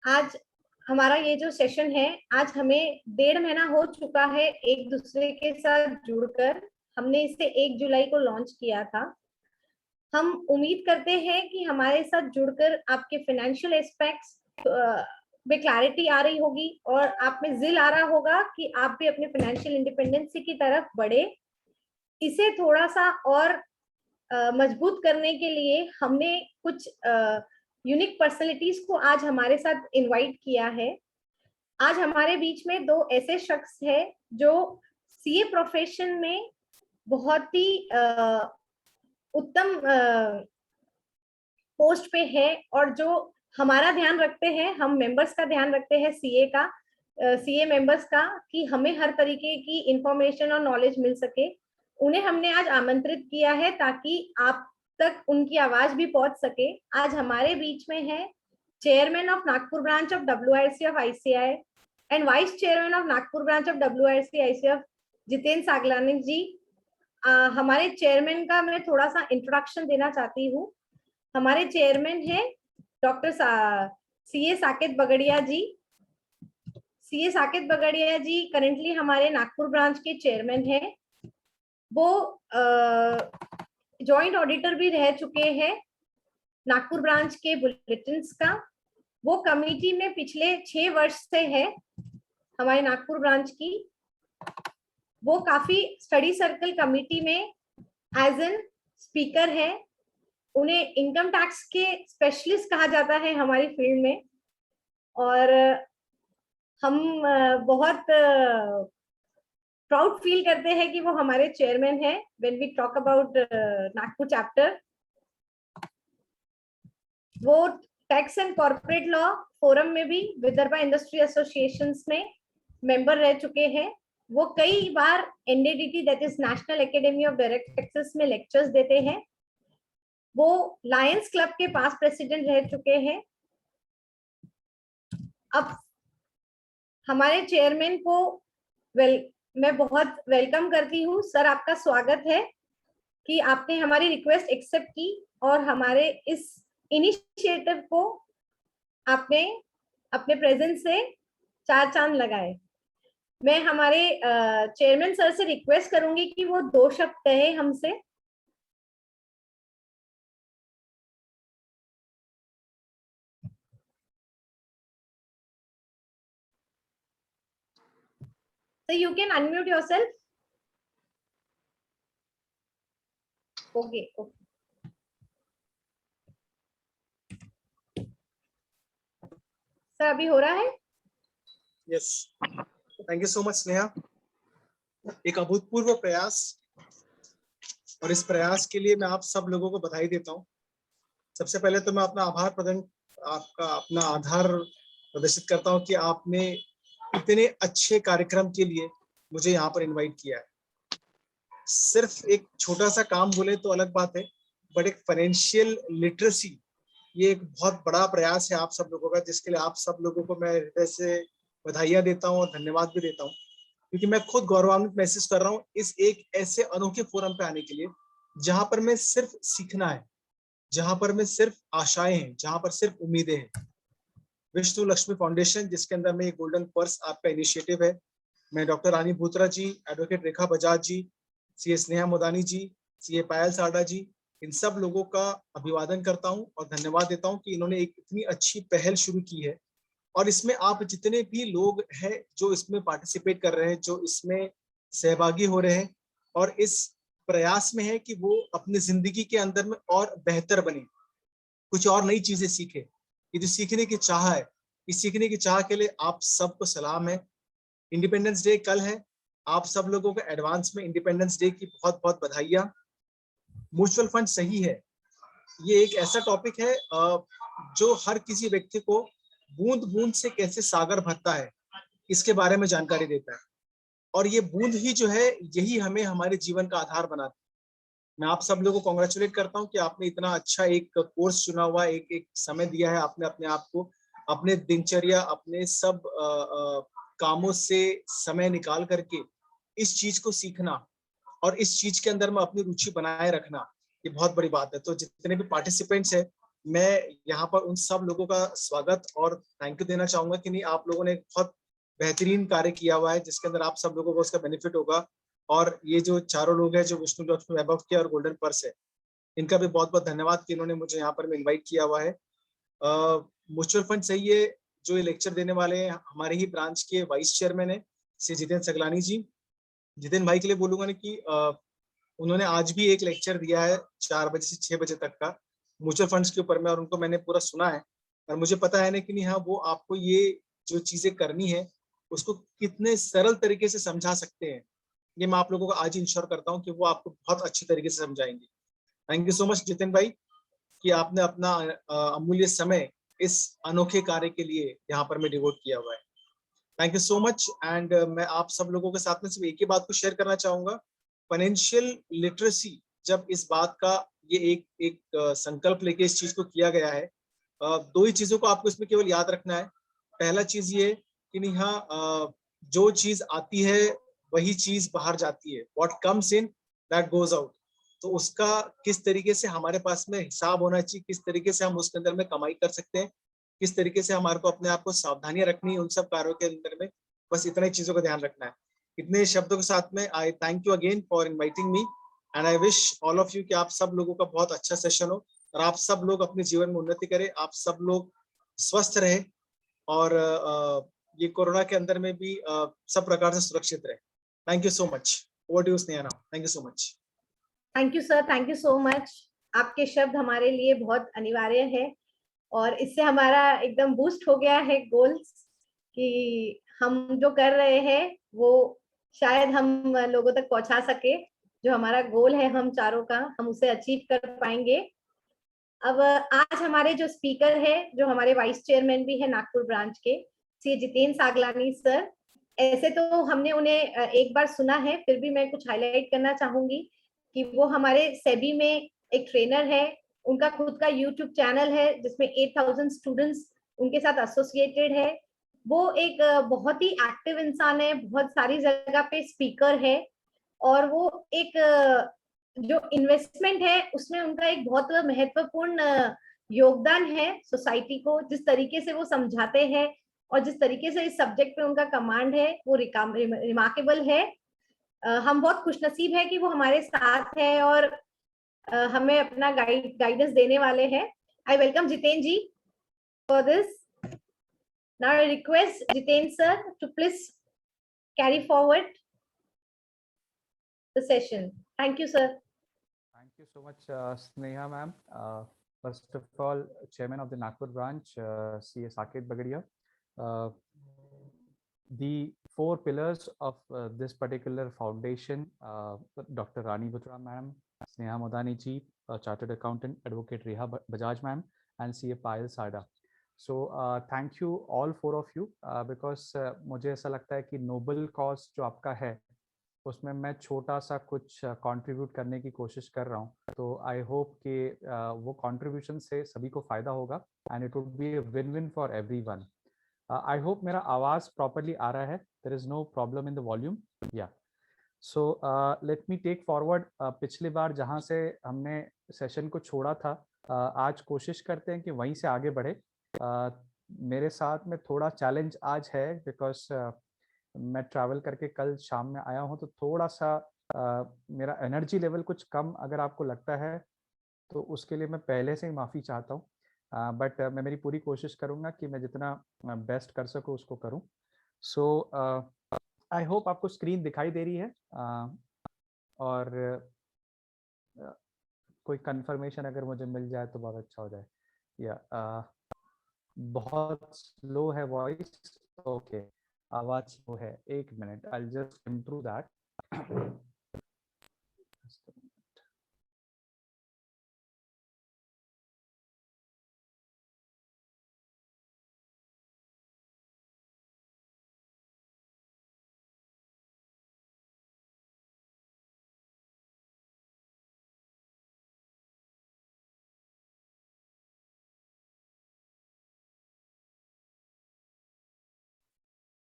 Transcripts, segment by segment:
आज हमारा ये जो सेशन है, आज हमें 1.5 महीना हो चुका है एक दूसरे के साथ जुड़कर। हमने इसे 1 जुलाई को लॉन्च किया था। हम उम्मीद करते हैं कि हमारे साथ जुड़कर आपके फाइनेंशियल एस्पेक्ट्स में क्लैरिटी आ रही होगी और आप में जिल आ रहा होगा कि आप भी अपने फाइनेंशियल इंडिपेंडेंसी की तरफ बढ़े। इसे थोड़ा सा और मजबूत करने के लिए हमने कुछ यूनिक पर्सनैलिटीज को आज हमारे साथ इनवाइट किया है। आज हमारे बीच में 2 ऐसे शख्स हैं जो सीए प्रोफेशन में बहुत ही उत्तम पोस्ट पे है और जो हमारा ध्यान रखते हैं, हम मेंबर्स का ध्यान रखते हैं सीए मेंबर्स का, कि हमें हर तरीके की इंफॉर्मेशन और नॉलेज मिल सके। उन्हें हमने आज आमंत्रित किया है ताकि आप तक उनकी आवाज भी पहुंच सके। आज हमारे बीच में है chairman of Nagpur branch of WRC of ICI and vice chairman of Nagpur branch of WRC ICI of Jitendra Saglani ji. हमारे चेयरमैन का मैं थोड़ा सा इंट्रोडक्शन देना चाहती हूँ। हमारे चेयरमैन है डॉक्टर सीए साकेत बगड़िया जी। सीए साकेत बगड़िया जी करेंटली हमारे नागपुर ब्रांच के चेयरमैन हैं। वो जॉइंट ऑडिटर भी रह चुके हैं नागपुर ब्रांच के बुलेटिन्स का। वो कमेटी में पिछले 6 वर्ष से है हमारे नागपुर ब्रांच की। वो काफी स्टडी सर्कल कमेटी में एज एन स्पीकर है। उन्हें इनकम टैक्स के स्पेशलिस्ट कहा जाता है हमारी फील्ड में और हम बहुत प्राउड फील करते हैं कि वो हमारे चेयरमैन है when we talk about Nagpur chapter. वो tax and corporate law forum में भी विदर्भा इंडस्ट्री एसोसिएशंस में मेंबर रह चुके हैं। वो कई बार NADT that is national academy of direct taxes में लेक्चर्स देते हैं। वो लायंस क्लब के पास प्रेसिडेंट रह चुके हैं। अब हमारे चेयरमैन को मैं बहुत वेलकम करती हूँ। सर, आपका स्वागत है कि आपने हमारी रिक्वेस्ट एक्सेप्ट की और हमारे इस इनिशिएटिव को आपने अपने प्रेजेंस से 4 चांद लगाए। मैं हमारे चेयरमैन सर से रिक्वेस्ट करूंगी कि वो 2 शब्द कहे हमसे। So you can unmute yourself. Okay. Sir, अभी हो रहा है? Yes, thank you so much Sneha. एक अभूतपूर्व प्रयास, और इस प्रयास के लिए मैं आप सब लोगों को बधाई देता हूँ। सबसे पहले तो मैं अपना अपना आभार प्रदर्शित करता हूँ कि आपने इतने अच्छे कार्यक्रम के लिए मुझे यहाँ पर इनवाइट किया है। सिर्फ एक छोटा सा काम बोले तो अलग बात है, बट एक फाइनेंशियल लिटरेसी, ये एक बहुत बड़ा प्रयास है आप सब लोगों का, जिसके लिए आप सब लोगों को मैं हृदय से बधाइयाँ देता हूँ और धन्यवाद भी देता हूँ, क्योंकि मैं खुद गौरवान्वित महसूस कर रहा हूँ इस एक ऐसे अनोखे फोरम पे आने के लिए, जहां पर मैं सिर्फ सीखना है, जहां पर मैं सिर्फ आशाएं हैं, जहां पर सिर्फ उम्मीदें हैं। विष्णु लक्ष्मी फाउंडेशन, जिसके अंदर में गोल्डन पर्स आपका इनिशिएटिव है, मैं डॉक्टर रानी भूत्रा जी, एडवोकेट रेखा बजाज जी, सीए स्नेहा मोदानी जी, सीए पायल साडा जी, इन सब लोगों का अभिवादन करता हूं और धन्यवाद देता हूं कि इन्होंने एक इतनी अच्छी पहल शुरू की है। और इसमें आप जितने भी लोग हैं जो इसमें पार्टिसिपेट कर रहे हैं, जो इसमें सहभागी हो रहे हैं और इस प्रयास में है कि वो अपनी जिंदगी के अंदर में और बेहतर बने, कुछ और नई चीजें सीखे, ये जो सीखने की चाह है, इस सीखने की चाह के लिए आप सबको सलाम है। इंडिपेंडेंस डे कल है, आप सब लोगों को एडवांस में इंडिपेंडेंस डे की बहुत बहुत बधाइयाँ। म्यूचुअल फंड सही है, ये एक ऐसा टॉपिक है जो हर किसी व्यक्ति को बूंद बूंद से कैसे सागर भरता है इसके बारे में जानकारी देता है, और ये बूंद ही जो है यही हमें हमारे जीवन का आधार बनाता है। मैं आप सब लोगों को कांग्रेचुलेट करता हूं कि आपने इतना अच्छा एक कोर्स चुना हुआ, एक समय दिया है आपने अपने आप को, अपने दिनचर्या, अपने सब कामों से समय निकाल करके इस चीज को सीखना और इस चीज के अंदर में अपनी रुचि बनाए रखना, ये बहुत बड़ी बात है। तो जितने भी पार्टिसिपेंट्स है, मैं यहाँ पर उन सब लोगों का स्वागत और थैंक यू देना चाहूंगा कि नहीं, आप लोगों ने एक बहुत बेहतरीन कार्य किया हुआ है जिसके अंदर आप सब लोगों को उसका बेनिफिट होगा। और ये जो चारों लोग हैं जो विष्णु लक्ष्मी वैभव के और गोल्डन पर्स है, इनका भी बहुत बहुत धन्यवाद कि इन्होंने मुझे यहाँ पर इन्वाइट किया हुआ है। म्यूचुअल फंड सही है, जो ये लेक्चर देने वाले हैं हमारे ही ब्रांच के वाइस चेयरमैन है श्री जितेन सगलानी जी। जितेन भाई के लिए बोलूंगा ना कि उन्होंने आज भी एक लेक्चर दिया है 4 बजे से 6 बजे तक का म्यूचुअल फंड्स के ऊपर में, और उनको मैंने पूरा सुना है और मुझे पता है ना कि नहीं, हाँ वो आपको ये जो चीजें करनी है उसको कितने सरल तरीके से समझा सकते हैं, ये मैं आप लोगों को आज इंश्योर करता हूँ कि वो आपको बहुत अच्छी तरीके से समझाएंगे। Thank you so much Jitin भाई कि आपने अपना अमूल्य समय इस अनोखे कार्य के लिए यहाँ पर मैं डिवोट किया हुआ है। Thank you so much. And मैं आप सब लोगों के साथ में सिर्फ एक ही बात को शेयर करना चाहूंगा, फाइनेंशियल लिटरेसी, जब इस बात का ये एक संकल्प लेके इस चीज को किया गया है, दो ही चीजों को आपको इसमें केवल याद रखना है। पहला चीज ये कि नहीं, हाँ जो चीज आती है वही चीज बाहर जाती है, what comes in that goes out. तो उसका किस तरीके से हमारे पास में हिसाब होना चाहिए, किस तरीके से हम उसके अंदर में कमाई कर सकते हैं, किस तरीके से हमारे को अपने आप को सावधानियां रखनी है उन सब कार्यों के अंदर में, बस इतना ही चीजों का ध्यान रखना है। इतने शब्दों के साथ में आई thank you again for inviting me and I wish all of you कि आप सब लोगों का बहुत अच्छा सेशन हो और आप सब लोग अपने जीवन में उन्नति करें, आप सब लोग स्वस्थ रहे और ये कोरोना के अंदर में भी सब प्रकार से सुरक्षित रहे। Thank you so much. Over to you Sneha now. Thank you so much. Thank you sir, thank you so much. आपके शब्द हमारे लिए बहुत अनिवार्य है और इससे हमारा एकदम बूस्ट हो गया है गोल्स कि हम जो कर रहे हैं वो शायद हम लोगों तक पहुंचा सके। जो हमारा गोल है हम चारों का, हम उसे अचीव कर पाएंगे। अब आज हमारे जो स्पीकर है, जो हमारे वाइस चेयरमैन भी है नागपुर ब्रांच के, श्री जितेन सागलानी सर। ऐसे तो हमने उन्हें एक बार सुना है, फिर भी मैं कुछ हाईलाइट करना चाहूंगी कि वो हमारे सेबी में एक ट्रेनर है। उनका खुद का यूट्यूब चैनल है जिसमें 8000 स्टूडेंट्स उनके साथ एसोसिएटेड है। वो एक बहुत ही एक्टिव इंसान है, बहुत सारी जगह पे स्पीकर है और वो एक जो इन्वेस्टमेंट है उसमें उनका एक बहुत महत्वपूर्ण योगदान है सोसाइटी को। जिस तरीके से वो समझाते हैं और जिस तरीके से इस सब्जेक्ट पे उनका कमांड है वो रिमार्केबल है। हम बहुत खुशनसीब है कि वो हमारे साथ है और हमें अपना गाइडेंस देने वाले हैं। I welcome Jiten ji for this. Now I request Jiten sir to please carry forward the session. Thank you sir. Thank you so much, Sneha ma'am. First of all, Chairman of the Nagpur branch, C.A. Saket Bagadia. The four pillars of this particular foundation, Dr. Rani Bhutra ma'am, Sneha Modani ji, Chartered Accountant, Advocate Reha Bajaj ma'am, and C.A. Payal Sada. So thank you all four of you because मुझे ऐसा लगता है कि noble cause जो आपका है उसमें मैं छोटा सा कुछ कंट्रीब्यूट करने की कोशिश कर रहा हूँ। तो आई होप कि वो कंट्रीब्यूशन से सभी को फायदा होगा and it would be a win win for everyone. I hope मेरा आवाज प्रॉपर्ली आ रहा है, there is no problem in the volume. Yeah so let me take forward पिछली बार जहाँ से हमने सेशन को छोड़ा था, आज कोशिश करते हैं कि वहीं से आगे बढ़े। मेरे साथ में थोड़ा चैलेंज आज है बिकॉज मैं ट्रैवल करके कल शाम में आया हूँ, तो थोड़ा सा मेरा एनर्जी लेवल कुछ कम अगर आपको लगता है तो उसके लिए मैं पहले से ही माफ़ी चाहता हूँ। बट मैं मेरी पूरी कोशिश करूँगा कि मैं जितना बेस्ट कर सकूँ उसको करूँ। सो आई होप आपको स्क्रीन दिखाई दे रही है और कोई कंफर्मेशन अगर मुझे मिल जाए तो बहुत अच्छा हो जाए। या बहुत स्लो है वॉइस। ओके, आवाज स्लो है, एक minute, I just improve that.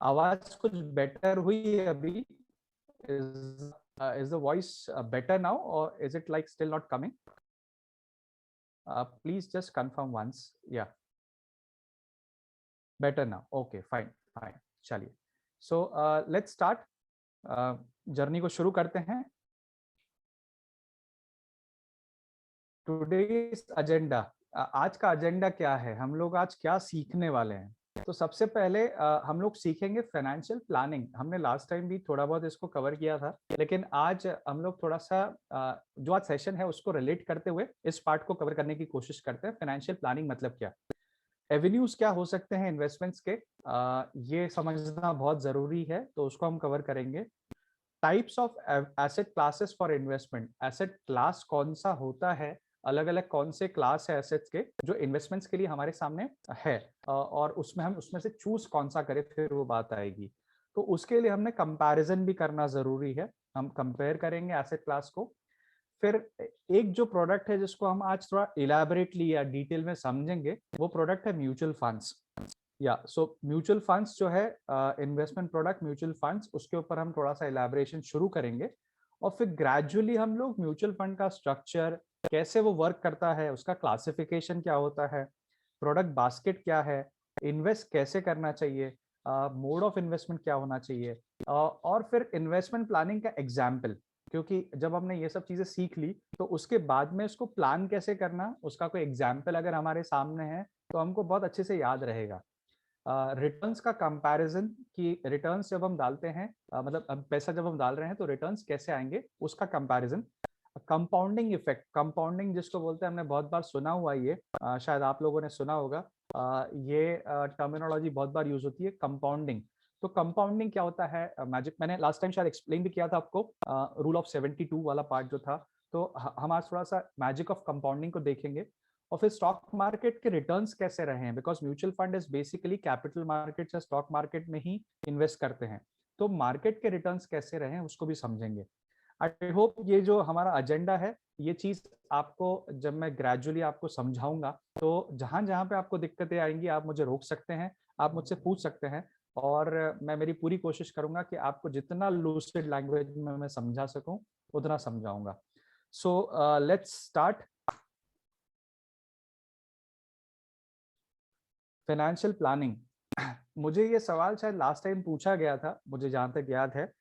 आवाज कुछ बेटर हुई है अभी? is the voice better now or is it like still not coming? please just confirm once. Yeah, better now. Okay, fine. चलिए, so let's start. जर्नी को शुरू करते हैं. टुडेस एजेंडा, आज का एजेंडा क्या है, हम लोग आज क्या सीखने वाले हैं. तो सबसे पहले हम लोग सीखेंगे फाइनेंशियल प्लानिंग. हमने लास्ट टाइम भी थोड़ा बहुत इसको कवर किया था, लेकिन आज हम लोग थोड़ा सा जो आज सेशन है उसको रिलेट करते हुए इस पार्ट को कवर करने की कोशिश करते हैं. फाइनेंशियल प्लानिंग मतलब क्या, एवेन्यूज क्या हो सकते हैं इन्वेस्टमेंट्स के, ये समझना बहुत जरूरी है, तो उसको हम कवर करेंगे. Types of asset classes for investment, asset class कौन सा होता है, अलग अलग कौन से क्लास है एसेट्स के जो इन्वेस्टमेंट्स के लिए हमारे सामने है, और उसमें से चूज कौन सा करें, फिर वो बात आएगी. तो उसके लिए हमने कंपैरिजन भी करना जरूरी है. हम कंपेयर करेंगे एसेट क्लास को. फिर एक जो प्रोडक्ट है जिसको हम आज थोड़ा इलैबोरेटली या डिटेल में समझेंगे, वो प्रोडक्ट है म्यूचुअल फंड्स. या सो म्यूचुअल फंड्स जो है इन्वेस्टमेंट प्रोडक्ट म्यूचुअल फंड्स, उसके ऊपर हम थोड़ा सा इलैबोरेशन शुरू करेंगे. और फिर ग्रेजुअली हम लोग म्यूचुअल फंड का स्ट्रक्चर, कैसे वो वर्क करता है, उसका क्लासिफिकेशन क्या होता है, प्रोडक्ट बास्केट क्या है, इन्वेस्ट कैसे करना चाहिए, मोड ऑफ इन्वेस्टमेंट क्या होना चाहिए, और फिर इन्वेस्टमेंट प्लानिंग का एग्जाम्पल. क्योंकि जब हमने ये सब चीजें सीख ली तो उसके बाद में उसको प्लान कैसे करना, उसका कोई एग्जाम्पल अगर हमारे सामने है तो हमको बहुत अच्छे से याद रहेगा. रिटर्न्स का कंपैरिजन, कि रिटर्न्स जब हम डालते हैं, मतलब पैसा जब हम डाल रहे हैं तो रिटर्न्स कैसे आएंगे, उसका कंपैरिजन. कंपाउंडिंग इफेक्ट, कंपाउंडिंग जिसको बोलते हैं, हमने बहुत बार सुना हुआ ये, शायद आप लोगों ने सुना होगा. ये टर्मिनोलॉजी बहुत बार यूज होती है, कंपाउंडिंग. तो कंपाउंडिंग क्या होता है, मैजिक, मैंने लास्ट टाइम शायद एक्सप्लेन भी किया था आपको, रूल ऑफ 72 वाला पार्ट जो था. तो हम आज थोड़ा सा मैजिक ऑफ कंपाउंडिंग को देखेंगे. और फिर स्टॉक मार्केट के रिटर्न्स कैसे रहे हैं, because mutual fund is basically capital market या स्टॉक मार्केट में ही इन्वेस्ट करते हैं. तो मार्केट के रिटर्न्स कैसे रहे हैं उसको भी समझेंगे. आई होप ये जो हमारा एजेंडा है, ये चीज आपको जब मैं ग्रेजुअली आपको समझाऊंगा, तो जहां जहां पे आपको दिक्कतें आएंगी आप मुझे रोक सकते हैं, आप मुझसे पूछ सकते हैं, और मैं मेरी पूरी कोशिश करूंगा कि आपको जितना लूसिड लैंग्वेज में मैं समझा सकूं उतना समझाऊंगा. So let's start. Financial planning. मुझे ये सवाल शायद लास्ट टाइम पूछा गया था, मुझे जहां तक याद है,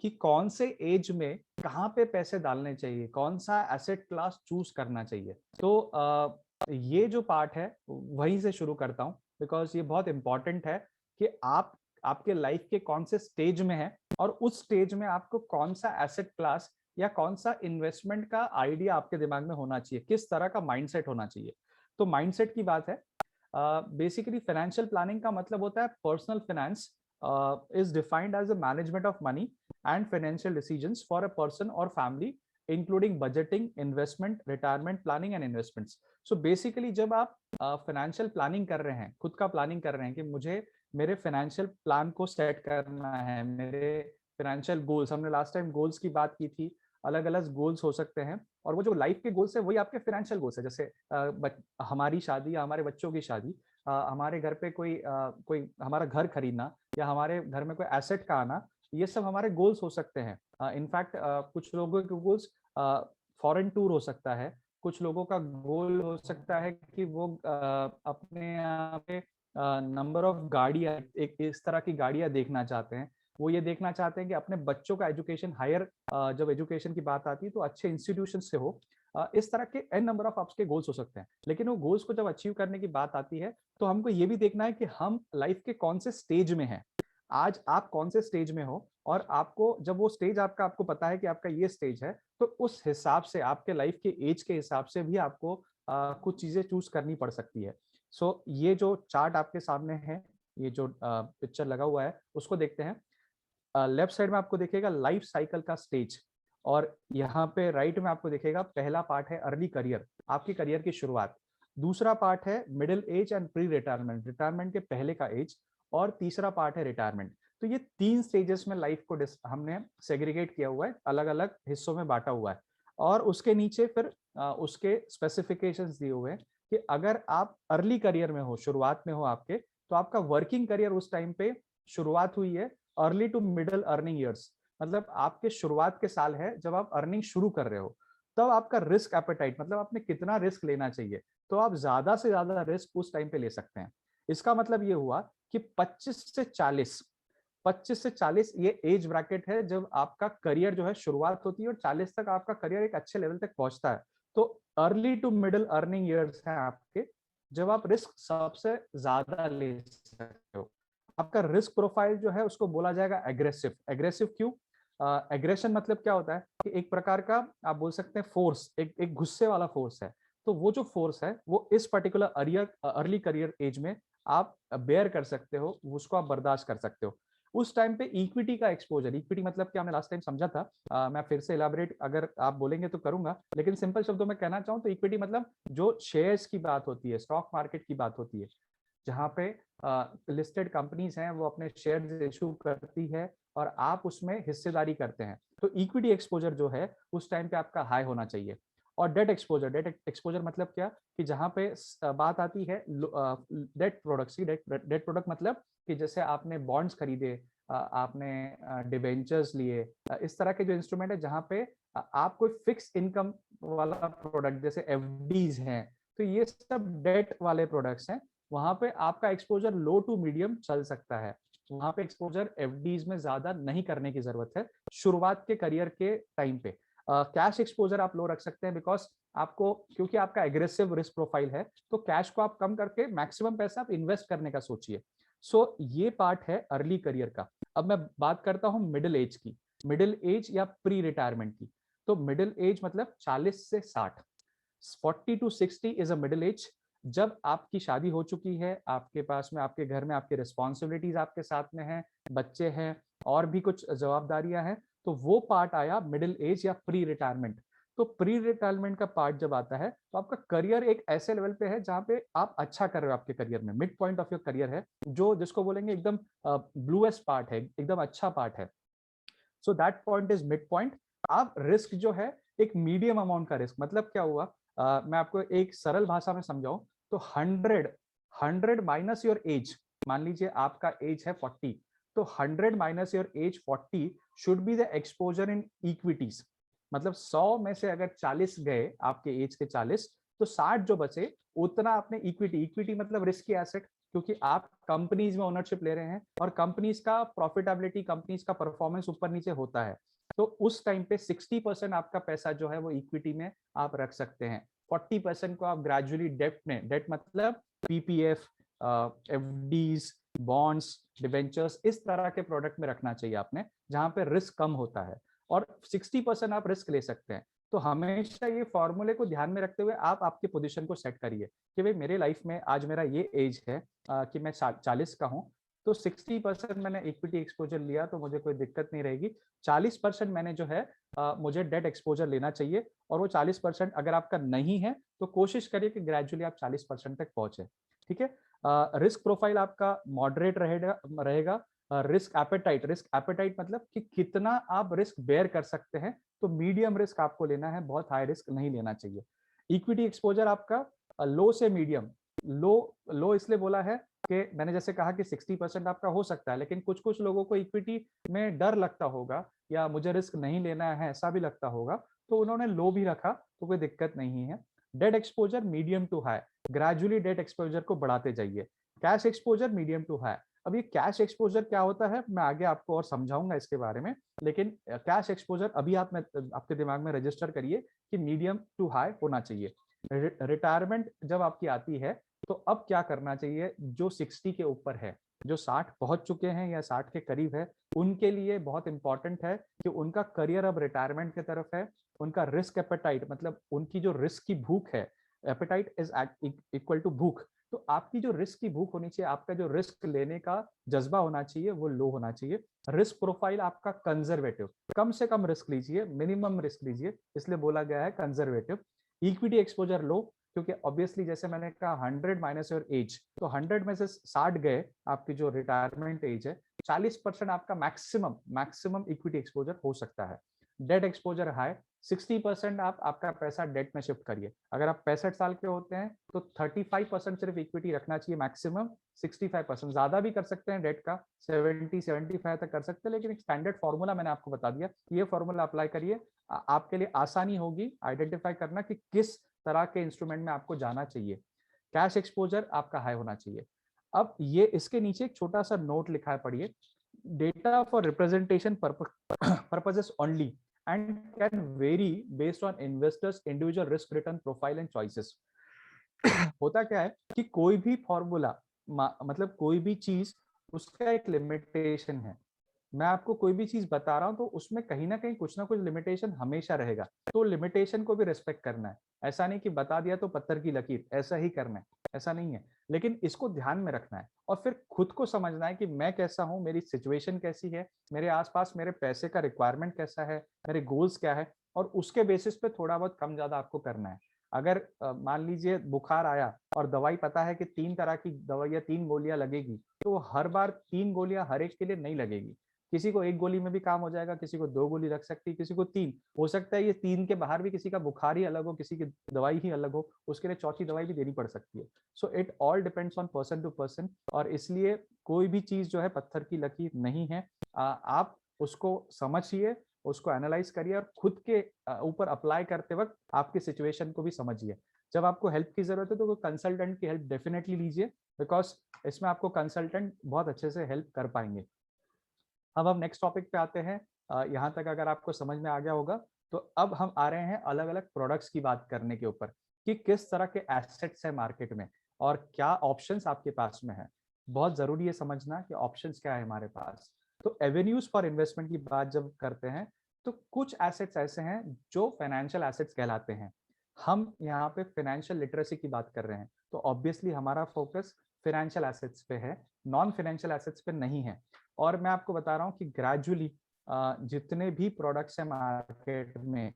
कि कौन से एज में कहाँ पे पैसे डालने चाहिए, कौन सा एसेट क्लास चूज करना चाहिए. तो ये जो पार्ट है वहीं से शुरू करता हूँ, बिकॉज ये बहुत इंपॉर्टेंट है कि आप आपके लाइफ के कौन से स्टेज में है, और उस स्टेज में आपको कौन सा एसेट क्लास या कौन सा इन्वेस्टमेंट का आइडिया आपके दिमाग में होना चाहिए, किस तरह का माइंडसेट होना चाहिए. तो माइंडसेट की बात है. बेसिकली फाइनेंशियल प्लानिंग का मतलब होता है personal finance is defined as the management of money and financial decisions for a person or family, including budgeting, investment, retirement planning and investments. So basically जब आप financial planning कर रहे हैं, खुद का planning कर रहे हैं कि मुझे मेरे financial plan को set करना है, मेरे financial goals, हमने last time goals की बात की थी, अलग अलग गोल्स हो सकते हैं, और वो जो लाइफ के गोल्स है वही आपके फाइनेंशियल गोल्स है. जैसे हमारी शादी या हमारे बच्चों की शादी, हमारे घर पे कोई हमारा घर खरीदना, या हमारे घर में कोई एसेट का आना, ये सब हमारे गोल्स हो सकते हैं. इनफैक्ट कुछ लोगों के गोल्स फॉरेन टूर हो सकता है, कुछ लोगों का गोल हो सकता है कि वो अपने यहाँ पे नंबर ऑफ गाड़ियाँ, एक इस तरह की गाड़ियाँ देखना चाहते हैं. वो ये देखना चाहते हैं कि अपने बच्चों का एजुकेशन हायर, जब एजुकेशन की बात आती है तो अच्छे इंस्टीट्यूशन से हो. इस तरह के एन नंबर ऑफ आपके गोल्स हो सकते हैं. लेकिन वो गोल्स को जब अचीव करने की बात आती है तो हमको ये भी देखना है कि हम लाइफ के कौन से स्टेज में हैं. आज आप कौन से स्टेज में हो, और आपको जब वो स्टेज आपको पता है कि आपका ये स्टेज है, तो उस हिसाब से आपके लाइफ के एज के हिसाब से भी आपको कुछ चीजें चूज करनी पड़ सकती है. सो ये जो चार्ट आपके सामने है, ये जो पिक्चर लगा हुआ है, उसको देखते हैं. लेफ्ट साइड में आपको दिखेगा लाइफ साइकिल का स्टेज, और यहाँ पे राइट में आपको दिखेगा पहला पार्ट है अर्ली करियर, आपकी करियर की शुरुआत. दूसरा पार्ट है middle age and pre retirement, retirement के पहले का एज. और तीसरा पार्ट है रिटायरमेंट. तो ये 3 स्टेजेस में लाइफ को हमने सेग्रीगेट किया हुआ है, अलग अलग हिस्सों में बांटा हुआ है. और उसके नीचे फिर उसके स्पेसिफिकेशंस दिए हुए हैं कि अगर आप अर्ली करियर में हो, शुरुआत में हो आपके, तो आपका वर्किंग करियर उस टाइम पे शुरुआत हुई है early to middle earning years, मतलब आपके शुरुआत के साल है जब आप अर्निंग शुरू कर रहे हो. तब आपका रिस्क एपेटाइट मतलब आपने कितना रिस्क लेना चाहिए, तो आप ज्यादा से ज्यादा रिस्क उस टाइम पे ले सकते हैं। इसका मतलब ये हुआ कि 25 से 40 ये एज ब्रैकेट है जब आपका करियर जो है शुरुआत होती है और 40 तक आपका करियर एक अच्छे लेवल तक पहुंचता है। तो early to middle earning years हैं आपके, जब आप रिस्क सबसे ज्यादा ले सकते हो। आपका रिस्क प्रोफाइल जो है उसको बोला जाएगा एग्रेसिव। एग्रेसिव क्यों? एग्रेशन मतलब क्या होता है कि एक प्रकार का आप बोल सकते हैं फोर्स, एक गुस्से वाला फोर्स है। तो वो जो फोर्स है वो इस पर्टिकुलर अर्ली करियर एज में आप बेयर कर सकते हो, उसको आप बर्दाश्त कर सकते हो। उस टाइम पे इक्विटी का एक्सपोजर, इक्विटी मतलब क्या हमने लास्ट टाइम समझा था, मैं फिर से इलाबोरेट अगर आप बोलेंगे तो करूंगा, लेकिन सिंपल शब्दों में कहना चाहूँ तो इक्विटी मतलब जो शेयर्स की बात होती है, स्टॉक मार्केट की बात होती है, जहाँ पे लिस्टेड कंपनीज हैं वो अपने शेयर्स इशू करती है और आप उसमें हिस्सेदारी करते हैं। तो इक्विटी एक्सपोजर जो है उस टाइम पे आपका हाई होना चाहिए। और डेट एक्सपोजर, डेट एक्सपोजर मतलब क्या कि जहाँ पे बात आती है डेट प्रोडक्ट्स की। डेट प्रोडक्ट मतलब कि जैसे आपने बॉन्ड्स खरीदे, आपने डिवेंचर्स लिए, इस तरह के जो इंस्ट्रूमेंट है जहाँ पे आप कोई फिक्स इनकम वाला प्रोडक्ट जैसे एफडीज हैं, तो ये सब डेट वाले प्रोडक्ट्स हैं। वहां पे आपका एक्सपोजर लो टू मीडियम चल सकता है। वहां पे एक्सपोजर एफडीज में ज्यादा नहीं करने की जरूरत है शुरुआत के करियर के टाइम पे। कैश एक्सपोजर आप लो रख सकते हैं, बिकॉज आपको, क्योंकि आपका एग्रेसिव रिस्क प्रोफाइल है, तो कैश को आप कम करके मैक्सिमम पैसा आप इन्वेस्ट करने का सोचिए। ये पार्ट है अर्ली करियर का। अब मैं बात करता हूँ मिडिल एज की, मिडिल एज या प्री रिटायरमेंट की। तो मिडिल एज मतलब 40 से 60, 40 to 60 is a middle age. जब आपकी शादी हो चुकी है, आपके पास में, आपके घर में आपकी रिस्पॉन्सिबिलिटीज आपके साथ में है, बच्चे हैं और भी कुछ जवाबदारियां हैं, तो वो पार्ट आया मिडिल एज या प्री रिटायरमेंट। तो प्री रिटायरमेंट का पार्ट जब आता है तो आपका करियर एक ऐसे लेवल पे है जहाँ पे आप अच्छा कर रहे हो, आपके करियर में mid point of your career है, जो जिसको बोलेंगे एकदम ब्लूएस्ट पार्ट है, एकदम अच्छा पार्ट है। So that point is mid point. आप रिस्क जो है एक मीडियम अमाउंट का रिस्क, मतलब क्या हुआ, मैं आपको एक सरल भाषा में समझाऊं तो 100 माइनस योर एज, मान लीजिए आपका एज है 40, तो 100 minus your as 40 should be the exposure in equities. मतलब 100 में से अगर 40 गए आपके एज के 40, तो 60 जो बचे उतना आपने इक्विटी, इक्विटी मतलब रिस्की एसेट, क्योंकि आप कंपनीज में ओनरशिप ले रहे हैं और कंपनीज का प्रॉफिटेबिलिटी, कंपनीज का परफॉर्मेंस ऊपर नीचे होता है। तो उस टाइम पे 60% आपका पैसा जो है वो इक्विटी में आप रख सकते हैं। 40% को आप ग्रेजुअली डेट में, डेट मतलब पीपीएफ, एफडीज, बॉन्ड्स, डिवेंचर्स, इस तरह के प्रोडक्ट में रखना चाहिए आपने, जहां पे रिस्क कम होता है, और 60% आप रिस्क ले सकते हैं। तो हमेशा ये फॉर्मूले को ध्यान में रखते हुए आप आपकी पोजीशन को सेट करिए कि भाई मेरे लाइफ में आज मेरा ये एज है कि मैं 40 का हूँ, तो 60% मैंने इक्विटी एक्सपोजर लिया तो मुझे कोई दिक्कत नहीं रहेगी। 40% मैंने जो है मुझे डेट एक्सपोजर लेना चाहिए, और वो 40% अगर आपका नहीं है तो कोशिश करिए कि ग्रेजुअली आप 40% तक पहुंचे। ठीक है। रिस्क प्रोफाइल आपका मॉडरेट रहेगा। रिस्क एपेटाइट, रिस्क एपेटाइट मतलब कि कितना आप रिस्क बेयर कर सकते हैं, तो मीडियम रिस्क आपको लेना है, बहुत हाई रिस्क नहीं लेना चाहिए। इक्विटी एक्सपोजर आपका लो से मीडियम, लो इसलिए बोला है कि मैंने जैसे कहा कि 60% आपका हो सकता है, लेकिन कुछ कुछ लोगों को इक्विटी में डर लगता होगा या मुझे रिस्क नहीं लेना है ऐसा भी लगता होगा, तो उन्होंने लो भी रखा तो कोई दिक्कत नहीं है। Debt exposure medium to high, gradually debt exposure को बढ़ाते जाइए। Cash exposure medium to high. अब ये कैश एक्सपोजर क्या होता है मैं आगे आपको और समझाऊंगा इसके बारे में, लेकिन कैश एक्सपोजर अभी आप आपके दिमाग में रजिस्टर करिए कि मीडियम टू हाई होना चाहिए। रिटायरमेंट जब आपकी आती है तो अब क्या करना चाहिए, जो 60 के ऊपर है, जो 60 पहुंच चुके हैं या 60 के करीब है, उनके लिए बहुत इंपॉर्टेंट है कि उनका करियर अब रिटायरमेंट की तरफ है। उनका रिस्क एपेटाइट मतलब उनकी जो रिस्क की भूख है, एपेटाइट इज इक्वल टू भूख, तो आपकी जो रिस्क की भूख होनी चाहिए, आपका जो रिस्क लेने का जज्बा होना चाहिए वो लो होना चाहिए। रिस्क प्रोफाइल आपका कंजर्वेटिव, कम से कम रिस्क लीजिए, मिनिमम रिस्क लीजिए, इसलिए बोला गया है कंजर्वेटिव। इक्विटी एक्सपोजर लो, क्योंकि ऑब्वियसली जैसे मैंने कहा 100 माइनस योर एज, तो 100 में से 60 गए आपकी जो रिटायरमेंट एज है, 40% आपका मैक्सिमम इक्विटी एक्सपोजर हो सकता है। डेट एक्सपोजर हाई, 60% आप आपका पैसा डेट में शिफ्ट करिए। अगर आप 65 साल के होते हैं तो 35% सिर्फ इक्विटी रखना चाहिए मैक्सिमम, 65% ज्यादा भी कर सकते हैं डेट का, 70-75 तक कर सकते हैं, लेकिन एक स्टैंडर्ड फॉर्मूला मैंने आपको बता दिया, ये फॉर्मूला अप्लाई करिए, आपके लिए आसानी होगी आइडेंटिफाई करना कि किस तरह के इंस्ट्रूमेंट में आपको जाना चाहिए। कैश एक्सपोजर आपका हाई होना चाहिए। अब ये इसके नीचे एक छोटा सा नोट लिखा है, पढ़िए। Data for representation purposes only and can vary based on investors individual risk return profile and choices। होता क्या है कि कोई भी फॉर्मूला, मतलब कोई भी चीज, उसका एक लिमिटेशन है। मैं आपको कोई भी चीज बता रहा हूं तो उसमें कहीं ना कहीं कुछ ना कुछ लिमिटेशन हमेशा रहेगा, तो लिमिटेशन को भी रिस्पेक्ट करना है। ऐसा नहीं कि बता दिया तो पत्थर की लकीर, ऐसा ही करना है, ऐसा नहीं है। लेकिन इसको ध्यान में रखना है और फिर खुद को समझना है कि मैं कैसा हूं, मेरी सिचुएशन कैसी है, मेरे आसपास मेरे पैसे का रिक्वायरमेंट कैसा है, मेरे गोल्स क्या है, और उसके बेसिस पे थोड़ा बहुत कम ज्यादा आपको करना है। अगर मान लीजिए बुखार आया और दवाई पता है कि 3 तरह की दवाइयां, 3 गोलियां लगेगी, तो हर बार 3 गोलियां हर एक के लिए नहीं लगेगी। किसी को 1 गोली में भी काम हो जाएगा, किसी को 2 गोली लग सकती है, किसी को 3 हो सकता है। ये 3 के बाहर भी किसी का बुखार ही अलग हो, किसी की दवाई ही अलग हो, उसके लिए चौथी दवाई भी देनी पड़ सकती है। So it all depends on person to person, और इसलिए कोई भी चीज जो है पत्थर की लकीर नहीं है। आप उसको समझिए, उसको एनालाइज करिए और खुद के ऊपर अप्लाई करते वक्त आपकी सिचुएशन को भी समझिए। जब आपको हेल्प की जरूरत है तो कंसल्टेंट की हेल्प डेफिनेटली लीजिए, बिकॉज इसमें आपको कंसल्टेंट बहुत अच्छे से हेल्प कर पाएंगे। अब हम नेक्स्ट टॉपिक पे आते हैं। यहाँ तक अगर आपको समझ में आ गया होगा, तो अब हम आ रहे हैं अलग अलग प्रोडक्ट्स की बात करने के ऊपर कि किस तरह के एसेट्स है मार्केट में और क्या ऑप्शंस आपके पास में है। बहुत जरूरी है समझना कि ऑप्शंस क्या है हमारे पास। तो एवेन्यूज फॉर इन्वेस्टमेंट की बात जब करते हैं तो कुछ एसेट्स ऐसे हैं जो फाइनेंशियल एसेट्स कहलाते हैं। हम यहाँ पे फाइनेंशियल लिटरेसी की बात कर रहे हैं, तो ऑब्वियसली हमारा फोकस फाइनेंशियल एसेट्स पे है, नॉन फाइनेंशियल एसेट्स पे नहीं है। और मैं आपको बता रहा हूँ कि ग्रेजुअली जितने भी प्रोडक्ट्स हैं मार्केट में,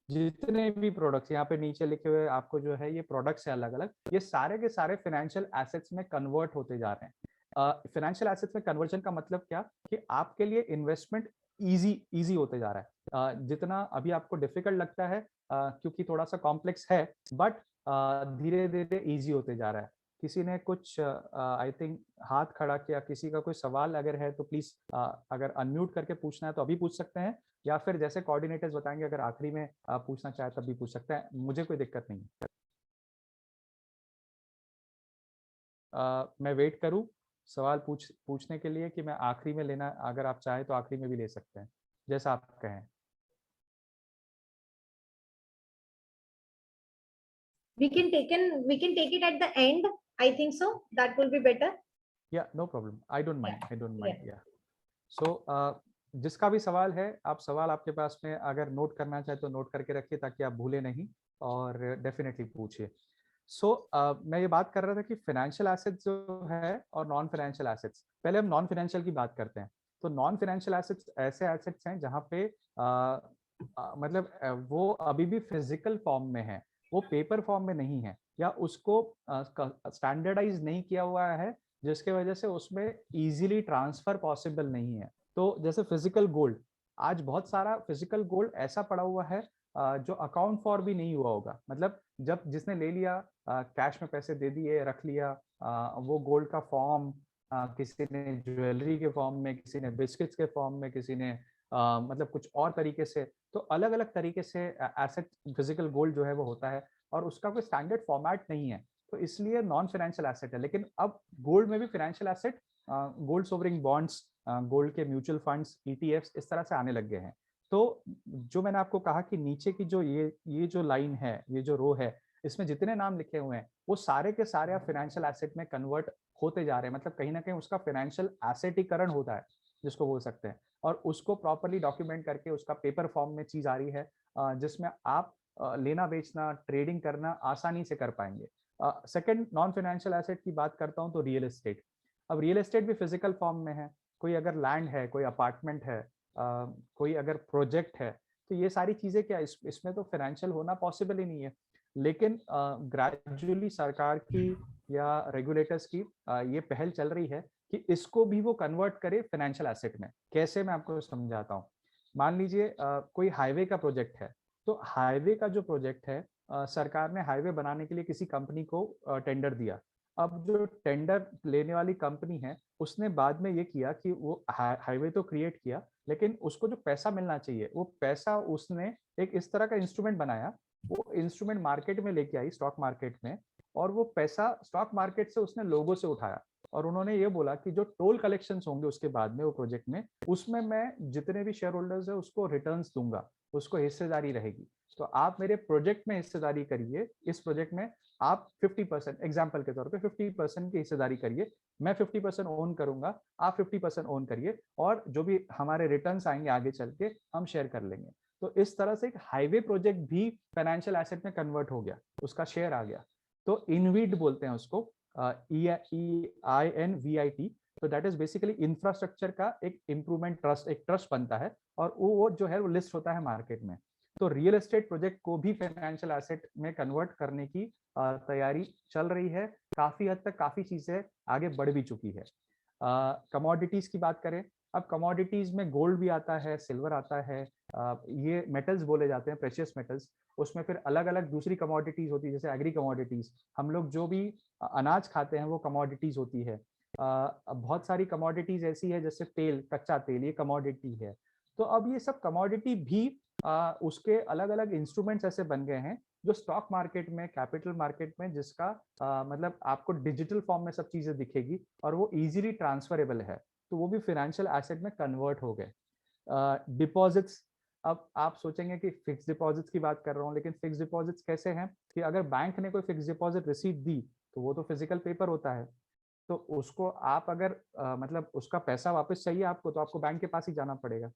जितने भी प्रोडक्ट्स यहाँ पे नीचे लिखे हुए आपको जो है ये प्रोडक्ट्स है अलग अलग, ये सारे के सारे फाइनेंशियल एसेट्स में कन्वर्ट होते जा रहे हैं। फाइनेंशियल एसेट्स में कन्वर्जन का मतलब क्या कि आपके लिए इन्वेस्टमेंट इजी होते जा रहा है। जितना अभी आपको डिफिकल्ट लगता है क्योंकि थोड़ा सा कॉम्प्लेक्स है, बट धीरे धीरे इजी होते जा रहा है। किसी ने कुछ आई थिंक हाथ खड़ा किया, किसी का कोई सवाल अगर है तो प्लीज अगर अनम्यूट करके पूछना है तो अभी पूछ सकते हैं, या फिर जैसे कोऑर्डिनेटर्स बताएंगे अगर आखिरी में पूछना चाहे तब भी पूछ सकते हैं, मुझे कोई दिक्कत नहीं है। मैं वेट करूं सवाल पूछने के लिए कि मैं आखिरी में लेना, अगर आप चाहें तो आखिरी में भी ले सकते हैं, जैसा आप कहें। We can take it at the end. I think so. That will be better. Yeah, no problem. I don't mind. Yeah. I don't mind. Yeah. So जिसका भी सवाल है, आप सवाल आपके पास में अगर नोट करना चाहे तो नोट करके रखिए ताकि आप भूले नहीं, और डेफिनेटली पूछिए। मैं ये बात कर रहा था कि फाइनेंशियल एसेट्स जो है और नॉन फाइनेंशियल एसेट्स, पहले हम नॉन फाइनेंशियल की बात करते हैं। तो नॉन फाइनेंशियल एसेट्स ऐसे एसेट्स हैं जहाँ पे मतलब वो अभी भी फिजिकल फॉर्म में है, वो पेपर फॉर्म में नहीं है, या उसको स्टैंडर्डाइज नहीं किया हुआ है, जिसके वजह से उसमें इजीली ट्रांसफर पॉसिबल नहीं है। तो जैसे फिजिकल गोल्ड, आज बहुत सारा फिजिकल गोल्ड ऐसा पड़ा हुआ है जो अकाउंट फॉर भी नहीं हुआ होगा, मतलब जब जिसने ले लिया कैश में पैसे दे दिए, रख लिया, वो गोल्ड का फॉर्म किसी ने ज्वेलरी के फॉर्म में, किसी ने बिस्किट्स के फॉर्म में, किसी ने मतलब कुछ और तरीके से, तो अलग अलग तरीके से एसेट फिजिकल गोल्ड जो है वो होता है, और उसका कोई स्टैंडर्ड फॉर्मेट नहीं है, तो इसलिए नॉन फाइनेंशियल एसेट है। लेकिन अब गोल्ड में भी financial asset, gold sovereign bonds, gold के म्यूचुअल फंड्स, ईटीएफ्स इस तरह से आने लग गए हैं। तो जो मैंने आपको कहा कि नीचे की जो ये जो लाइन है, ये जो रो है, इसमें जितने नाम लिखे हुए हैं वो सारे के सारे फाइनेंशियल एसेट में कन्वर्ट होते जा रहे हैं, मतलब कहीं ना कहीं उसका फाइनेंशियल एसेटीकरण होता है जिसको बोल सकते हैं, और उसको प्रॉपर्ली डॉक्यूमेंट करके उसका पेपर फॉर्म में चीज आ रही है, जिसमें आप लेना बेचना ट्रेडिंग करना आसानी से कर पाएंगे। सेकंड नॉन फाइनेंशियल एसेट की बात करता हूं तो रियल एस्टेट। अब रियल एस्टेट भी फिजिकल फॉर्म में है, कोई अगर लैंड है, कोई अपार्टमेंट है, कोई अगर प्रोजेक्ट है, तो ये सारी चीजें क्या इसमें तो फाइनेंशियल होना पॉसिबल ही नहीं है। लेकिन ग्रेजुअली सरकार की या रेगुलेटर्स की ये पहल चल रही है कि इसको भी वो कन्वर्ट करे फाइनेंशियल एसेट में। कैसे, मैं आपको समझाता हूँ। मान लीजिए कोई हाईवे का प्रोजेक्ट है, तो हाईवे का जो प्रोजेक्ट है सरकार ने हाईवे बनाने के लिए किसी कंपनी को टेंडर दिया। अब जो टेंडर लेने वाली कंपनी है, उसने बाद में ये किया कि वो हाईवे तो क्रिएट किया, लेकिन उसको जो पैसा मिलना चाहिए, वो पैसा उसने एक इस तरह का इंस्ट्रूमेंट बनाया, वो इंस्ट्रूमेंट मार्केट में लेके आई, स्टॉक मार्केट में, और वो पैसा स्टॉक मार्केट से उसने लोगों से उठाया। और उन्होंने ये बोला कि जो टोल कलेक्शंस होंगे उसके बाद में वो प्रोजेक्ट में, उसमें मैं जितने भी शेयर होल्डर्स है उसको रिटर्न्स दूंगा, उसको हिस्सेदारी रहेगी। तो आप मेरे प्रोजेक्ट में हिस्सेदारी करिए, इस प्रोजेक्ट में आप 50%, एग्जाम्पल के तौर पे 50% की हिस्सेदारी करिए, मैं 50% ओन करूंगा, आप 50% ओन करिए, और जो भी हमारे रिटर्न्स आएंगे आगे चल के हम शेयर कर लेंगे। तो इस तरह से एक हाईवे प्रोजेक्ट भी फाइनेंशियल एसेट में कन्वर्ट हो गया, उसका शेयर आ गया। तो इनवीट बोलते हैं उसको, EINVIT। तो दैट इज बेसिकली इंफ्रास्ट्रक्चर का एक इम्प्रूवमेंट ट्रस्ट, एक ट्रस्ट बनता है, और वो जो है वो लिस्ट होता है मार्केट में। तो रियल एस्टेट प्रोजेक्ट को भी फाइनेंशियल एसेट में कन्वर्ट करने की तैयारी चल रही है। काफी हद तक काफी चीजें आगे बढ़ भी चुकी है। कमोडिटीज की बात करें, अब कमोडिटीज में गोल्ड भी आता है, सिल्वर आता है, ये मेटल्स बोले जाते हैं, प्रेशियस मेटल्स। उसमें फिर अलग अलग दूसरी कमोडिटीज होती है, जैसे एग्री कमोडिटीज, हम लोग जो भी अनाज खाते हैं वो कमोडिटीज होती है। बहुत सारी कमोडिटीज ऐसी है, जैसे तेल, कच्चा तेल, ये कमोडिटी है। तो अब ये सब कमोडिटी भी उसके अलग अलग इंस्ट्रूमेंट्स ऐसे बन गए हैं जो स्टॉक मार्केट में, कैपिटल मार्केट में, जिसका मतलब आपको डिजिटल फॉर्म में सब चीजें दिखेगी और वो इजीली ट्रांसफरेबल है, तो वो भी फाइनेंशियल एसेट में कन्वर्ट हो गए। डिपॉजिट्स, अब आप सोचेंगे कि फिक्स डिपॉजिट्स की बात कर रहा हूँ, लेकिन फिक्स डिपॉजिट्स कैसे हैं कि अगर बैंक ने कोई फिक्स डिपॉजिट रिसीट दी तो वो तो फिजिकल पेपर होता है, तो उसको आप अगर मतलब उसका पैसा वापस चाहिए आपको, तो आपको बैंक के पास ही जाना पड़ेगा।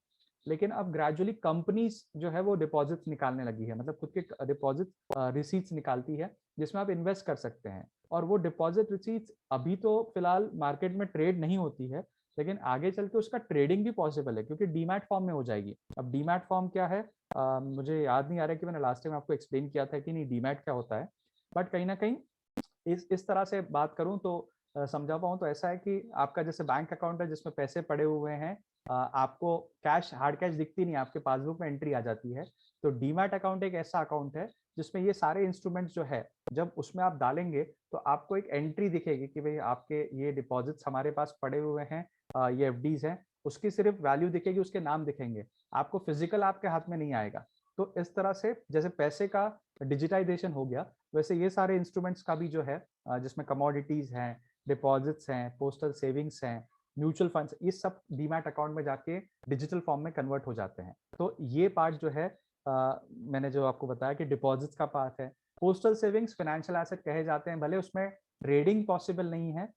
लेकिन अब ग्रेजुअली कंपनीज जो है वो डिपॉजिट्स निकालने लगी है, मतलब खुद के डिपॉजिट रिसीट्स निकालती है जिसमें आप इन्वेस्ट कर सकते हैं। और वो डिपॉजिट रिसीट्स अभी तो फिलहाल मार्केट में ट्रेड नहीं होती है, लेकिन आगे चल के उसका ट्रेडिंग भी पॉसिबल है, क्योंकि डीमैट फॉर्म में हो जाएगी। अब डीमैट फॉर्म क्या है, मुझे याद नहीं आ रहा है कि मैंने लास्ट टाइम आपको एक्सप्लेन किया था कि नहीं डीमैट क्या होता है, बट कहीं ना कहीं इस तरह से बात करूं तो समझा पाऊं तो ऐसा है कि आपका जैसे बैंक अकाउंट है जिसमें पैसे पड़े हुए हैं, आपको कैश, हार्ड कैश दिखती नहीं, आपके पासबुक में एंट्री आ जाती है। तो डीमैट अकाउंट एक ऐसा अकाउंट है जिसमें ये सारे इंस्ट्रूमेंट्स जो है, जब उसमें आप डालेंगे तो आपको एक एंट्री दिखेगी कि भाई आपके ये डिपॉजिट्स हमारे पास पड़े हुए हैं, ये एफडीज हैं, उसकी सिर्फ वैल्यू दिखेगी, उसके नाम दिखेंगे, आपको फिजिकल आपके हाथ में नहीं आएगा। तो इस तरह से जैसे पैसे का डिजिटाइजेशन हो गया, वैसे ये सारे इंस्ट्रूमेंट्स का भी जो है, जिसमें कमोडिटीज हैं, डिपॉजिट्स हैं, पोस्टल सेविंग्स हैं, म्यूचुअल फंड्स, ये सब डीमैट अकाउंट में जाके डिजिटल फॉर्म में कन्वर्ट हो जाते हैं। तो ये पार्ट जो है मैंने जो आपको बताया कि डिपॉजिट्स का पार्ट है। पोस्टल सेविंग्स फाइनेंशियल एसेट कहे जाते हैं, भले उसमें ट्रेडिंग पॉसिबल नहीं है,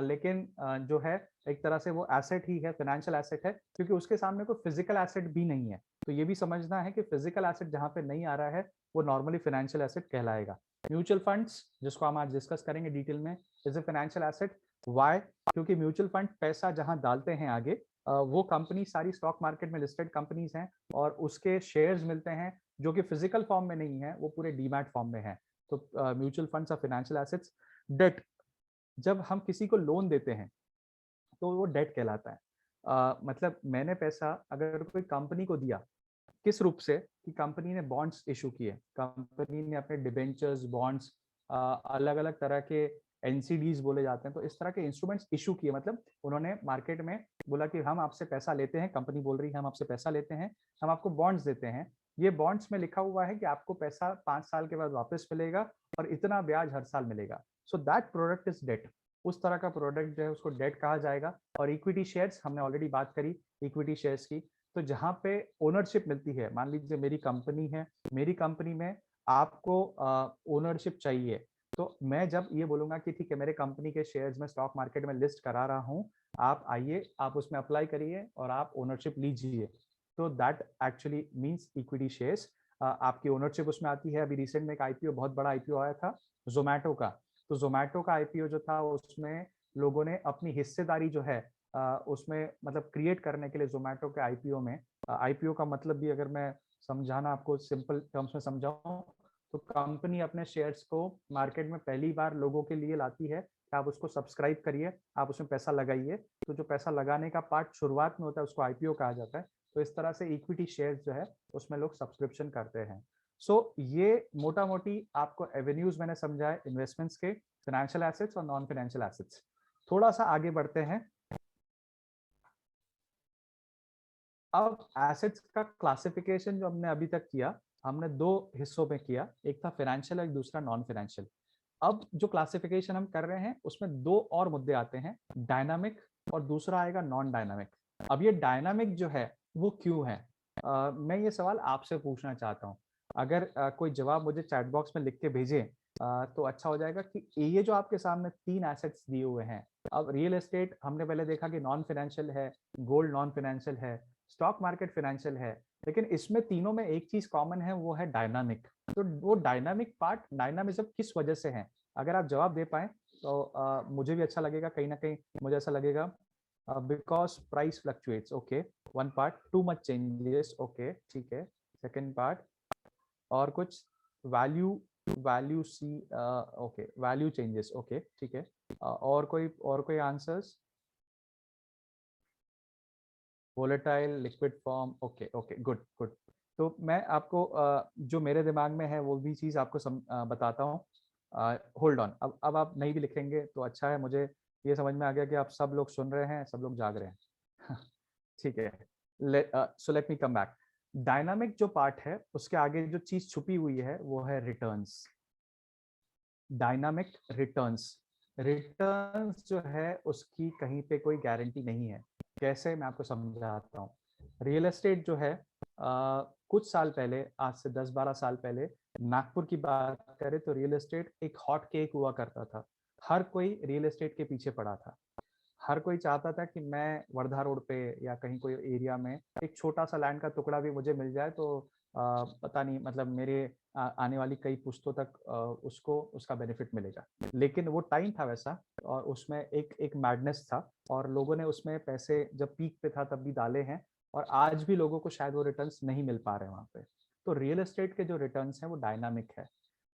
लेकिन जो है एक तरह से वो एसेट ही है, फाइनेंशियल एसेट है, क्योंकि उसके सामने कोई फिजिकल एसेट भी नहीं है। तो ये भी समझना है कि फिजिकल एसेट जहाँ पे नहीं आ रहा है वो नॉर्मली फाइनेंशियल एसेट कहलाएगा। म्यूचुअल फंड्स, जिसको हम आज डिस्कस करेंगे डिटेल में, is a financial asset. Why? क्योंकि म्यूचुअल फंड पैसा जहां डालते हैं आगे, वो कंपनी सारी स्टॉक मार्केट में लिस्टेड कंपनीज हैं और उसके शेयर्स मिलते हैं जो कि फिजिकल फॉर्म में नहीं है, वो पूरे डीमैट फॉर्म में है। तो म्यूचुअल फंड्स और फाइनेंशियल एसेट्स। डेट, जब हम किसी को लोन देते हैं तो वो डेट कहलाता है। मतलब मैंने पैसा अगर कोई कंपनी को दिया, किस रूप से कि कंपनी ने बॉन्ड्स इशू किए, कंपनी ने अपने डिबेंचर्स, बॉन्ड्स, अलग अलग तरह के एनसीडीज बोले जाते हैं, तो इस तरह के इंस्ट्रूमेंट्स इशू किए, मतलब उन्होंने मार्केट में बोला कि हम आपसे पैसा लेते हैं, कंपनी बोल रही है हम आपसे पैसा लेते हैं, हम आपको बॉन्ड्स देते हैं, ये बॉन्ड्स में लिखा हुआ है कि आपको पैसा 5 साल के बाद वापस मिलेगा और इतना ब्याज हर साल मिलेगा। So that product is debt. उस तरह का प्रोडक्ट जो है उसको डेट कहा जाएगा। और इक्विटी शेयर्स, हमने ऑलरेडी बात करी इक्विटी शेयर्स की। तो जहाँ पे ओनरशिप मिलती है, मान लीजिए मेरी कंपनी है, मेरी कंपनी में आपको ओनरशिप चाहिए, तो मैं जब ये बोलूंगा कि ठीक है मेरे कंपनी के शेयर्स में स्टॉक मार्केट में लिस्ट करा रहा हूँ, आप आइए, आप उसमें अप्लाई करिए और आप ओनरशिप लीजिए, तो that actually means equity shares. आपकी ओनरशिप उसमें आती है। अभी रिसेंट में एक आईपीओ, बहुत बड़ा आईपीओ आया था जोमेटो का। तो जोमेटो का आईपीओ जो था उसमें लोगों ने अपनी हिस्सेदारी जो है उसमें मतलब क्रिएट करने के लिए जोमेटो के आईपीओ में, आईपीओ का मतलब भी अगर मैं समझाना आपको सिंपल टर्म्स में समझाऊं, तो कंपनी अपने शेयर्स को मार्केट में पहली बार लोगों के लिए लाती है कि आप उसको सब्सक्राइब करिए, आप उसमें पैसा लगाइए। तो जो पैसा लगाने का पार्ट शुरुआत में होता है उसको आईपीओ कहा जाता है। तो इस तरह से इक्विटी शेयर्स जो है उसमें लोग सब्सक्रिप्शन करते हैं। सो ये मोटा मोटी आपको एवेन्यूज मैंने समझाए इन्वेस्टमेंट्स के, फाइनेंशियल एसेट्स और नॉन फाइनेंशियल एसेट्स। थोड़ा सा आगे बढ़ते हैं। अब एसेट्स का क्लासिफिकेशन जो हमने अभी तक किया, हमने दो हिस्सों में किया, एक था फाइनेंशियल और एक दूसरा नॉन फाइनेंशियल। अब जो क्लासिफिकेशन हम कर रहे हैं उसमें दो और मुद्दे आते हैं, डायनामिक और दूसरा आएगा नॉन डायनामिक। अब ये डायनामिक जो है वो क्यों है, मैं ये सवाल आपसे पूछना चाहता हूँ। अगर कोई जवाब मुझे चैट बॉक्स में लिख के भेजे तो अच्छा हो जाएगा कि ये जो आपके सामने तीन एसेट्स दिए हुए हैं, अब रियल एस्टेट हमने पहले देखा कि नॉन फाइनेंशियल है, गोल्ड नॉन फाइनेंशियल है, स्टॉक मार्केट फाइनेंशियल है, लेकिन इसमें तीनों में एक चीज कॉमन है, वो है डायनामिक। तो वो डायनामिक पार्ट, डायनामिज्म किस वजह से है, अगर आप जवाब दे पाए तो मुझे भी अच्छा लगेगा, कहीं ना कहीं मुझे ऐसा लगेगा because price fluctuates, okay, one part, too much changes, okay ठीक है, सेकंड पार्ट, और कुछ value value C, okay, value changes, okay ठीक है, और कोई answers, volatile, liquid form, okay okay, good good. तो मैं आपको जो मेरे दिमाग में है वो भी चीज़ आपको बताता हूँ। होल्ड ऑन, अब आप नहीं भी लिखेंगे तो अच्छा है, मुझे ये समझ में आ गया कि आप सब लोग सुन रहे हैं, सब लोग जाग रहे हैं। ठीक है, सो लेट मी कम बैक। डायनामिक जो पार्ट है उसके आगे जो चीज छुपी हुई है वो है रिटर्न्स। डायनामिक रिटर्न्स, रिटर्न्स जो है उसकी कहीं पे कोई गारंटी नहीं है। कैसे, मैं आपको समझाता हूँ। रियल एस्टेट जो है कुछ साल पहले, आज से 10-12 साल पहले नागपुर की बात करें तो रियल एस्टेट एक हॉट केक हुआ करता था। हर कोई रियल एस्टेट के पीछे पड़ा था, हर कोई चाहता था कि मैं वर्धा रोड पे या कहीं कोई एरिया में एक छोटा सा लैंड का टुकड़ा भी मुझे मिल जाए तो पता नहीं, मतलब मेरे आने वाली कई पुश्तों तक उसको उसका बेनिफिट मिलेगा। लेकिन वो टाइम था वैसा, और उसमें एक मैडनेस था, और लोगों ने उसमें पैसे जब पीक पे था तब भी डाले हैं, और आज भी लोगों को शायद वो रिटर्न्स नहीं मिल पा रहे वहाँ पे। तो रियल एस्टेट के जो रिटर्न्स हैं वो डायनामिक है।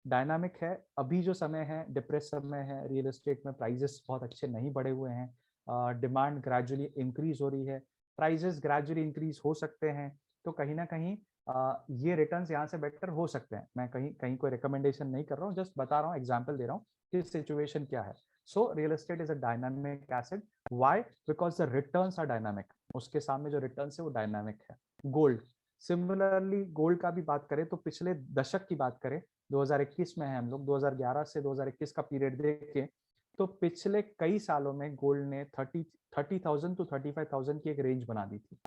डायनामिक है, अभी जो समय है डिप्रेस समय है, रियल एस्टेट में प्राइजेस बहुत अच्छे नहीं बढ़े हुए हैं, डिमांड ग्रेजुअली इंक्रीज हो रही है, प्राइजेस ग्रेजुअली इंक्रीज हो सकते हैं, तो कहीं ना कहीं ये रिटर्न्स यहाँ से बेटर हो सकते हैं। मैं कहीं कहीं कोई रिकमेंडेशन नहीं कर रहा हूँ, जस्ट बता रहा हूँ, एग्जांपल दे रहा हूँ कि सिचुएशन क्या है। So real estate is a dynamic asset, why, because the returns are dynamic, उसके सामने जो रिटर्न्स है वो डायनामिक है। गोल्ड, सिमिलरली गोल्ड का भी बात करें तो पिछले दशक की बात करें, 2021 में है हम लोग, 2011 से 2021 का पीरियड देखें तो पिछले कई सालों में गोल्ड ने 30,000 टू 35,000 की एक रेंज बना दी थी।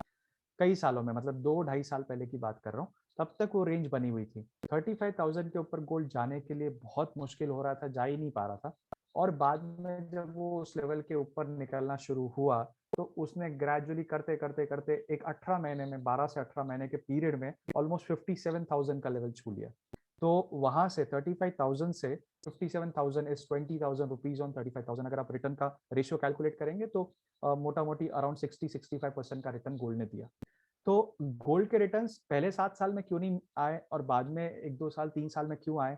कई सालों में, मतलब 2-2.5 साल पहले की बात कर रहा हूँ, तब तक वो रेंज बनी हुई थी। 35,000 के ऊपर गोल्ड जाने के लिए बहुत मुश्किल हो रहा था, जा ही नहीं पा रहा था। और बाद में जब वो उस लेवल के ऊपर निकलना शुरू हुआ तो उसने ग्रेजुअली करते करते करते एक 18 महीने में, 12 से 18 महीने के पीरियड में ऑलमोस्ट 57,000 का लेवल छू लिया। तो वहां से 35,000 से 57,000 इज 20,000 रुपीज ऑन 35,000। अगर आप रिटर्न का रेशियो कैलकुलेट करेंगे तो मोटा मोटी अराउंड 60-65% का रिटर्न गोल्ड ने दिया। तो गोल्ड के रिटर्न्स पहले 7 साल में क्यों नहीं आए और बाद में 1-2 साल 3 साल में क्यों आए,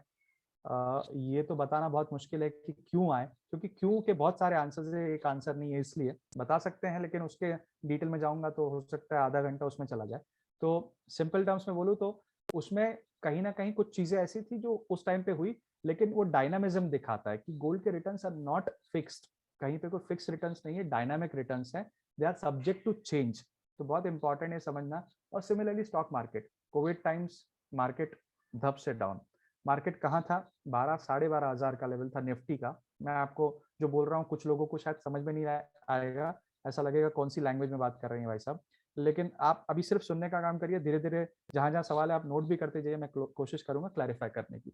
ये तो बताना बहुत मुश्किल है कि क्यों आए, क्योंकि क्यों के बहुत सारे आंसर्स है, एक आंसर नहीं है, इसलिए बता सकते हैं, लेकिन उसके डिटेल में जाऊंगा तो हो सकता है आधा घंटा उसमें चला जाए। तो सिंपल टर्म्स में बोलूँ तो उसमें कहीं ना कहीं कुछ चीजें ऐसी थी जो उस टाइम पे हुई, लेकिन वो डायनामिज्म दिखाता है कि गोल्ड के रिटर्न्स आर नॉट फिक्स्ड, कहीं पे कोई फिक्स रिटर्न्स नहीं है, डायनामिक रिटर्न्स हैं, they are subject to change. तो बहुत इंपॉर्टेंट है समझना। और similarly stock market, Covid times market धप से डाउन, मार्केट कहाँ था, 12-12.5 हजार का लेवल था निफ्टी का। मैं आपको जो बोल रहा हूँ कुछ लोगों को शायद समझ में नहीं आएगा, ऐसा लगेगा कौन सी लैंग्वेज में बात कर रहे हैं भाई साहब, लेकिन आप अभी सिर्फ सुनने का काम करिए, धीरे धीरे जहां जहां सवाल है आप नोट भी करते जाइए, मैं कोशिश करूंगा क्लैरिफाई करने की।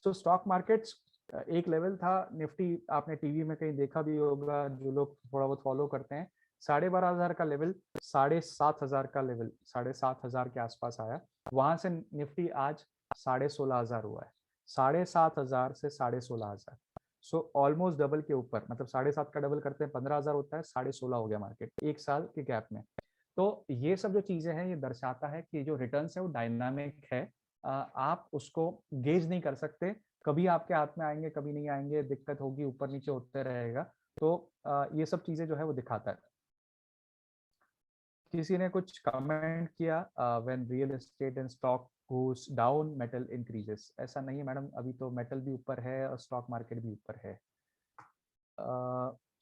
तो स्टॉक मार्केट्स एक लेवल था, निफ्टी आपने टीवी में कहीं देखा भी होगा, जो लोग थोड़ा बहुत फॉलो करते हैं, 12.5 हजार का लेवल, 7,500 का लेवल, 7,500 के आसपास आया, वहां से निफ्टी आज 16,500 हुआ है, 7,500 से 16,500। सो ऑलमोस्ट डबल के ऊपर, मतलब 7.5 का डबल करते हैं 15,000 होता है, 16.5 हो गया मार्केट एक साल के गैप में। तो ये सब जो चीजें हैं ये दर्शाता है कि जो रिटर्न्स है वो डायनामिक है, आप उसको गेज नहीं कर सकते, कभी आपके हाथ में आएंगे कभी नहीं आएंगे, दिक्कत होगी, ऊपर नीचे होते रहेगा। तो ये सब चीजें जो है वो दिखाता है। किसी ने कुछ कमेंट किया when real estate and stock goes down metal increases. ऐसा नहीं है मैडम, अभी तो मेटल भी ऊपर है और स्टॉक मार्केट भी ऊपर है।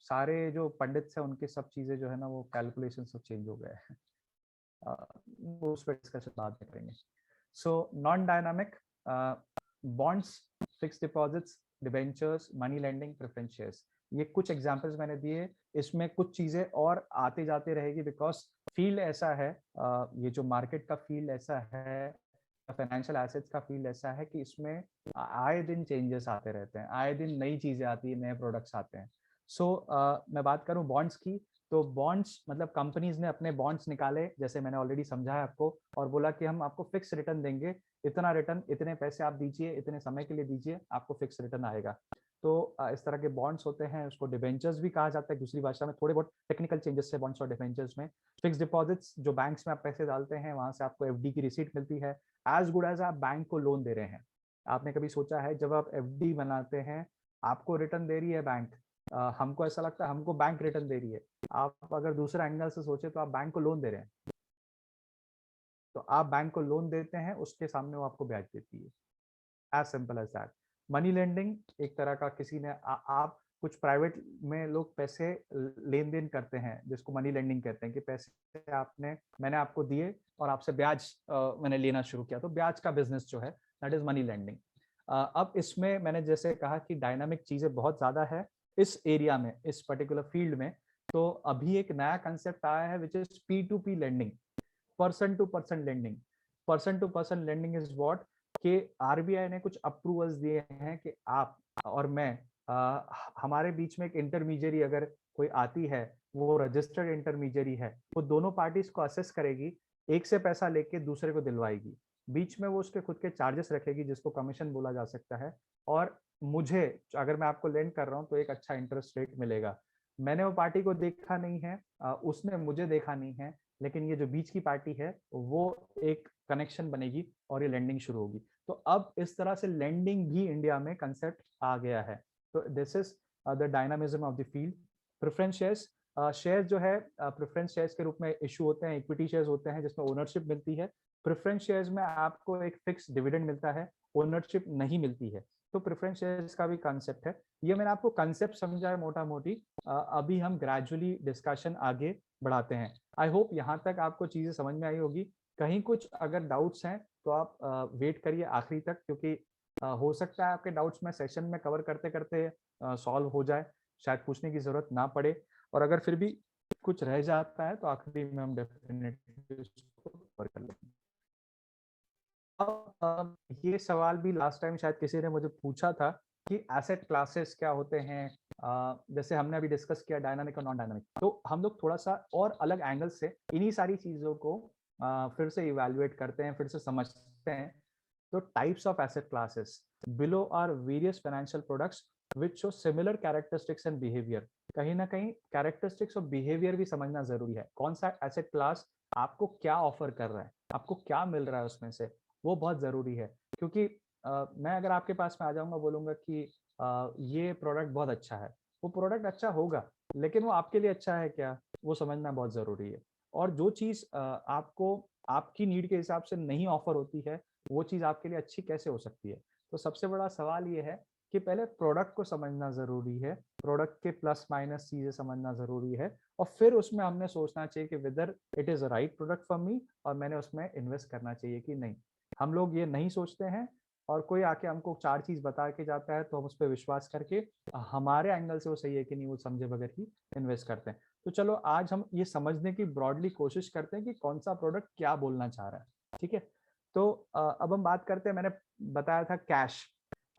सारे जो पंडित हैं उनके सब चीजें जो है ना वो कैलकुलेशन सब चेंज हो गए हैं। वो उस पर डिस्कशन बाद में करेंगे। So non dynamic bonds, fixed deposits, debentures, money lending, preference shares, ये कुछ एग्जांपल्स मैंने दिए। इसमें कुछ चीजें और आते जाते रहेगी बिकॉज फील्ड ऐसा है, ये जो मार्केट का फील्ड ऐसा है, फाइनेंशियल एसेट्स का फील्ड ऐसा है कि इसमें आए दिन चेंजेस आते रहते हैं, आए दिन नई चीजें आती है, नए प्रोडक्ट्स आते हैं। सो मैं बात करूं बॉन्ड्स की, तो बॉन्ड्स मतलब कंपनीज ने अपने बॉन्ड्स निकाले, जैसे मैंने ऑलरेडी समझाया आपको, और बोला कि हम आपको फिक्स रिटर्न देंगे, इतना रिटर्न, इतने पैसे आप दीजिए, इतने समय के लिए दीजिए, आपको फिक्स रिटर्न आएगा। तो इस तरह के बॉन्ड्स होते हैं, उसको डिबेंचर्स भी कहा जाता है दूसरी भाषा में। थोड़े बहुत टेक्निकल चेंजेस है बॉन्ड्स और डिबेंचर्स में। फिक्स डिपॉजिट्स, जो बैंक्स में आप पैसे डालते हैं, वहां से आपको एफडी की रिसीट मिलती है, एज गुड एज आप बैंक को लोन दे रहे हैं। आपने कभी सोचा है जब आप एफडी बनाते हैं, आपको रिटर्न दे रही है बैंक, हमको ऐसा लगता है हमको बैंक रिटर्न दे रही है। आप अगर दूसरा एंगल से सोचे तो आप बैंक को लोन दे रहे हैं, तो आप बैंक को लोन देते हैं, उसके सामने वो आपको ब्याज देती है, as simple as that. Money lending एक तरह का, किसी ने आप कुछ प्राइवेट में लोग पैसे लेन देन करते हैं, जिसको मनी लेंडिंग कहते हैं, कि पैसे मैंने आपको दिए और आपसे ब्याज मैंने लेना शुरू किया, तो ब्याज का बिजनेस जो है दैट इज मनी लेंडिंग। अब इसमें मैंने जैसे कहा कि डायनामिक चीजें बहुत ज्यादा है इस एरिया में, इस पर्टिकुलर फील्ड में। तो अभी एक नया कंसेप्ट आया है which is P2P lending, person to person lending. Person to person lending is what, कि आरबीआई ने कुछ अप्रूवल्स दिए हैं कि आप और मैं, हमारे बीच में एक इंटरमीडियरी अगर कोई आती है, वो रजिस्टर्ड इंटरमीडियरी है, वो दोनों पार्टीज को असेस करेगी, एक से पैसा लेके दूसरे को दिलवाएगी, बीच में वो उसके खुद के चार्जेस रखेगी, जिसको कमीशन बोला जा सकता है, और मुझे अगर मैं आपको लेंड कर रहा हूँ तो एक अच्छा इंटरेस्ट रेट मिलेगा। मैंने वो पार्टी को देखा नहीं है, उसने मुझे देखा नहीं है, लेकिन ये जो बीच की पार्टी है वो एक कनेक्शन बनेगी और ये लेंडिंग शुरू होगी। तो अब इस तरह से लेंडिंग भी इंडिया में कंसेप्ट आ गया है। तो this is the dynamism of the field. Preference shares, shares जो है प्रेफरेंस शेयर्स के रूप में इशू होते हैं, इक्विटी शेयर्स होते हैं जिसमें ओनरशिप मिलती है। प्रेफरेंस शेयर्स में आपको एक फिक्स डिविडेंड मिलता है, ओनरशिप नहीं मिलती है। तो प्रेफरेंस शेयर्स का भी कंसेप्ट है। ये मैंने आपको कंसेप्ट समझा है मोटा मोटी, अभी हम ग्रेजुअली डिस्कशन आगे बढ़ाते हैं। आई होप यहाँ तक आपको चीजें समझ में आई होगी। कहीं कुछ अगर डाउट्स हैं तो आप वेट करिए आखिरी तक, क्योंकि हो सकता है आपके डाउट्स में सेशन में कवर करते करते सॉल्व हो जाए, शायद पूछने की जरूरत ना पड़े, और अगर फिर भी कुछ रह जाता है तो आखिरी में हम डेफिनेटली उसको कवर कर लेंगे। अब ये सवाल भी लास्ट टाइम शायद किसी ने मुझे पूछा था कि एसेट क्लासेस क्या होते हैं। जैसे हमने अभी डिस्कस किया डायनामिक और नॉन डायनामिक, तो हम लोग थोड़ा सा और अलग एंगल से इन्हीं सारी चीजों को फिर से इवैल्यूएट करते हैं, फिर से समझते हैं। तो types of asset classes below are various financial products which show similar characteristics and behaviour. कहीं ना कहीं कैरेक्टरिस्टिक्स और बिहेवियर भी समझना जरूरी है। कौन सा एसेट क्लास आपको क्या ऑफर कर रहा है, आपको क्या मिल रहा है उसमें से, वो बहुत जरूरी है। क्योंकि मैं अगर आपके पास में आ जाऊंगा, बोलूंगा कि ये प्रोडक्ट बहुत अच्छा है, वो प्रोडक्ट अच्छा होगा, लेकिन वो आपके लिए अच्छा है क्या, वो समझना बहुत जरूरी है। और जो चीज आपको आपकी नीड के हिसाब से नहीं ऑफर होती है, वो चीज आपके लिए अच्छी कैसे हो सकती है। तो सबसे बड़ा सवाल ये है कि पहले प्रोडक्ट को समझना जरूरी है, प्रोडक्ट के प्लस माइनस चीजें समझना जरूरी है, और फिर उसमें हमने सोचना चाहिए कि whether it is a right product for me, और मैंने उसमें इन्वेस्ट करना चाहिए कि नहीं। हम लोग ये नहीं सोचते हैं, और कोई आके हमको 4 चीज बता के जाता है तो हम उस पर विश्वास करके हमारे एंगल से वो सही है कि नहीं वो समझे बगैर ही इन्वेस्ट करते हैं। तो चलो आज हम ये समझने की ब्रॉडली कोशिश करते हैं कि कौन सा प्रोडक्ट क्या बोलना चाह रहा है। ठीक है, तो अब हम बात करते हैं। मैंने बताया था कैश,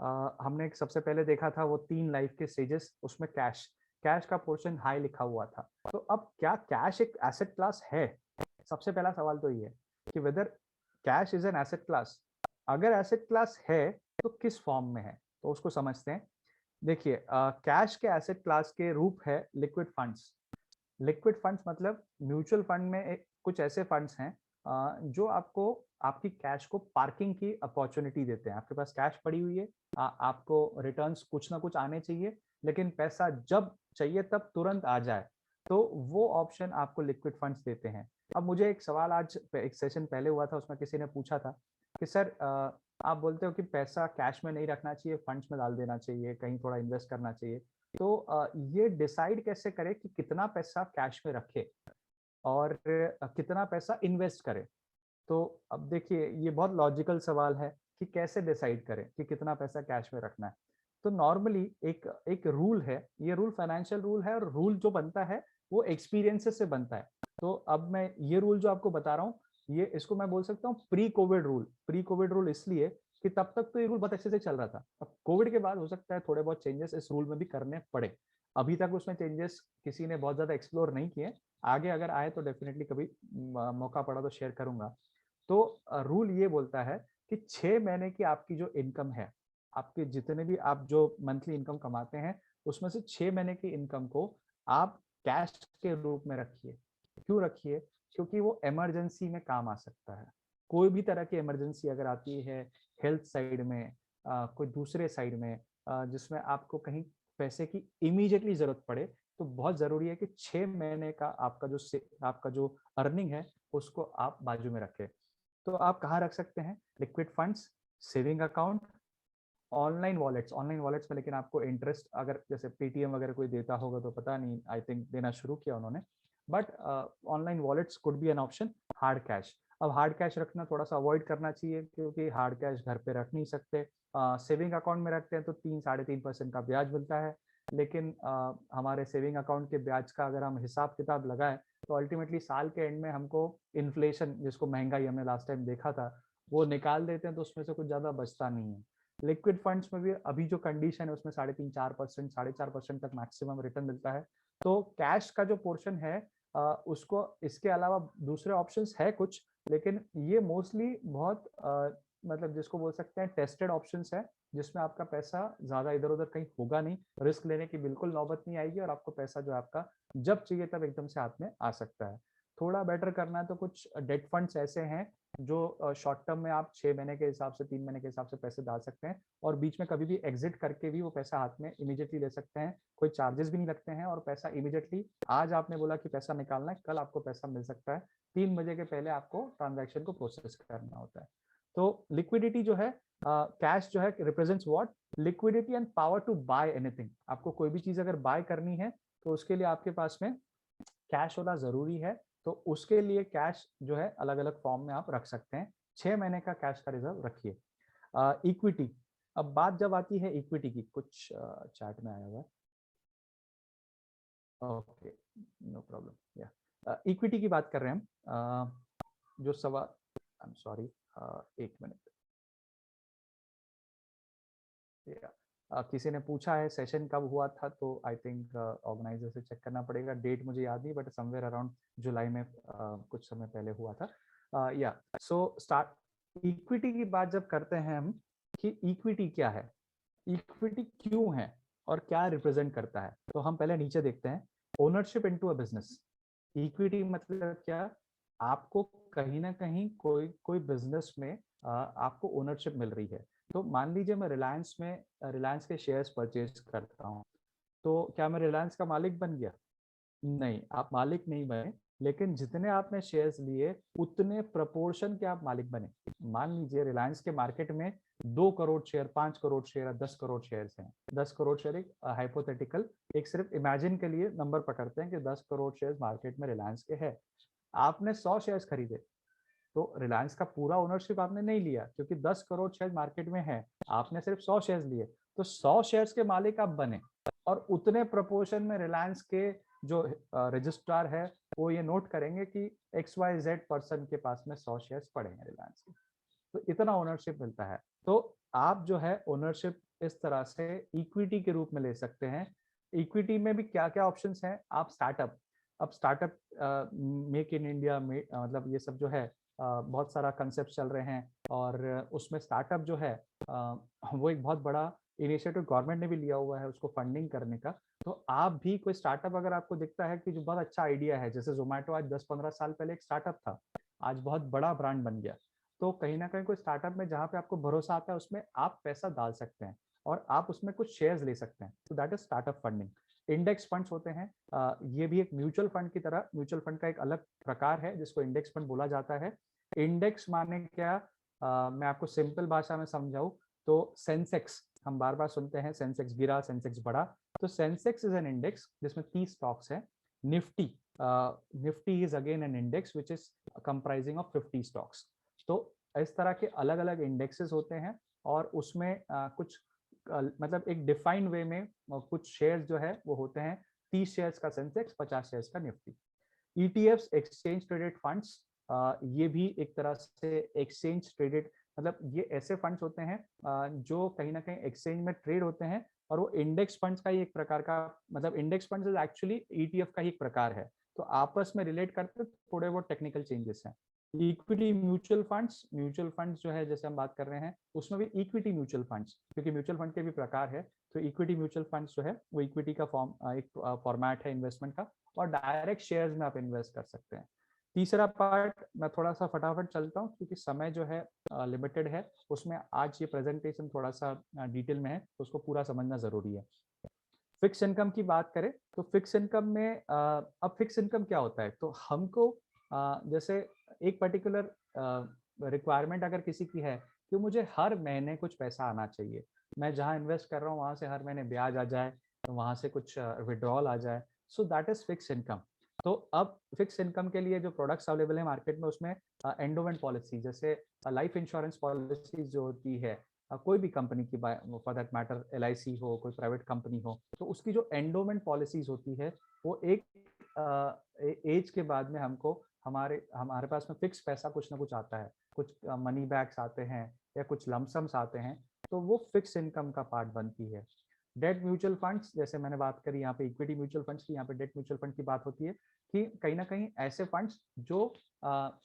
हमने सबसे पहले देखा था वो 3 लाइफ के स्टेजेस, उसमें कैश का पोर्शन हाई लिखा हुआ था। तो अब क्या कैश एक एसेट क्लास है? सबसे पहला सवाल तो ये है कि whether cash is an asset class. अगर एसेट क्लास है तो किस फॉर्म में है, तो उसको समझते हैं। देखिए, कैश के एसेट क्लास के रूप है लिक्विड फंड्स। लिक्विड फंड्स मतलब म्यूचुअल फंड में कुछ ऐसे फंड्स हैं जो आपको आपकी कैश को पार्किंग की अपॉर्चुनिटी देते हैं। आपके पास कैश पड़ी हुई है, आपको रिटर्न्स कुछ ना कुछ आने चाहिए, लेकिन पैसा जब चाहिए तब तुरंत आ जाए, तो वो ऑप्शन आपको लिक्विड फंड्स देते हैं। अब मुझे एक सवाल आज एक सेशन पहले हुआ था, उसमें किसी ने पूछा था कि सर आप बोलते हो कि पैसा कैश में नहीं रखना चाहिए, फंड्स में डाल देना चाहिए, कहीं थोड़ा इन्वेस्ट करना चाहिए, तो ये डिसाइड कैसे करें कि कितना पैसा कैश में रखे और कितना पैसा इन्वेस्ट करें? तो अब देखिए ये बहुत लॉजिकल सवाल है कि कैसे डिसाइड करें कि कितना पैसा कैश में रखना है। तो नॉर्मली एक एक रूल है, ये रूल फाइनेंशियल रूल है, और रूल जो बनता है वो एक्सपीरियंसेस से बनता है। तो अब मैं ये रूल जो आपको बता रहा हूँ, ये इसको मैं बोल सकता हूँ pre Covid rule. Pre Covid rule इसलिए कि तब तक तो ये रूल बहुत अच्छे से चल रहा था। अब कोविड के बाद हो सकता है थोड़े बहुत चेंजेस इस रूल में भी करने पड़े। अभी तक उसमें चेंजेस किसी ने बहुत ज्यादा एक्सप्लोर नहीं किए, आगे अगर आए तो डेफिनेटली कभी मौका पड़ा तो शेयर करूंगा। तो रूल ये बोलता है कि 6 महीने की आपकी जो इनकम है, आपके जितने भी आप जो मंथली इनकम कमाते हैं, उसमें से 6 महीने की इनकम को आप कैश के रूप में रखिए। क्यों रखिए? क्योंकि वो इमरजेंसी में काम आ सकता है। कोई भी तरह की इमरजेंसी अगर आती है, हेल्थ साइड में, कोई दूसरे साइड में, जिसमें आपको कहीं पैसे की इमीडिएटली जरूरत पड़े, तो बहुत जरूरी है कि 6 महीने का आपका जो अर्निंग है उसको आप बाजू में रखें। तो आप कहाँ रख सकते हैं? Liquid funds, saving account, online wallets में, लेकिन आपको इंटरेस्ट अगर जैसे पेटीएम वगैरह कोई देता होगा तो पता नहीं, आई थिंक देना शुरू किया उन्होंने, but online wallets could be an option. Hard cash, अब हार्ड कैश रखना थोड़ा सा अवॉइड करना चाहिए क्योंकि हार्ड कैश घर पे रख नहीं सकते। सेविंग अकाउंट में रखते हैं तो 3-3.5% का ब्याज मिलता है, लेकिन हमारे सेविंग अकाउंट के ब्याज का अगर हम हिसाब किताब लगाएं तो अल्टीमेटली साल के एंड में हमको इन्फ्लेशन, जिसको महंगाई हमने लास्ट टाइम देखा था, वो निकाल देते हैं, तो उसमें से कुछ ज्यादा बचता नहीं है। लिक्विड फंड्स में भी अभी जो कंडीशन है उसमें 3.5-4%, 4.5% तक मैक्सिमम रिटर्न मिलता है। तो कैश का जो पोर्शन है उसको, इसके अलावा दूसरे ऑप्शंस है कुछ, लेकिन ये मोस्टली बहुत मतलब जिसको बोल सकते हैं टेस्टेड ऑप्शंस है, जिसमें आपका पैसा ज्यादा इधर उधर कहीं होगा नहीं, रिस्क लेने की बिल्कुल नौबत नहीं आएगी, और आपको पैसा जो आपका जब चाहिए तब एकदम से हाथ में आ सकता है। थोड़ा बेटर करना है तो कुछ डेट फंड्स ऐसे हैं जो शॉर्ट टर्म में आप 6 महीने के हिसाब से, 3 महीने के हिसाब से पैसे डाल सकते हैं, और बीच में कभी भी एग्जिट करके भी वो पैसा हाथ में इमीडिएटली ले सकते हैं। कोई चार्जेस भी नहीं लगते हैं, और पैसा इमीडिएटली, आज आपने बोला कि पैसा निकालना है, कल आपको पैसा मिल सकता है। 3 बजे के पहले आपको ट्रांजैक्शन को प्रोसेस करना होता है। तो लिक्विडिटी जो है, कैश जो है represents what? Liquidity and power to buy anything. आपको कोई भी चीज अगर बाय करनी है तो उसके लिए आपके पास में कैश होना जरूरी है। तो उसके लिए कैश जो है अलग अलग फॉर्म में आप रख सकते हैं। 6 महीने का कैश का रिजर्व रखिए। इक्विटी, अब बात जब आती है इक्विटी की, कुछ चैट में आया हुआ है, ओके नो प्रॉब्लम, या इक्विटी की बात कर रहे हैं हम। जो सवाल, आई एम सॉरी, एक मिनट, किसी ने पूछा है सेशन कब हुआ था, तो आई थिंक ऑर्गेनाइजर से चेक करना पड़ेगा, डेट मुझे याद नहीं, बट समवेयर अराउंड जुलाई में कुछ समय पहले हुआ था। या सो स्टार्ट इक्विटी की बात जब करते हैं हम कि इक्विटी क्या है, इक्विटी क्यों है और क्या रिप्रेजेंट करता है, तो हम पहले नीचे देखते हैं। Ownership into a business. Equity मतलब क्या? आपको कहीं ना कहीं कोई कोई बिजनेस में आपको ओनरशिप मिल रही है। तो मान लीजिए मैं रिलायंस के शेयर्स परचेज करता हूँ, तो क्या मैं रिलायंस का मालिक बन गया? नहीं, आप मालिक नहीं बने, लेकिन जितने आपने शेयर्स लिए उतने प्रपोर्शन के आप मालिक बने। मान लीजिए रिलायंस के मार्केट में 2 crore share, 5 crore share, 10 crore shares हैं। 10 करोड़ शेयर एक हाइपोथेटिकल, एक सिर्फ इमेजिन के लिए नंबर पकड़ते हैं कि 10 करोड़ शेयर मार्केट में रिलायंस के है। आपने 100 शेयर्स खरीदे, तो रिलायंस का पूरा ओनरशिप आपने नहीं लिया क्योंकि 10 करोड़ शेयर मार्केट में है, आपने सिर्फ 100 शेयर्स लिए, तो 100 शेयर्स के मालिक आप बने, और उतने प्रोपोर्शन में रिलायंस के जो रजिस्ट्रार है वो ये नोट करेंगे कि XYZ पर्सन के पास में 100 शेयर्स पड़े हैं रिलायंस के, तो इतना ओनरशिप मिलता है। तो आप जो है ओनरशिप इस तरह से इक्विटी के रूप में ले सकते हैं। इक्विटी में भी क्या क्या ऑप्शंस हैं? आप स्टार्टअप, अब स्टार्टअप, मेक इन इंडिया, मतलब ये सब जो है बहुत सारा कंसेप्ट चल रहे हैं, और उसमें स्टार्टअप जो है वो एक बहुत बड़ा इनिशिएटिव गवर्नमेंट ने भी लिया हुआ है उसको फंडिंग करने का। तो आप भी कोई स्टार्टअप अगर आपको दिखता है कि जो बहुत अच्छा आइडिया है, जैसे जोमेटो आज 10-15 साल पहले एक स्टार्टअप था, आज बहुत बड़ा ब्रांड बन गया, तो कहीं ना कहीं कोई स्टार्टअप में जहाँ पे आपको भरोसा आता है उसमें आप पैसा डाल सकते हैं और आप उसमें कुछ शेयर्स ले सकते हैं, तो that is startup funding. Index funds होते हैं, ये भी एक म्यूचुअल फंड की तरह, म्यूचुअल फंड का एक अलग प्रकार है जिसको इंडेक्स फंड बोला जाता है। इंडेक्स माने क्या, मैं आपको सिंपल भाषा में समझाऊं तो सेंसेक्स, हम बार बार सुनते हैं सेंसेक्स गिरा, सेंसेक्स बढ़ा, तो सेंसेक्स इज एन इंडेक्स जिसमें 30 स्टॉक्स हैं। Nifty, Nifty is again an index which is comprising of 50 stocks. तो इस तरह के अलग अलग इंडेक्सेस होते हैं और उसमें कुछ मतलब एक डिफाइंड वे में कुछ शेयर्स जो है वो होते हैं, 30 शेयर्स का सेंसेक्स, 50 शेयर्स का Nifty. ETFs, exchange traded funds, ये भी एक तरह से एक्सचेंज ट्रेडेड, मतलब ये ऐसे फंड्स होते हैं जो कहीं ना कहीं एक्सचेंज में ट्रेड होते हैं, और वो इंडेक्स फंड्स का ही एक प्रकार का, मतलब index funds is actually ETF का ही एक प्रकार है, तो आपस में रिलेट करते थोड़े बहुत टेक्निकल चेंजेस हैं। Equity mutual funds, mutual funds जो है जैसे हम बात कर रहे हैं उसमें भी इक्विटी म्यूचुअल फंड्स, क्योंकि म्यूचुअल फंड के भी प्रकार है, तो इक्विटी म्यूचुअल फंड्स जो है वो इक्विटी का एक फॉर्मेट है इन्वेस्टमेंट का, और डायरेक्ट शेयर्स में आप इन्वेस्ट कर सकते हैं। तीसरा पार्ट मैं थोड़ा सा फटाफट चलता हूँ क्योंकि समय जो है लिमिटेड है, उसमें आज ये प्रेजेंटेशन थोड़ा सा डिटेल में है तो उसको पूरा समझना जरूरी है। फिक्स इनकम की बात करें तो फिक्स इनकम में अब फिक्स इनकम क्या होता है, तो हमको जैसे एक पर्टिकुलर रिक्वायरमेंट अगर किसी की है कि मुझे हर महीने कुछ पैसा आना चाहिए, मैं जहाँ इन्वेस्ट कर रहा हूँ वहाँ से हर महीने ब्याज आ जाए, तो वहाँ से कुछ विड्रॉल आ जाए, so that is fix income. तो अब फिक्स इनकम के लिए जो प्रोडक्ट्स अवेलेबल है मार्केट में उसमें एंडोमेंट पॉलिसी, जैसे लाइफ इंश्योरेंस पॉलिसी जो होती है कोई भी कंपनी की, फॉर दैट मैटर LIC हो, कोई प्राइवेट कंपनी हो, तो उसकी जो एंडोमेंट पॉलिसीज होती है वो एक एज के बाद में हमको हमारे पास में फिक्स पैसा कुछ ना कुछ आता है, कुछ मनी बैग्स आते हैं या कुछ लमसम्स आते हैं, तो वो फिक्स इनकम का पार्ट बनती है। डेट म्यूचुअल फंड्स, जैसे मैंने बात करी यहाँ पे इक्विटी म्यूचुअल फंड्स की, यहाँ पे डेट म्यूचुअल फंड की बात होती है कि कहीं ना कहीं ऐसे फंड्स जो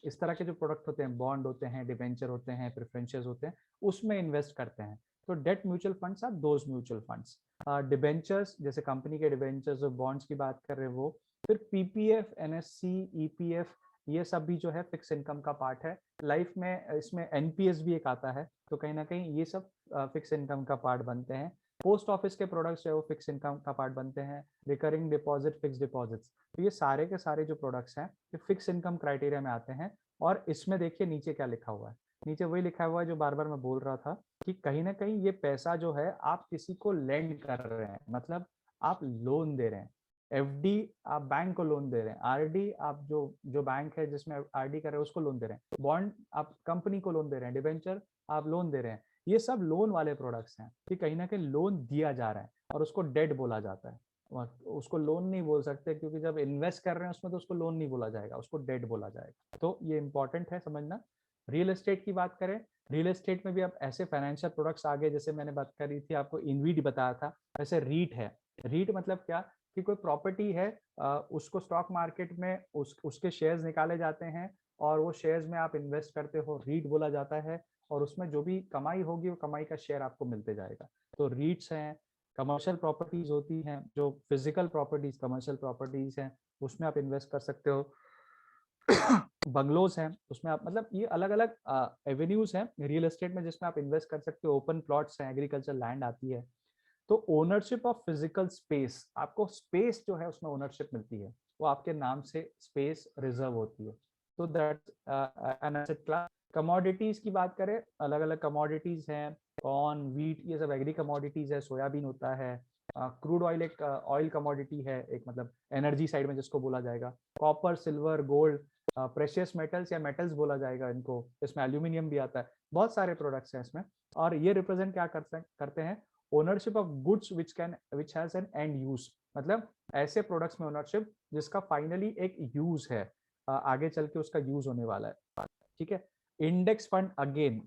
इस तरह के जो प्रोडक्ट होते हैं, बॉन्ड होते हैं, डिबेंचर होते हैं, प्रेफरेंशियल्स होते हैं, उसमें इन्वेस्ट करते हैं। तो debt mutual funds are those mutual funds. Debentures, जैसे कंपनी के डिबेंचर्स और बॉन्ड्स की बात कर रहे हैं वो, फिर PPF, NSC, EPF, ये सब भी जो है फिक्स इनकम का पार्ट है। लाइफ में इसमें NPS भी एक आता है, तो कहीं ना कहीं ये सब फिक्स इनकम का पार्ट बनते हैं। पोस्ट ऑफिस के प्रोडक्ट्स है वो फिक्स इनकम का पार्ट बनते हैं। रिकरिंग डिपॉजिट, फिक्स डिपॉजिट्स, तो ये सारे के सारे जो प्रोडक्ट्स हैं ये फिक्स इनकम क्राइटेरिया में आते हैं। और इसमें देखिए नीचे क्या लिखा हुआ है, नीचे वही लिखा हुआ है जो बार बार मैं बोल रहा था कि कहीं ना कहीं ये पैसा जो है आप किसी को लेंड कर रहे हैं, मतलब आप लोन दे रहे हैं। FD आप बैंक को लोन दे रहे हैं, RD आप जो बैंक है जिसमें RD कर रहे हैं उसको लोन दे रहे हैं, बॉन्ड आप कंपनी को लोन दे रहे हैं, डिबेंचर आप लोन दे रहे हैं। ये सब लोन वाले प्रोडक्ट्स हैं कि कहीं ना कहीं लोन दिया जा रहा है और उसको डेट बोला जाता है। उसको लोन नहीं बोल सकते क्योंकि जब इन्वेस्ट कर रहे हैं उसमें तो उसको लोन नहीं बोला जाएगा, उसको डेट बोला जाएगा। तो ये इंपॉर्टेंट है समझना। रियल एस्टेट की बात करें, रियल एस्टेट में भी अब ऐसे फाइनेंशियल प्रोडक्ट्स आगे, जैसे मैंने बात करी थी आपको इनवीड बताया था, वैसे रीट है। रीट मतलब क्या कि कोई प्रॉपर्टी है, उसको स्टॉक मार्केट में उसके शेयर्स निकाले जाते हैं और वो शेयर्स में आप इन्वेस्ट करते हो, रीट बोला जाता है, और उसमें जो भी कमाई होगी वो कमाई का शेयर आपको मिलते जाएगा। तो रीट्स हैं। कमर्शियल प्रॉपर्टीज होती हैं, जो फिजिकल प्रॉपर्टीज कमर्शियल प्रॉपर्टीज हैं उसमें आप इन्वेस्ट कर सकते हो। बंगलोज हैं उसमें आप, मतलब ये अलग अलग एवेन्यूज हैं रियल एस्टेट में जिसमें आप इन्वेस्ट कर सकते हो। ओपन प्लॉट्स हैं, एग्रीकल्चर लैंड आती है। तो ओनरशिप ऑफ फिजिकल स्पेस, आपको स्पेस जो है उसमें ओनरशिप मिलती है, वो आपके नाम से स्पेस रिजर्व होती है। तो that's an asset class. Commodities की बात करें, अलग अलग कमोडिटीज हैं, कॉर्न, व्हीट, ये सब एग्री कमोडिटीज है। सोयाबीन होता है। क्रूड ऑयल एक ऑयल कमोडिटी है, एक मतलब एनर्जी साइड में जिसको बोला जाएगा। Copper, silver, gold, precious metals या मेटल्स बोला जाएगा इनको, इसमें एल्यूमिनियम भी आता है। बहुत सारे प्रोडक्ट्स हैं इसमें, और ये रिप्रेजेंट क्या करते हैं, ownership of goods which has an and use, मतलब ऐसे प्रोडक्ट्स में ओनरशिप जिसका फाइनली एक यूज है, आगे चल के उसका यूज होने वाला है। ठीक है। इंडेक्स फंड अगेन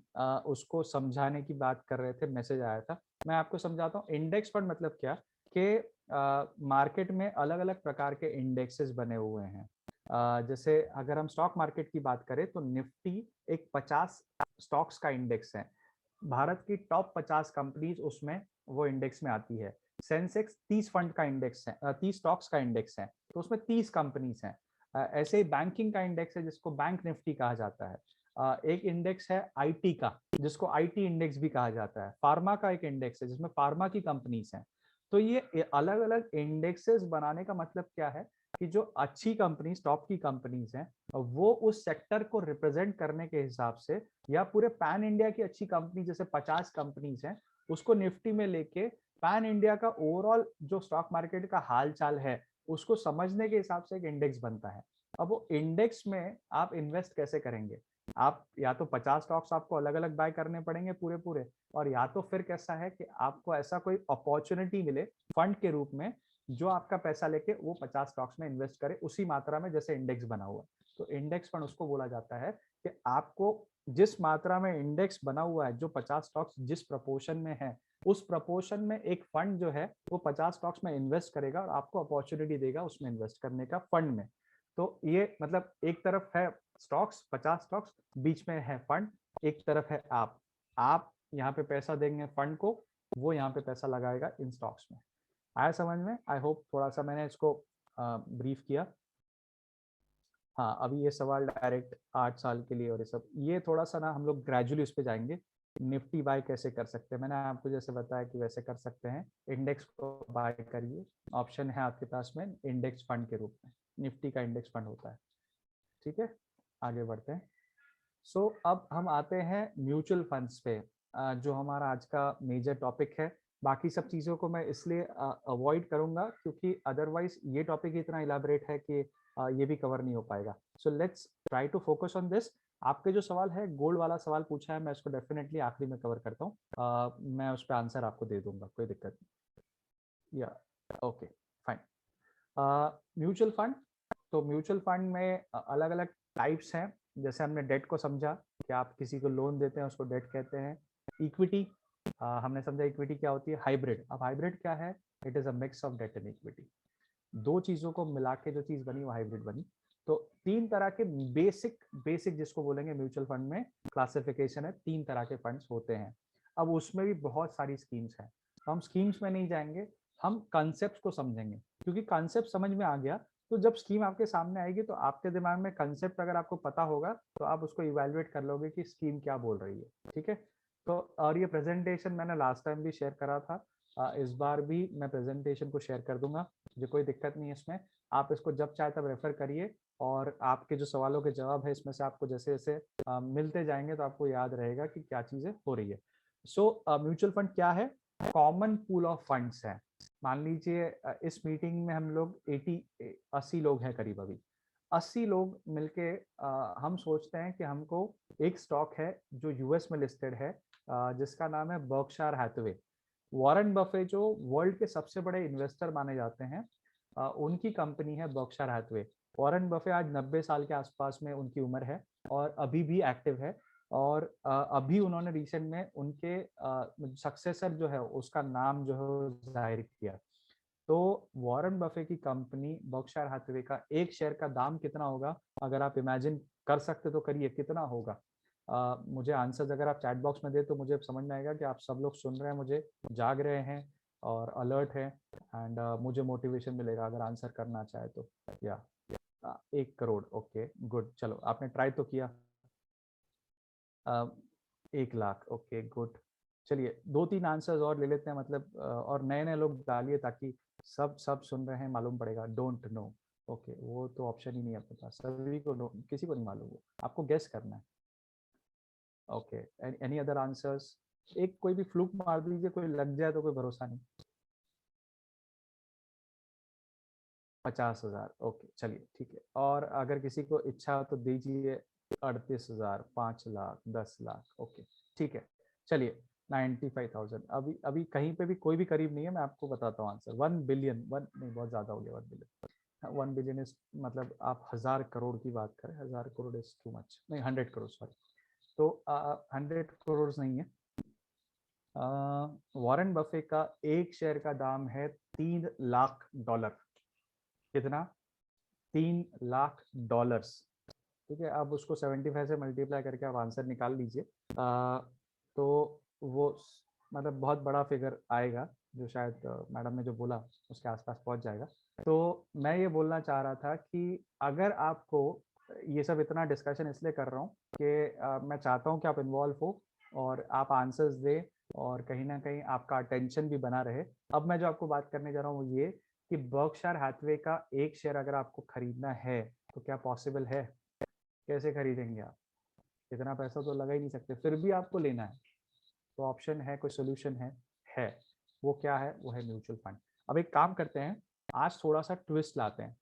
उसको समझाने की बात कर रहे थे, मैसेज आया था, मैं आपको समझाता हूँ। इंडेक्स फंड मतलब क्या कि मार्केट में अलग अलग प्रकार के इंडेक्सेस बने हुए हैं। जैसे अगर हम स्टॉक मार्केट की बात करें तो निफ्टी एक 50 स्टॉक्स का इंडेक्स है। भारत की टॉप 50 कंपनीज उसमें वो इंडेक्स में आती है। सेंसेक्स 30 फंड का इंडेक्स है, 30 स्टॉक्स का इंडेक्स है, तो उसमें 30 कंपनीज हैं। ऐसे ही बैंकिंग का इंडेक्स है जिसको बैंक निफ्टी कहा जाता है। एक इंडेक्स है IT का जिसको IT इंडेक्स भी कहा जाता है। फार्मा का एक इंडेक्स है जिसमें फार्मा की कंपनीज हैं। तो ये अलग अलग इंडेक्सेस बनाने का मतलब क्या है कि जो अच्छी कंपनीज, टॉप की कंपनीज हैं, वो उस सेक्टर को रिप्रेजेंट करने के हिसाब से, या पूरे पैन इंडिया की अच्छी कंपनी जैसे 50 कंपनीज हैं उसको निफ्टी में लेके पैन इंडिया का ओवरऑल जो स्टॉक मार्केट का हाल चाल है उसको समझने के हिसाब से एक इंडेक्स बनता है। अब वो इंडेक्स में आप इन्वेस्ट कैसे करेंगे? आप या तो 50 स्टॉक्स आपको अलग अलग बाय करने पड़ेंगे पूरे पूरे, और या तो फिर कैसा है कि आपको ऐसा कोई अपॉर्चुनिटी मिले फंड के रूप में जो आपका पैसा लेके वो 50 स्टॉक्स में इन्वेस्ट करे उसी मात्रा में जैसे इंडेक्स बना हुआ है। तो इंडेक्स फंड उसको बोला जाता है कि आपको जिस मात्रा में इंडेक्स बना हुआ है, जो 50 स्टॉक्स जिस प्रपोर्शन में है, उस प्रपोर्शन में एक फंड जो है वो 50 स्टॉक्स में इन्वेस्ट करेगा और आपको अपॉर्चुनिटी देगा उसमें इन्वेस्ट करने का फंड में। तो ये मतलब एक तरफ है स्टॉक्स, 50 स्टॉक्स, बीच में है फंड, एक तरफ है आप यहाँ पे पैसा देंगे फंड को, वो यहाँ पे पैसा लगाएगा इन स्टॉक्स में। आया समझ में? आई होप थोड़ा सा मैंने इसको ब्रीफ किया। हाँ, अभी ये सवाल डायरेक्ट 8 साल के लिए और ये सब, ये थोड़ा सा ना हम लोग ग्रेजुअली उस पर जाएंगे। निफ्टी बाय कैसे कर सकते हैं, मैंने आपको जैसे बताया कि वैसे कर सकते हैं। इंडेक्स को बाय करिए, ऑप्शन है आपके पास में इंडेक्स फंड के रूप में, निफ्टी का इंडेक्स फंड होता है। ठीक है, आगे बढ़ते हैं। सो अब हम आते हैं म्यूचुअल फंड्स पे, जो हमारा आज का मेजर टॉपिक है। बाकी सब चीज़ों को मैं इसलिए अवॉइड करूंगा क्योंकि अदरवाइज ये टॉपिक इतना इलाबरेट है कि ये भी कवर नहीं हो पाएगा। So let's try to focus on this. आपके जो सवाल है, गोल्ड वाला सवाल पूछा है, मैं उसको डेफिनेटली आखिरी में कवर करता हूँ। मैं उस पर आंसर आपको दे दूंगा, कोई दिक्कत नहीं। या ओके फाइन। म्यूचुअल फंड, तो म्यूचुअल फंड में अलग अलग टाइप्स हैं। जैसे हमने डेट को समझा कि आप किसी को लोन देते हैं उसको डेट कहते हैं। इक्विटी, हमने समझा इक्विटी क्या होती है। हाइब्रिड, अब हाइब्रिड क्या है? It is a mix of debt and equity. दो चीजों को मिला के जो चीज बनी वो हाइब्रिड बनी। तो तीन तरह के बेसिक जिसको बोलेंगे म्यूचुअल फंड में क्लासिफिकेशन है, तीन तरह के फंड्स होते हैं। अब उसमें भी बहुत सारी स्कीम्स हैं, तो हम स्कीम्स में नहीं जाएंगे, हम कंसेप्ट को समझेंगे। क्योंकि कंसेप्ट समझ में आ गया तो जब स्कीम आपके सामने आएगी तो आपके दिमाग में कंसेप्ट अगर आपको पता होगा तो आप उसको इवेल्युएट कर लोगे कि स्कीम क्या बोल रही है। ठीक है, तो और ये प्रेजेंटेशन मैंने लास्ट टाइम भी शेयर करा था, इस बार भी मैं प्रेजेंटेशन को शेयर कर दूंगा, मुझे कोई दिक्कत नहीं है इसमें। आप इसको जब चाहे तब रेफर करिए, और आपके जो सवालों के जवाब है इसमें से आपको जैसे जैसे मिलते जाएंगे तो आपको याद रहेगा कि क्या चीजें हो रही है। सो म्यूचुअल फंड क्या है? कॉमन पूल ऑफ फंड्स है। मान लीजिए इस मीटिंग में हम लोग 80 लोग हैं करीब, अभी 80 लोग मिलके हम सोचते हैं कि हमको एक स्टॉक है जो यूएस में लिस्टेड है, जिसका नाम है बर्कशायर हैथवे। वॉरेन बफे जो वर्ल्ड के सबसे बड़े इन्वेस्टर माने जाते हैं, उनकी कंपनी है बर्कशायर हैथवे। वॉरेन बफे आज 90 साल के आसपास में उनकी उम्र है और अभी भी एक्टिव है। और अभी उन्होंने रिसेंट में उनके सक्सेसर जो है उसका नाम जो है जाहिर किया। तो वॉरेन बफे की कंपनी बर्कशायर हैथवे का एक शेयर का दाम कितना होगा? अगर आप इमेजिन कर सकते तो करिए, कितना होगा? मुझे आंसर्स अगर आप चैट बॉक्स में दे तो मुझे समझ में आएगा कि आप सब लोग सुन रहे हैं, मुझे जाग रहे हैं और अलर्ट है, एंड मुझे मोटिवेशन मिलेगा अगर आंसर करना चाहे तो। या 1 करोड़, ओके गुड, चलो आपने ट्राई तो किया। 1 लाख, ओके गुड। चलिए 2-3 आंसर्स और ले लेते हैं, मतलब और नए नए लोग डालिए ताकि सब सब सुन रहे हैं, मालूम पड़ेगा। डोंट नो, ओके वो तो ऑप्शन ही नहीं है आपके पास, सभी को किसी को नहीं मालूम, वो आपको गेस करना है। Okay, any other answers? एक कोई भी फ्लूक मार दीजिए, कोई लग जाए तो कोई भरोसा नहीं। 50,000, ओके चलिए ठीक है। और अगर किसी को इच्छा हो तो दीजिए 38,000, 5 लाख, 10 लाख, ओके ठीक है। चलिए 95,000, अभी अभी कहीं पे भी कोई भी करीब नहीं है, मैं आपको बताता हूँ आंसर। 1 बिलियन, वन नहीं बहुत ज्यादा हो गया, 1 बिलियन। 1 बिलियन इज मतलब आप 1000 करोड़ की बात करें, 1000 करोड़ इज टू मच, नहीं 100 करोड़ सॉरी। तो 100 करोड़ नहीं है। वॉरेन बफे का एक शेयर का दाम है $3 लाख। कितना? $3 लाख। ठीक है, अब उसको 75 से मल्टीप्लाई करके आप आंसर निकाल लीजिए। तो वो मतलब बहुत बड़ा फिगर आएगा, जो शायद मैडम ने जो बोला उसके आसपास पहुंच जाएगा। तो मैं ये बोलना चाह रहा था कि अगर आपको ये सब इतना डिस्कशन इसलिए कर रहा हूँ कि मैं चाहता हूँ कि आप इन्वॉल्व हो और आप आंसर्स दें, और कहीं ना कहीं आपका अटेंशन भी बना रहे। अब मैं जो आपको बात करने जा रहा हूँ वो ये कि बर्कशायर हैथवे का एक शेयर अगर आपको खरीदना है तो क्या पॉसिबल है? कैसे खरीदेंगे आप? इतना पैसा तो लगा ही नहीं सकते, फिर भी आपको लेना है। तो ऑप्शन है, कोई सोल्यूशन है। वो क्या है? वो है म्यूचुअल फंड। अब एक काम करते हैं, आज थोड़ा सा ट्विस्ट लाते हैं।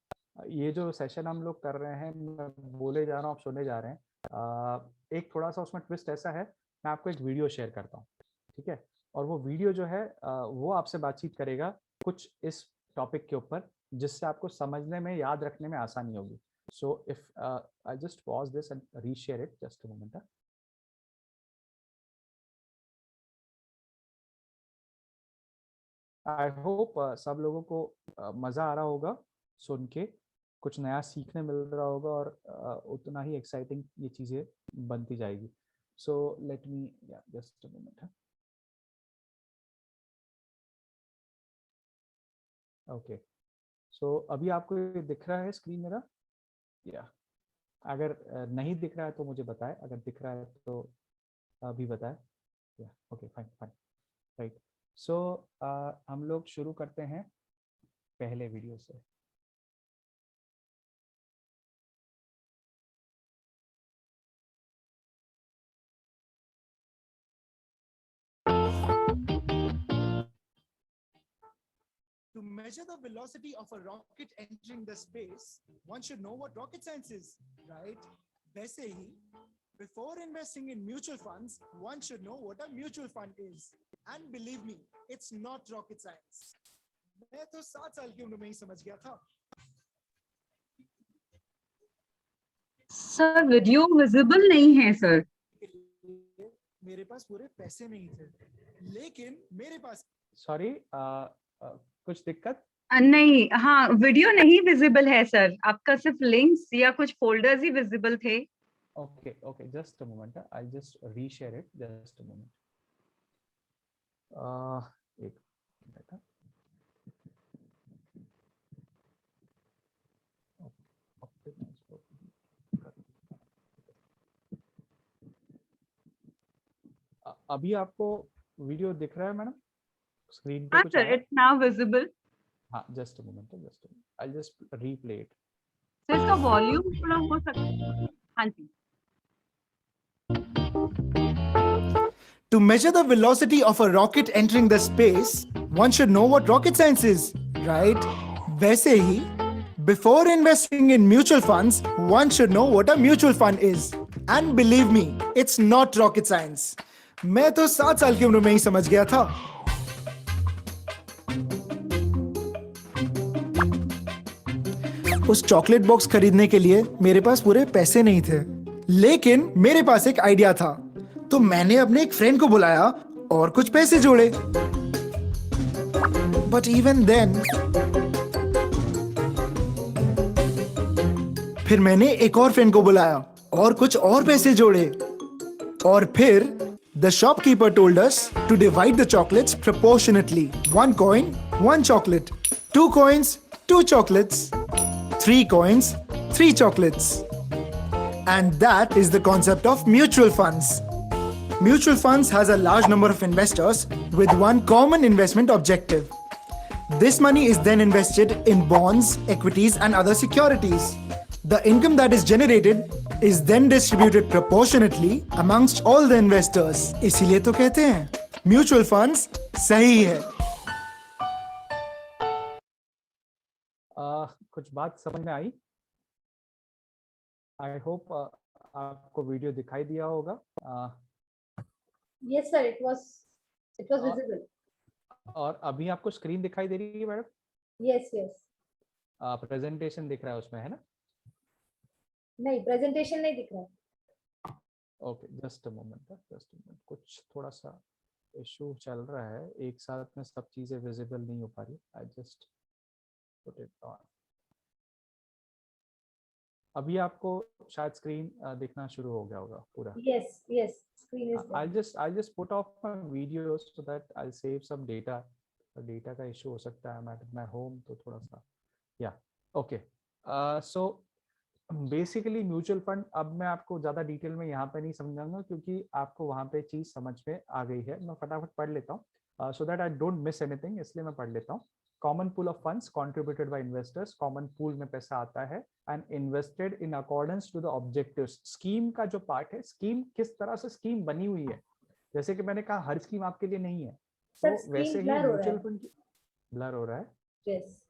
ये जो सेशन हम लोग कर रहे हैं, मैं बोले जा रहा हूँ, आप सुने जा रहे हैं। एक थोड़ा सा उसमें ट्विस्ट ऐसा है, मैं आपको एक वीडियो शेयर करता हूँ, ठीक है? और वो वीडियो जो है वो आपसे बातचीत करेगा कुछ इस टॉपिक के ऊपर, जिससे आपको समझने में, याद रखने में आसानी होगी। So if I just pause this and reshare it, just a moment. I hope सब लोगों को मज़ा आ रहा होगा सुन के, कुछ नया सीखने मिल रहा होगा, और उतना ही एक्साइटिंग ये चीज़ें बनती जाएगी। So let me just a moment. Okay, so अभी आपको ये दिख रहा है स्क्रीन मेरा? या अगर नहीं दिख रहा है तो मुझे बताएं, अगर दिख रहा है तो अभी बताएं। या ओके, फाइन फाइन, राइट। सो हम लोग शुरू करते हैं पहले वीडियो से। To measure the velocity of a rocket entering the space, one should know what rocket science is, right? वैसे ही, before investing in mutual funds, one should know what a mutual fund is. And believe me, it's not rocket science. मैं तो 7 साल की उम्र में ही समझ गया था। सर वीडियो विजिबल नहीं है सर। मेरे पास पूरे पैसे नहीं थे, लेकिन मेरे पास सॉरी, कुछ दिक्कत? नहीं, हाँ वीडियो नहीं विजिबल है सर, आपका सिर्फ लिंक्स या कुछ फोल्डर्स ही विजिबल थे। Okay okay, just a moment, I just reshare it, just a moment. एक मिनट। अभी आपको वीडियो दिख रहा है मैडम? स्क्रीन पे हाँ कुछ सर, आया? It's now visible. हाँ, just a moment, just I just replay it. Sir इसका वॉल्यूम थोड़ा हो सकता है? हाँ जी। To measure the velocity of a rocket entering the space, one should know what rocket science is, right? वैसे ही, before investing in mutual funds, one should know what a mutual fund is. And believe me, it's not rocket science. मैं तो 7 साल की उम्र में ही समझ गया था। उस चॉकलेट बॉक्स खरीदने के लिए मेरे पास पूरे पैसे नहीं थे, लेकिन मेरे पास एक आइडिया था। तो मैंने अपने एक फ्रेंड को बुलाया और कुछ पैसे जोड़े। बट इवन देन, फिर मैंने एक और फ्रेंड को बुलाया और कुछ और पैसे जोड़े। और फिर the shopkeeper told us to divide the chocolates proportionately. 1 coin, 1 chocolate. 2 coins, 2 chocolates. 3 coins, 3 chocolates. And that is the concept of mutual funds. Mutual funds has a large number of investors with one common investment objective. This money is then invested in bonds, equities, and other securities. The income that is generated is then distributed proportionately amongst all the investors. इसीलिए तो कहते हैं mutual funds सही है। कुछ बात समझ में आई? आई होप आपको वीडियो दिखाई दिया होगा। Yes, sir. It was visible. और अभी आपको स्क्रीन दिखाई दे रही है मैडम? Yes, yes. प्रेजेंटेशन दिख रहा है उसमें, है ना? नहीं, प्रेजेंटेशन नहीं दिख रहा है। ओके, जस्ट अ मोमेंट, कुछ थोड़ा सा इशू चल रहा है, एक साथ में सब चीजें विजिबल नहीं हो पा रही। I just put it on. अभी आपको शायद स्क्रीन दिखना शुरू हो गया होगा पूरा। Yes, yes. Screen is there. I'll just put off my video so that I'll save some data. Data का इशू हो सकता है, मैं होम तो थोड़ा सा या okay. So basically mutual fund, अब मैं आपको ज्यादा डिटेल में यहाँ पे नहीं समझाऊंगा क्योंकि आपको वहाँ पे चीज समझ में आ गई है। मैं फटाफट पढ़ लेता हूँ so that I don't miss anything, इसलिए मैं पढ़ लेता हूँ। Common pool of funds contributed by investors, common pool में पैसा आता है and invested in accordance to the objectives. Scheme का जो पार्ट है, स्कीम किस तरह से स्कीम बनी हुई है, जैसे कि मैंने कहा हर स्कीम आपके लिए नहीं है, सर तो वैसे स्क्रीन ही ब्लर हो रहा म्यूचुअल है। फंड की ब्लर हो रहा है। यस।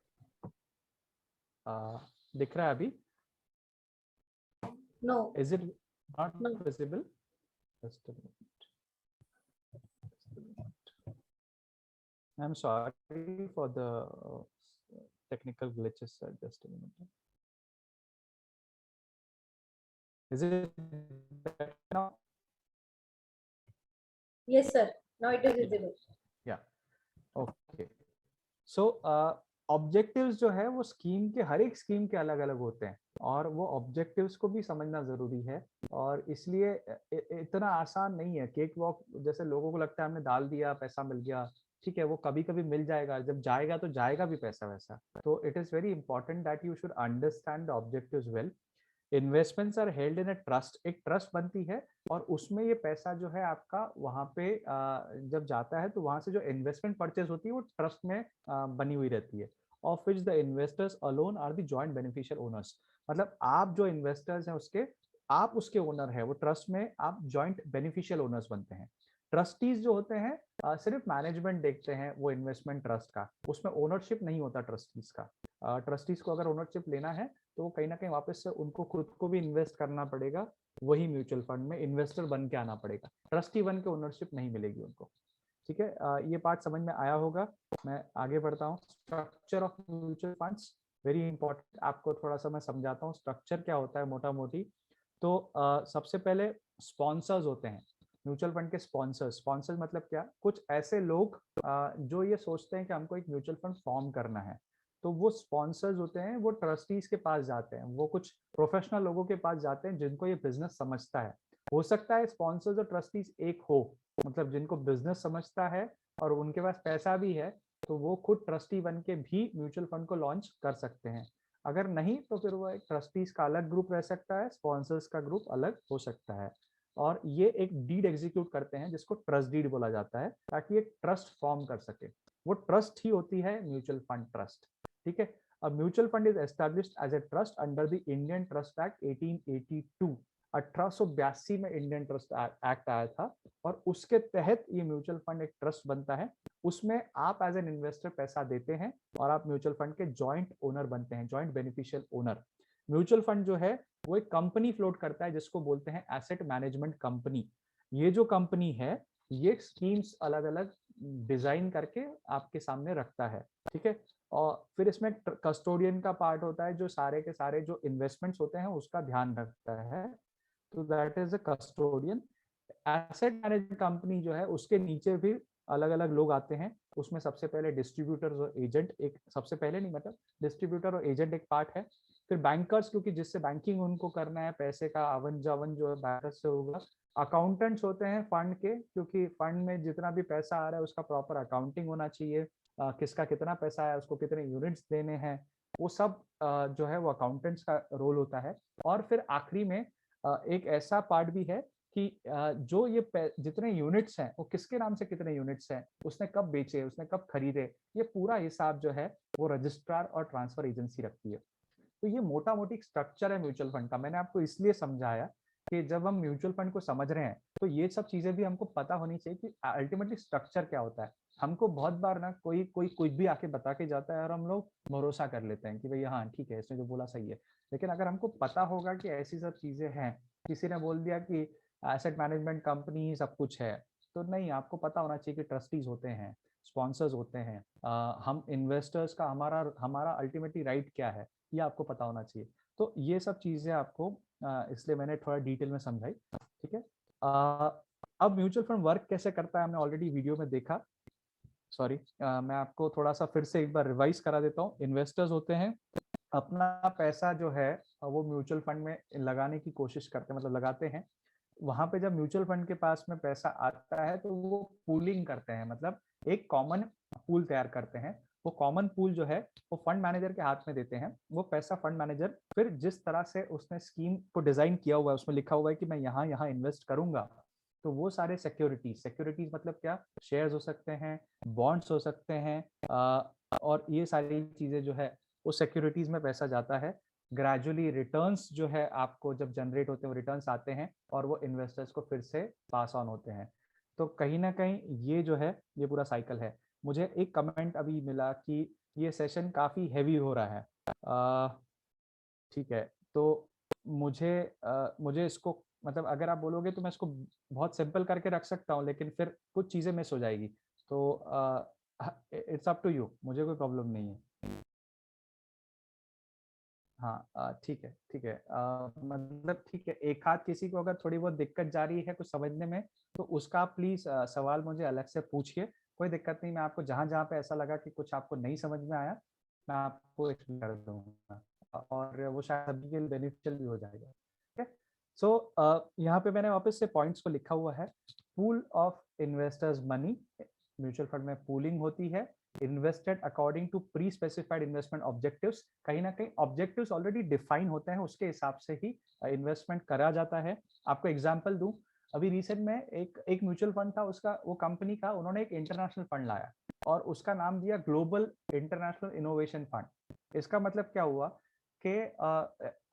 दिख रहा है अभी? No. Is it not No. visible? Just a minute. I'm sorry for the technical glitches, sir. Just a minute. Is it better now? Yes, sir. Now it is visible. Yeah. Okay. So objectives जो है वो scheme के, हर एक scheme के अलग अलग होते हैं और वो ऑब्जेक्टिव्स को भी समझना जरूरी है। और इसलिए इतना आसान नहीं है केक वॉक जैसे लोगों को लगता है हमने डाल दिया पैसा मिल गया, ठीक है, वो कभी कभी मिल जाएगा, जब जाएगा तो जाएगा भी पैसा वैसा। तो it is very important that you should understand the objectives well. Investments are held in a trust, एक ट्रस्ट बनती है और उसमें ये पैसा जो है आपका वहां पे जब जाता है तो वहां से जो इन्वेस्टमेंट परचेज होती है वो ट्रस्ट में बनी हुई रहती है। Of which the investors alone are the joint beneficial owners, मतलब आप जो इन्वेस्टर्स हैं उसके, आप उसके ओनर है, वो ट्रस्ट में आप जॉइंट बेनिफिशियल ओनर्स बनते हैं। ट्रस्टीज जो होते हैं सिर्फ मैनेजमेंट देखते हैं वो इन्वेस्टमेंट ट्रस्ट का, उसमें ओनरशिप नहीं होता ट्रस्टीज का। ट्रस्टीज को अगर ओनरशिप लेना है तो कहीं ना कहीं वापस से उनको खुद को भी इन्वेस्ट करना पड़ेगा, वही म्यूचुअल फंड में इन्वेस्टर बन के आना पड़ेगा, ट्रस्टी बन के ओनरशिप नहीं मिलेगी उनको। ठीक है, ये पार्ट समझ में आया होगा। मैं आगे बढ़ता हूँ। Structure of mutual funds very important, आपको थोड़ा सा मैं समझाता हूँ स्ट्रक्चर क्या होता है मोटा मोटी। तो सबसे पहले स्पॉन्सर्स होते हैं म्यूचुअल फंड के। स्पॉन्सर्स, स्पॉन्सर्स मतलब क्या, कुछ ऐसे लोग जो ये सोचते हैं कि हमको एक म्यूचुअल फंड फॉर्म करना है, तो वो स्पॉन्सर्स होते हैं, वो ट्रस्टीज के पास जाते हैं, वो कुछ प्रोफेशनल लोगों के पास जाते हैं जिनको ये बिजनेस समझता है। हो सकता है स्पॉन्सर्स और ट्रस्टीज एक हो, मतलब जिनको बिजनेस समझता है और उनके पास पैसा भी है, तो वो खुद ट्रस्टी बन के भी म्यूचुअल फंड को लॉन्च कर सकते हैं। अगर नहीं तो फिर वो एक ट्रस्टीज का अलग ग्रुप रह सकता है, स्पॉन्सर्स का ग्रुप अलग हो सकता है। और ये एक डीड एग्जीक्यूट करते हैं जिसको ट्रस्ट डीड बोला जाता है, ताकि एक ट्रस्ट फॉर्म कर सके। वो ट्रस्ट ही होती है म्यूचुअल फंड ट्रस्ट। ठीक है, a mutual fund is established as a trust under the Indian Trust Act 1882। 1882 में इंडियन ट्रस्ट एक्ट आया था और उसके तहत ये म्यूचुअल फंड एक ट्रस्ट बनता है। उसमें आप एज एन इन्वेस्टर पैसा देते हैं और आप म्यूचुअल फंड के जॉइंट ओनर बनते हैं, joint beneficial owner. Mutual fund जो है वो एक कंपनी फ्लोट करता है जिसको बोलते हैं एसेट मैनेजमेंट कंपनी। ये जो कंपनी है ये स्कीम्स अलग अलग डिजाइन करके आपके सामने रखता है। ठीक है, और फिर इसमें कस्टोडियन का पार्ट होता है जो सारे के सारे जो इन्वेस्टमेंट्स होते हैं उसका ध्यान रखता है, तो that is a custodian. Asset management company जो है उसके नीचे भी अलग अलग लोग आते हैं, उसमें सबसे पहले डिस्ट्रीब्यूटर्स और एजेंट, एक सबसे पहले नहीं मतलब डिस्ट्रीब्यूटर और एजेंट एक पार्ट है। फिर बैंकर्स, क्योंकि जिससे बैंकिंग उनको करना है, पैसे का आवन जावन जो है बैंकर्स से होगा। अकाउंटेंट्स होते हैं फंड के, क्योंकि फंड में जितना भी पैसा आ रहा है उसका प्रॉपर अकाउंटिंग होना चाहिए, किसका कितना पैसा है, उसको कितने यूनिट्स देने हैं, वो सब जो है वो अकाउंटेंट्स का रोल होता है। और फिर आखिरी में एक ऐसा पार्ट भी है कि जो ये जितने यूनिट्स हैं वो किसके नाम से कितने यूनिट्स हैं, उसने कब बेचे, उसने कब खरीदे, ये पूरा हिसाब जो है वो रजिस्ट्रार और ट्रांसफर एजेंसी रखती है। तो ये मोटा मोटी स्ट्रक्चर है म्यूचुअल फंड का। मैंने आपको इसलिए समझाया कि जब हम म्यूचुअल फंड को समझ रहे हैं तो ये सब चीजें भी हमको पता होनी चाहिए कि अल्टीमेटली स्ट्रक्चर क्या होता है। हमको बहुत बार ना कोई कोई कुछ भी आके बता के जाता है और हम लोग भरोसा कर लेते हैं कि भाई हाँ ठीक है इसने जो बोला सही है, लेकिन अगर हमको पता होगा कि ऐसी सब चीजें हैं, किसी ने बोल दिया कि एसेट मैनेजमेंट कंपनी ही सब कुछ है, तो नहीं, आपको पता होना चाहिए कि ट्रस्टीज होते हैं, स्पॉन्सर्स होते हैं, हम इन्वेस्टर्स का हमारा हमारा अल्टीमेटली राइट क्या है ये आपको पता होना चाहिए। तो ये सब चीजें आपको इसलिए मैंने थोड़ा डिटेल में समझाई। ठीक है, अब म्यूचुअल फंड वर्क कैसे करता है हमने ऑलरेडी वीडियो में देखा। सॉरी, मैं आपको थोड़ा सा फिर से एक बार रिवाइज करा देता हूँ। इन्वेस्टर्स होते हैं, अपना पैसा जो है वो म्यूचुअल फंड में लगाने की कोशिश करते हैं, मतलब लगाते हैं। वहां पे जब म्यूचुअल फंड के पास में पैसा आता है तो वो पूलिंग करते हैं, मतलब एक कॉमन पूल तैयार करते हैं वो कॉमन पूल जो है वो फंड मैनेजर के हाथ में देते हैं। वो पैसा फंड मैनेजर फिर जिस तरह से उसने स्कीम को डिजाइन किया हुआ है, उसमें लिखा हुआ है कि मैं यहाँ यहाँ इन्वेस्ट करूंगा, तो वो सारे सिक्योरिटीज मतलब क्या, शेयर्स हो सकते हैं, बॉन्ड्स हो सकते हैं, और ये सारी चीजें जो है वो सिक्योरिटीज में पैसा जाता है। ग्रेजुअली रिटर्न्स जो है आपको जब जनरेट होते हैं वो रिटर्न्स आते हैं और वो इन्वेस्टर्स को फिर से पास ऑन होते हैं। तो कहीं ना कहीं ये जो है ये पूरा साइकिल है। मुझे एक कमेंट अभी मिला कि ये सेशन काफी हैवी हो रहा है। ठीक है, तो मुझे इसको मतलब अगर आप बोलोगे तो मैं इसको बहुत सिंपल करके रख सकता हूँ, लेकिन फिर कुछ चीजें मिस हो जाएगी। तो इट्स अप टू यू, मुझे कोई प्रॉब्लम नहीं है। हाँ, ठीक है ठीक है। मतलब ठीक है, एक आध किसी को अगर थोड़ी बहुत दिक्कत जा रही है कुछ समझने में, तो उसका आप प्लीज सवाल मुझे अलग से पूछिए, कोई दिक्कत नहीं। मैं आपको जहाँ जहाँ पे ऐसा लगा कि कुछ आपको नहीं समझ में आया, मैं आपको एक्सप्लेन कर दूंगा और वो शायद सभी के लिए बेनिफिशियल भी हो जाएगा। ठीक है, सो यहाँ पे मैंने वापस से पॉइंट्स को लिखा हुआ है। Pool of investors money, mutual fund में पूलिंग होती है, invested according to pre specified investment objectives. कहीं ना कहीं ऑब्जेक्टिव्स ऑलरेडी डिफाइन होते हैं, उसके हिसाब से ही इन्वेस्टमेंट करा जाता है। आपको एग्जांपल दूं, अभी रिसेंट में एक म्यूचुअल फंड था, उसका वो कंपनी का उन्होंने एक इंटरनेशनल फंड लाया और उसका नाम दिया ग्लोबल इंटरनेशनल इनोवेशन फंड। इसका मतलब क्या हुआ कि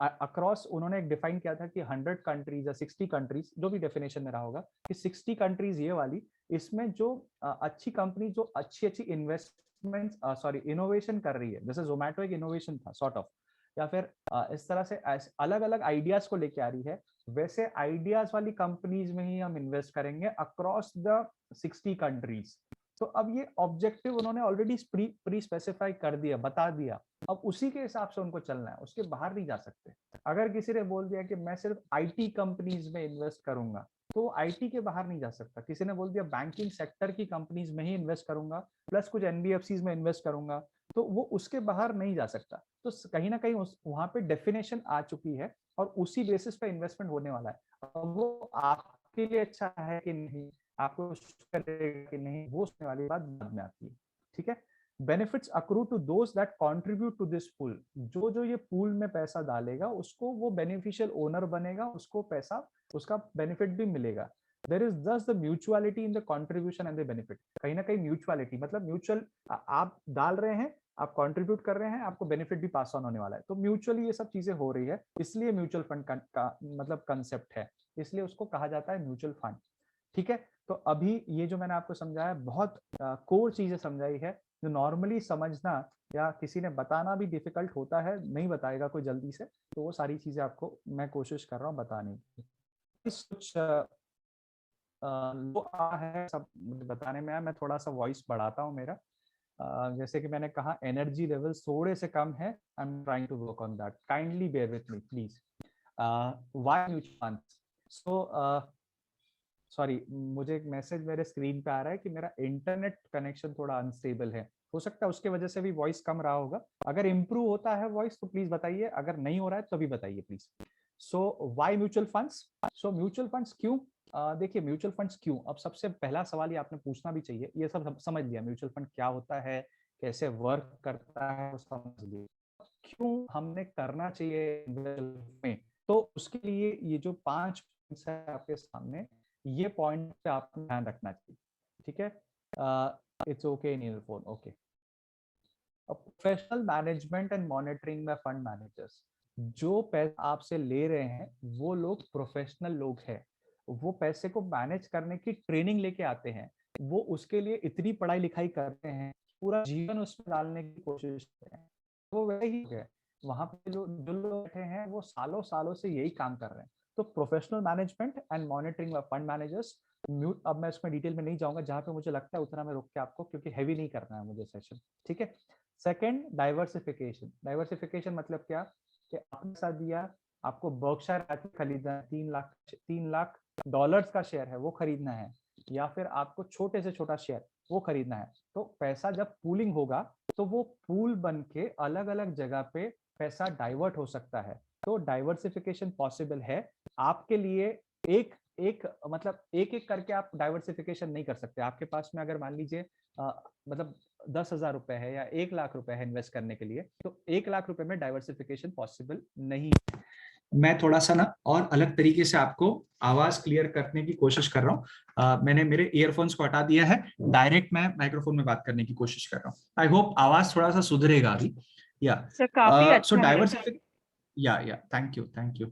अक्रॉस उन्होंने एक डिफाइन किया था कि 100 कंट्रीज या 60 कंट्रीज, जो भी डेफिनेशन में रहा होगा, कि 60 कंट्रीज ये वाली, इसमें जो अच्छी कंपनी जो अच्छी अच्छी इन्वेस्टमेंट इनोवेशन कर रही है, जैसे जोमेटो एक इनोवेशन था सॉर्ट ऑफ, या फिर इस तरह से अलग अलग आइडियाज को लेके आ रही है, वैसे आइडियाज वाली कंपनीज में ही हम इन्वेस्ट करेंगे अक्रॉस द 60 कंट्रीज। तो अब ये ऑब्जेक्टिव उन्होंने ऑलरेडी प्री स्पेसिफाई कर दिया, बता दिया, अब उसी के हिसाब से उनको चलना है, उसके बाहर नहीं जा सकते। अगर किसी ने बोल दिया कि मैं सिर्फ आईटी कंपनीज में इन्वेस्ट करूंगा, तो आईटी के बाहर नहीं जा सकता। किसी ने बोल दिया बैंकिंग सेक्टर की कंपनीज में ही इन्वेस्ट करूंगा प्लस कुछ एनबीएफसीज में इन्वेस्ट करूंगा, तो वो उसके बाहर नहीं जा सकता। तो कहीं ना कहीं वहां पे डेफिनेशन आ चुकी है और उसी बेसिस पे इन्वेस्टमेंट होने वाला है। वो आपके लिए अच्छा है कि नहीं, आपको करेगा कि नहीं, वो उसने वाली बात बाद में आती है। ठीक है, benefits accrue to those that contribute to this pool. जो जो ये पूल में पैसा डालेगा उसको वो बेनिफिशियल ओनर बनेगा, उसको पैसा उसका बेनिफिट भी मिलेगा। देयर इज दस the mutuality in the contribution and the benefit. कहीं ना कहीं म्यूचुअलिटी मतलब म्यूचुअल, आप डाल रहे हैं, आप कंट्रीब्यूट कर रहे हैं, आपको बेनिफिट भी पास ऑन होने वाला है। तो म्यूचुअली ये सब चीजें हो रही है, इसलिए म्यूचुअल फंड का मतलब कंसेप्ट है, इसलिए उसको कहा जाता है म्यूचुअल फंड। ठीक है, तो अभी ये जो मैंने आपको समझाया बहुत कोर चीजें समझाई है, जो नॉर्मली समझना या किसी ने बताना भी डिफिकल्ट होता है, नहीं बताएगा कोई जल्दी से, तो वो सारी चीजें आपको मैं कोशिश कर रहा हूँ बताने की। कुछ लो आ है सब बताने में, मैं थोड़ा सा वॉइस बढ़ाता हूँ मेरा। जैसे कि मैंने कहा एनर्जी लेवल थोड़े से कम है, I am trying to work on that, kindly bear with me please. Why mutual funds? So sorry, मुझे एक मैसेज मेरे स्क्रीन पे आ रहा है कि मेरा इंटरनेट कनेक्शन थोड़ा अनस्टेबल है, हो सकता है उसके वजह से भी वॉइस कम रहा होगा। अगर इंप्रूव होता है वॉइस तो प्लीज बताइए, अगर नहीं हो रहा है तो भी बताइए please. So why mutual funds? So mutual funds क्यों? देखिए म्यूचुअल फंड्स क्यों, अब सबसे पहला सवाल ये आपने पूछना भी चाहिए। ये सब समझ लिया, म्यूचुअल फंड क्या होता है, कैसे वर्क करता है, समझ लिया। क्यों हमने करना चाहिए में, तो उसके लिए ये जो 5 पॉइंट्स है आपके सामने, ये पॉइंट पे आपको ध्यान रखना चाहिए। ठीक है, it's okay in your phone, okay. Professional management and monitoring में फंड मैनेजर्स, जो पैसा आपसे ले रहे हैं वो लोग प्रोफेशनल लोग हैं, वो पैसे को मैनेज करने की ट्रेनिंग लेके आते हैं, वो उसके लिए इतनी पढ़ाई लिखाई करते हैं, पूरा जीवन उसमें डालने की कोशिश करते हैं। वो वही है, वहां पे जो जो लोग बैठे हैं वो सालों सालों से यही काम कर रहे हैं। तो professional management and monitoring of fund managers, mute, अब मैं इसमें डिटेल में नहीं जाऊंगा, जहां पे मुझे लगता है उतना मैं रोक के आपको, क्योंकि हैवी नहीं करना है मुझे सेशन। ठीक है, सेकंड डाइवर्सिफिकेशन। डाइवर्सिफिकेशन मतलब क्या, कि आपने साथ दिया, आपको बर्कशायर खरीदना है, 3 लाख डॉलर्स का शेयर है वो खरीदना है, या फिर आपको छोटे से छोटा शेयर वो खरीदना है, तो पैसा जब पूलिंग होगा तो वो पूल बन के अलग अलग जगह पे पैसा डाइवर्ट हो सकता है। तो डाइवर्सिफिकेशन पॉसिबल है आपके लिए। एक एक मतलब एक एक करके आप डाइवर्सिफिकेशन नहीं कर सकते। आपके पास में अगर मान लीजिए मतलब 10,000 रुपए है या 1 लाख रुपए है इन्वेस्ट करने के लिए, तो 1 लाख रुपए में डाइवर्सिफिकेशन पॉसिबल नहीं। मैं थोड़ा सा ना और अलग तरीके से आपको आवाज क्लियर करने की कोशिश कर रहा हूँ। मैंने मेरे ईयरफोन्स को हटा दिया है, डायरेक्ट मैं माइक्रोफोन में बात करने की कोशिश कर रहा हूँ। आई होप आवाज थोड़ा सा सुधरेगा अभी। सर काफी सो अच्छा है। डाइवर्सिफिक या thank you.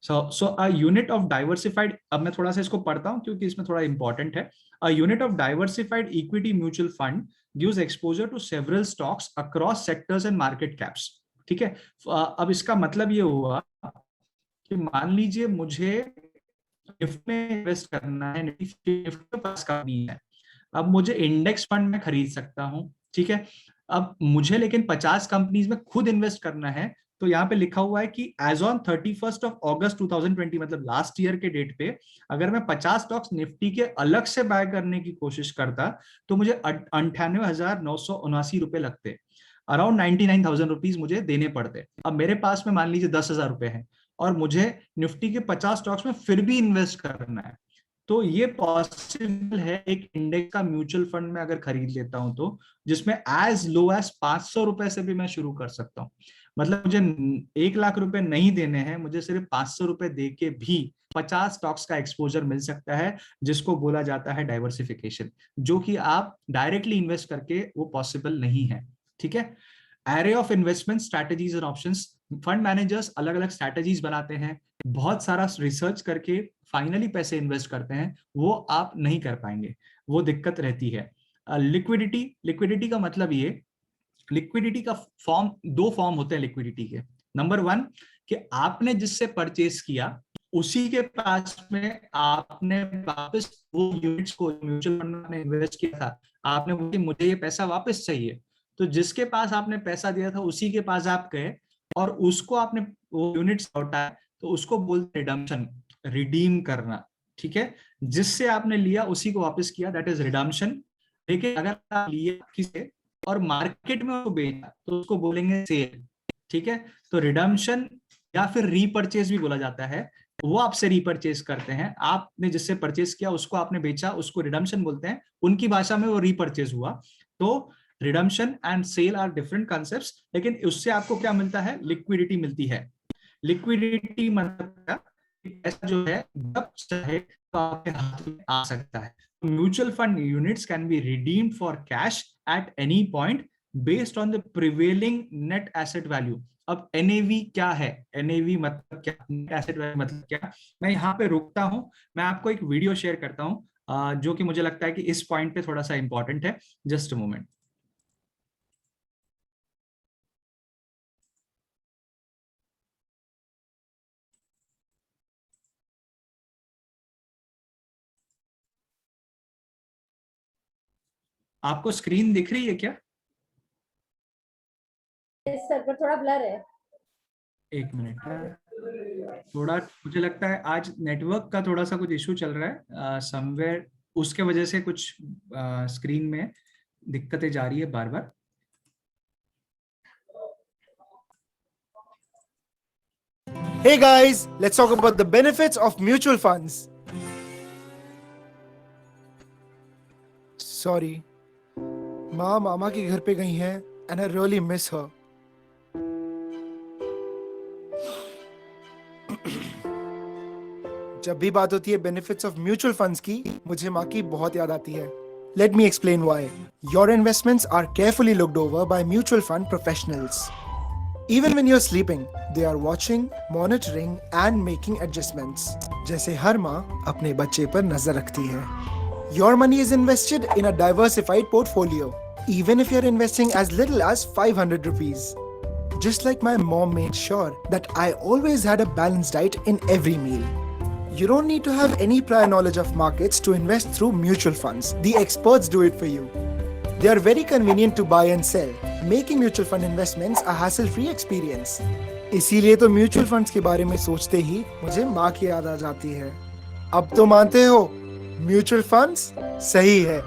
So a unit of diversified, अब मैं थोड़ा सा इसको पढ़ता हूँ क्योंकि इसमें थोड़ा इंपॉर्टेंट है। A unit of diversified equity mutual fund gives exposure to several stocks across sectors and market caps। ठीक है, अब इसका मतलब ये हुआ कि मान लीजिए मुझे निफ्टी में इन्वेस्ट करना है, निफ्टी के पास कंपनी है, अब मुझे इंडेक्स फंड में खरीद सकता हूं, ठीक है। अब मुझे लेकिन 50 कंपनीज में खुद इन्वेस्ट करना है, तो यहाँ पे लिखा हुआ है कि एज ऑन 31 अगस्त 2020, मतलब लास्ट ईयर के डेट पे, अगर मैं 50 स्टॉक्स निफ्टी के अलग से बाय करने की कोशिश करता तो मुझे 98,979 रुपए लगते, अराउंड 99,000 रुपीज मुझे देने पड़ते। अब मेरे पास में मान लीजिए 10,000 रुपए है और मुझे निफ्टी के 50 स्टॉक्स में फिर भी इन्वेस्ट करना है, तो ये पॉसिबल है एक इंडेक्स का म्यूचुअल फंड में अगर खरीद लेता हूं तो, जिसमें एज लो एज 500 रुपए से भी मैं शुरू कर सकता हूं। मतलब मुझे 1 लाख रुपए नहीं देने हैं, मुझे सिर्फ 500 रुपए दे के भी 50 स्टॉक्स का एक्सपोजर मिल सकता है, जिसको बोला जाता है डाइवर्सिफिकेशन, जो कि आप डायरेक्टली इन्वेस्ट करके वो पॉसिबल नहीं है। ठीक है, array of investment strategies and options, fund managers अलग अलग स्ट्रैटेजीज बनाते हैं, बहुत सारा रिसर्च करके फाइनली पैसे इन्वेस्ट करते हैं, वो आप नहीं कर पाएंगे, वो दिक्कत रहती है। लिक्विडिटी का मतलब ये, लिक्विडिटी का फॉर्म, 2 फॉर्म होते हैं लिक्विडिटी के। नंबर 1 कि आपने जिससे परचेज किया उसी के पास में आपने वापस वो यूनिट्स को म्यूचुअल फंड में इन्वेस्ट किया था, आपने बोला कि मुझे ये पैसा वापस चाहिए, तो जिसके पास आपने पैसा दिया था उसी के पास आप गए और उसको आपने वो यूनिट्स लौटाया, तो उसको बोलते हैं रिडम्पशन, रिडीम करना। ठीक है, जिससे आपने लिया उसी को वापस किया, दैट इज रिडम्पशन। लेकिन अगर आप लिया किसी और मार्केट में उसको बेचा तो उसको बोलेंगे सेल। ठीक है, तो रिडम्पशन या फिर रीपरचेज भी बोला जाता है, वो आपसे रीपरचेज करते हैं, आपने जिससे परचेज किया उसको आपने बेचा, उसको रिडम्पशन बोलते हैं, उनकी भाषा में वो रीपरचेज हुआ। तो redemption and sale are different concepts, लेकिन उससे आपको क्या मिलता है, लिक्विडिटी मिलती है। लिक्विडिटी मतलब ऐसा जो है जब चाहे तो आपके हाथ में आ सकता है। Mutual fund units can be redeemed for cash at any point based on the prevailing net asset value. अब एनएवी क्या है, एनएवी मतलब क्या, नेट एसेट वैल्यू मतलब क्या, मैं यहाँ पे रुकता हूँ, मैं आपको एक वीडियो शेयर करता हूँ जो कि मुझे लगता है कि इस पॉइंट पे थोड़ा सा इंपॉर्टेंट है। Just a moment. आपको स्क्रीन दिख रही है क्या? सर पर थोड़ा ब्लर है। एक मिनट, थोड़ा मुझे लगता है आज नेटवर्क का थोड़ा सा कुछ इशू चल रहा है समवेयर, उसके वजह से कुछ स्क्रीन में दिक्कतें जा रही है बार बार। Hey guys, let's talk about the benefits of mutual funds. Sorry, मामा के घर पे गई हैं and I really miss her. जब भी बात होती है बेनिफिट्स ऑफ म्यूचुअल फंड्स की, मुझे माँ की बहुत याद आती है. Let me explain why. Your investments are carefully looked over by mutual fund professionals. Even when you're sleeping, they are watching, monitoring and making adjustments. जैसे हर माँ अपने बच्चे पर नजर रखती है. Your money is invested in a diversified portfolio, even if you're investing as little as 500 rupees. Just like my mom made sure that I always had a balanced diet in every meal. You don't need to have any prior knowledge of markets to invest through mutual funds. The experts do it for you. They are very convenient to buy and sell, making mutual fund investments a hassle-free experience. इसीलिए तो mutual funds के बारे में सोचते ही मुझे माँ की याद आ जाती है. अब तो मानते हो म्यूचुअल फंड्स सही है.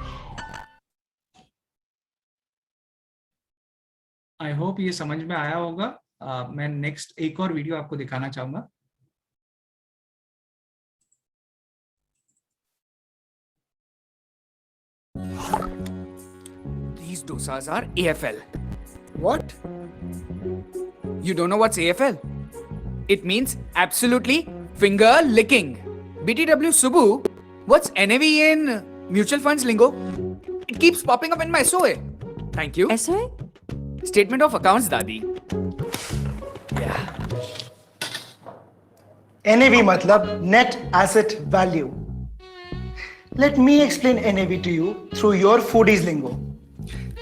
आई होप ये समझ में आया होगा. मैं नेक्स्ट एक और वीडियो आपको दिखाना चाहूंगा. These Those dosas are AFL. What? You don't know what's AFL? It means absolutely finger licking. BTW Subbu, what's NAV in mutual funds lingo? It keeps popping up in my SOA. Thank you. SOA? Statement of accounts, Dadi. Yeah. NAV matlab net asset value. Let me explain NAV to you through your foodies lingo.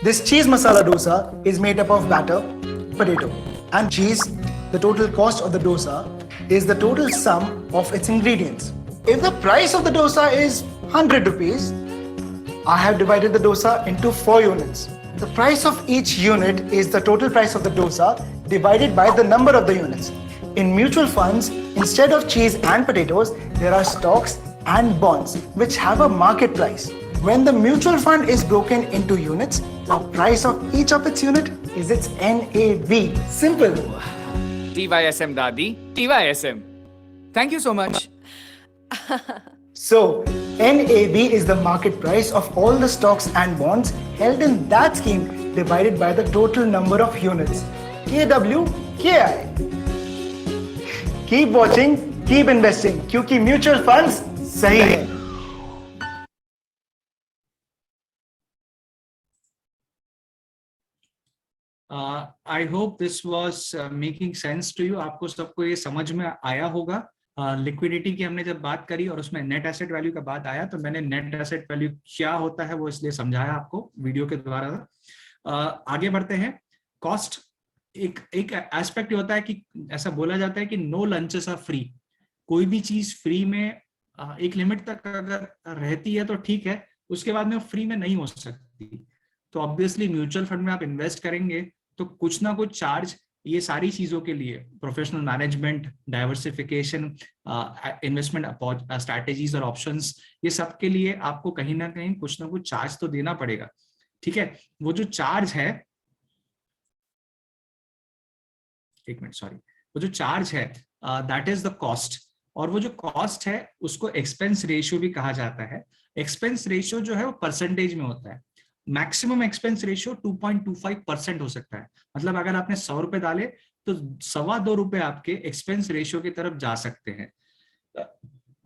This cheese masala dosa is made up of batter, potato, and cheese. The total cost of the dosa is the total sum of its ingredients. If the price of the dosa is 100 rupees, I have divided the dosa into 4 units. The price of each unit is the total price of the dosa divided by the number of the units. In mutual funds, instead of cheese and potatoes, there are stocks and bonds which have a market price. When the mutual fund is broken into units, the price of each of its unit is its NAV. Simple. TYSM, Dadi. TYSM. Thank you so much. So, NAV is the market price of all the stocks and bonds held in that scheme divided by the total number of units. KWKI. Keep watching, keep investing, क्योंकि mutual funds सही है. I hope this was making sense to you. आपको सबको ये समझ में आया होगा. लिक्विडिटी की हमने जब बात करी और उसमें नेट एसेट वैल्यू का बात आया तो मैंने नेट एसेट वैल्यू क्या होता है वो इसलिए समझाया आपको वीडियो के द्वारा. आगे बढ़ते हैं. कॉस्ट एक एस्पेक्ट होता है कि ऐसा बोला जाता है कि नो लंचेस आर फ्री. कोई भी चीज फ्री में एक लिमिट तक अगर रहती है तो ठीक है, उसके बाद में फ्री में नहीं हो सकती. तो ऑब्वियसली म्यूचुअल फंड में आप इन्वेस्ट करेंगे तो कुछ ना कुछ चार्ज ये सारी चीजों के लिए, professional management, diversification, investment strategies और ऑप्शंस, ये सब के लिए आपको कहीं ना कहीं कुछ ना कुछ चार्ज तो देना पड़ेगा. ठीक है, वो जो चार्ज है, एक मिनट सॉरी, वो जो चार्ज है दैट इज द कॉस्ट. और वो जो कॉस्ट है उसको एक्सपेंस रेशियो भी कहा जाता है. एक्सपेंस रेशियो जो है वो परसेंटेज में होता है. मैक्सिमम एक्सपेंस रेशियो 2.25% हो सकता है. मतलब अगर आपने 100 रुपए डाले तो 2.25 रुपए आपके एक्सपेंस रेशियो की तरफ जा सकते हैं.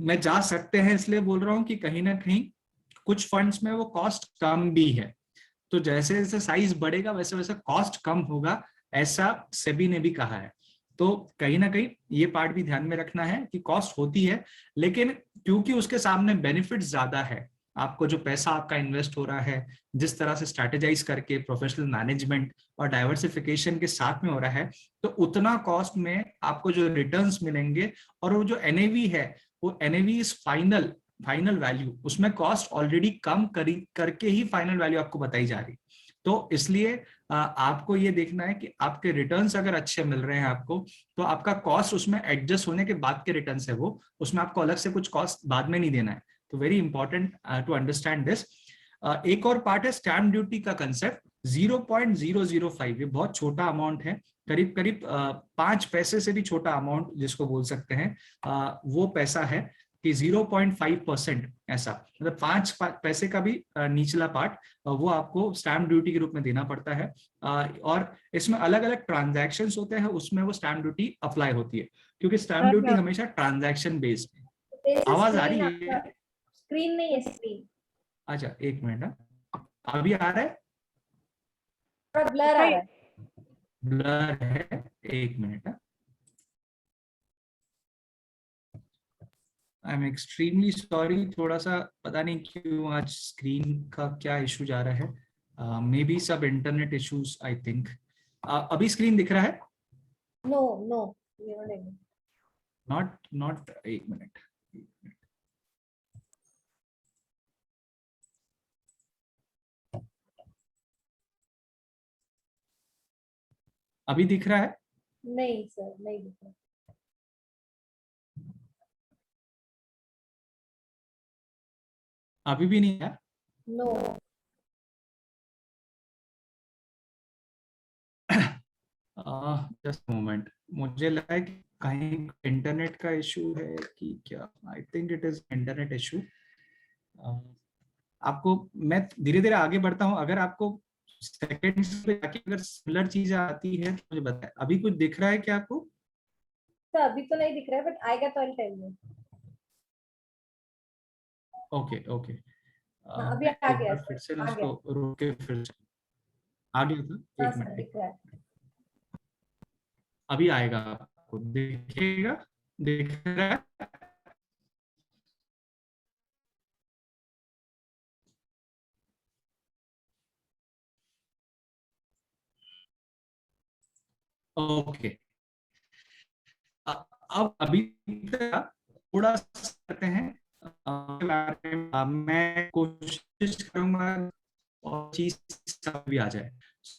मैं जा सकते हैं इसलिए बोल रहा हूं कि कहीं ना कहीं कुछ फंड्स में वो कॉस्ट कम भी है. तो जैसे जैसे साइज बढ़ेगा वैसे वैसे कॉस्ट कम होगा, ऐसा सेबी ने भी कहा है. तो कहीं ना कहीं ये पार्ट भी ध्यान में रखना है कि कॉस्ट होती है, लेकिन क्योंकि उसके सामने बेनिफिट्स ज्यादा है, आपको जो पैसा आपका इन्वेस्ट हो रहा है जिस तरह से स्ट्रैटेजाइज करके प्रोफेशनल मैनेजमेंट और डाइवर्सिफिकेशन के साथ में हो रहा है, तो उतना कॉस्ट में आपको जो रिटर्न्स मिलेंगे. और वो जो एनएवी है वो एनएवी इज फाइनल वैल्यू, उसमें कॉस्ट ऑलरेडी कम करके ही फाइनल वैल्यू आपको बताई जा रही. तो इसलिए आपको ये देखना है कि आपके रिटर्न्स अगर अच्छे मिल रहे हैं आपको, तो आपका कॉस्ट उसमें एडजस्ट होने के बाद के रिटर्न्स है वो, उसमें आपको अलग से कुछ कॉस्ट बाद में नहीं देना है. तो very important to understand this. एक और पार्ट है स्टैम्प ड्यूटी का कंसेप्ट. 0.005 ये बहुत छोटा अमाउंट है, करीब करीब 5 पैसे से भी छोटा अमाउंट जिसको बोल सकते हैं, वो पैसा है कि 0.5% ऐसा, मतलब 5 पैसे का भी निचला पार्ट वो आपको स्टैम्प ड्यूटी के रूप में देना पड़ता है. और इसमें अलग अलग ट्रांजैक्शंस होते हैं, उसमें वो स्टैम्प ड्यूटी अप्लाई होती है, क्योंकि स्टैम्प ड्यूटी हमेशा ट्रांजैक्शन बेस्ड है. आवाज आ रही है? स्क्रीन नहीं है, स्क्रीन. अच्छा एक मिनट, अभी आ रहा है? ब्लर आ रहा है. ब्लर है, एक minute. I am extremely sorry, थोड़ा सा पता नहीं क्यों आज स्क्रीन का क्या इशू जा रहा है. मे बी सब इंटरनेट इश्यूज आई थिंक. अभी स्क्रीन दिख रहा है? No not. एक मिनट. अभी दिख रहा है? नहीं सर, नहीं दिख रहा. अभी भी नहीं है? नो. जस्ट मोमेंट, मुझे लगा है कि कहीं इंटरनेट का इशू है कि क्या. I think it is internet issue. आपको मैं धीरे धीरे आगे बढ़ता हूं. अगर आपको सेकंड पे जाके अगर सिमिलर चीज आती है तो मुझे बताएं। अभी कुछ दिख रहा है क्या आपको? तो अभी तो नहीं दिख रहा है, बट आएगा तो I tell you. Okay okay, हाँ, अभी मैं आ एक गया बार सर, फिर से ना आ गया। इसको रोक के फिर से आ गया था। हाँ एक सर, मिनट, दिख रहा है। अभी आएगा, आपको दिखेगा, दिख रहा है? ओके, अब अभी थोड़ा सा करते हैं के बारे में। मैं कोशिश करूंगा और चीज भी आ जाए।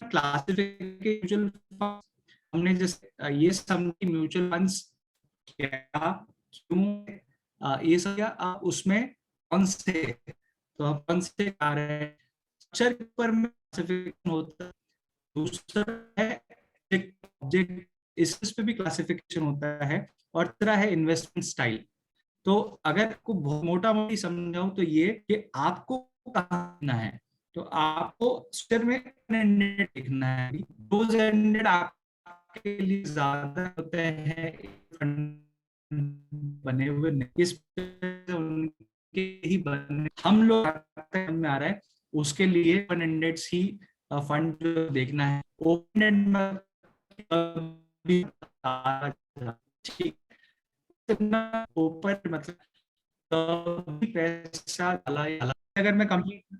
क्लासिफिकेशन हमने जैसे ये समझी म्यूचुअल फंड्स क्या, क्यों, ये सब क्या, उसमें कौन से, तो हम कौन से आ रहे हैं, स्ट्रक्चर के ऊपर में क्लासिफिकेशन होता है। दूसरा है ऑब्जेक्ट, इस पे भी क्लासिफिकेशन होता है। और तीसरा है इन्वेस्टमेंट स्टाइल। तो अगर को मोटा मोटी समझाऊं तो ये कि आपको कहाँ देखना है, तो आपको स्टेर में देखना है। क्लोज एंडेड आपके लिए ज्यादा होते हैं, बने हुए इस उनके ही बने, हम लोग में आ रहा है उसके लिए ओपन एंडेड ही फंड जो देखना है। ओपन एंड ठीक, ऊपर मतलब पैसा डाला, अगर मैं कंप्लीट,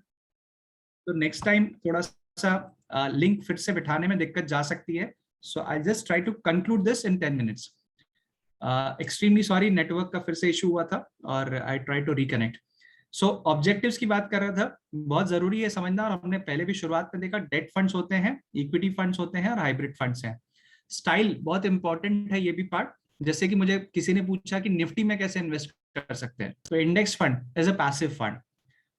तो नेक्स्ट टाइम थोड़ा सा लिंक फिर से बिठाने में दिक्कत जा सकती है। So I just try to conclude this in 10 minutes. Extremely sorry, network का फिर से इशू हुआ था और I try to reconnect. So objectives की बात कर रहा था, बहुत जरूरी है समझना, और हमने पहले भी शुरुआत में देखा, डेट फंड्स होते हैं, इक्विटी फंड्स होते हैं और हाइब्रिड फंड्स हैं। स्टाइल बहुत इंपॉर्टेंट है, ये भी पार्ट। जैसे कि मुझे किसी ने पूछा कि निफ्टी में कैसे इन्वेस्ट कर सकते हैं, तो index fund as a passive fund,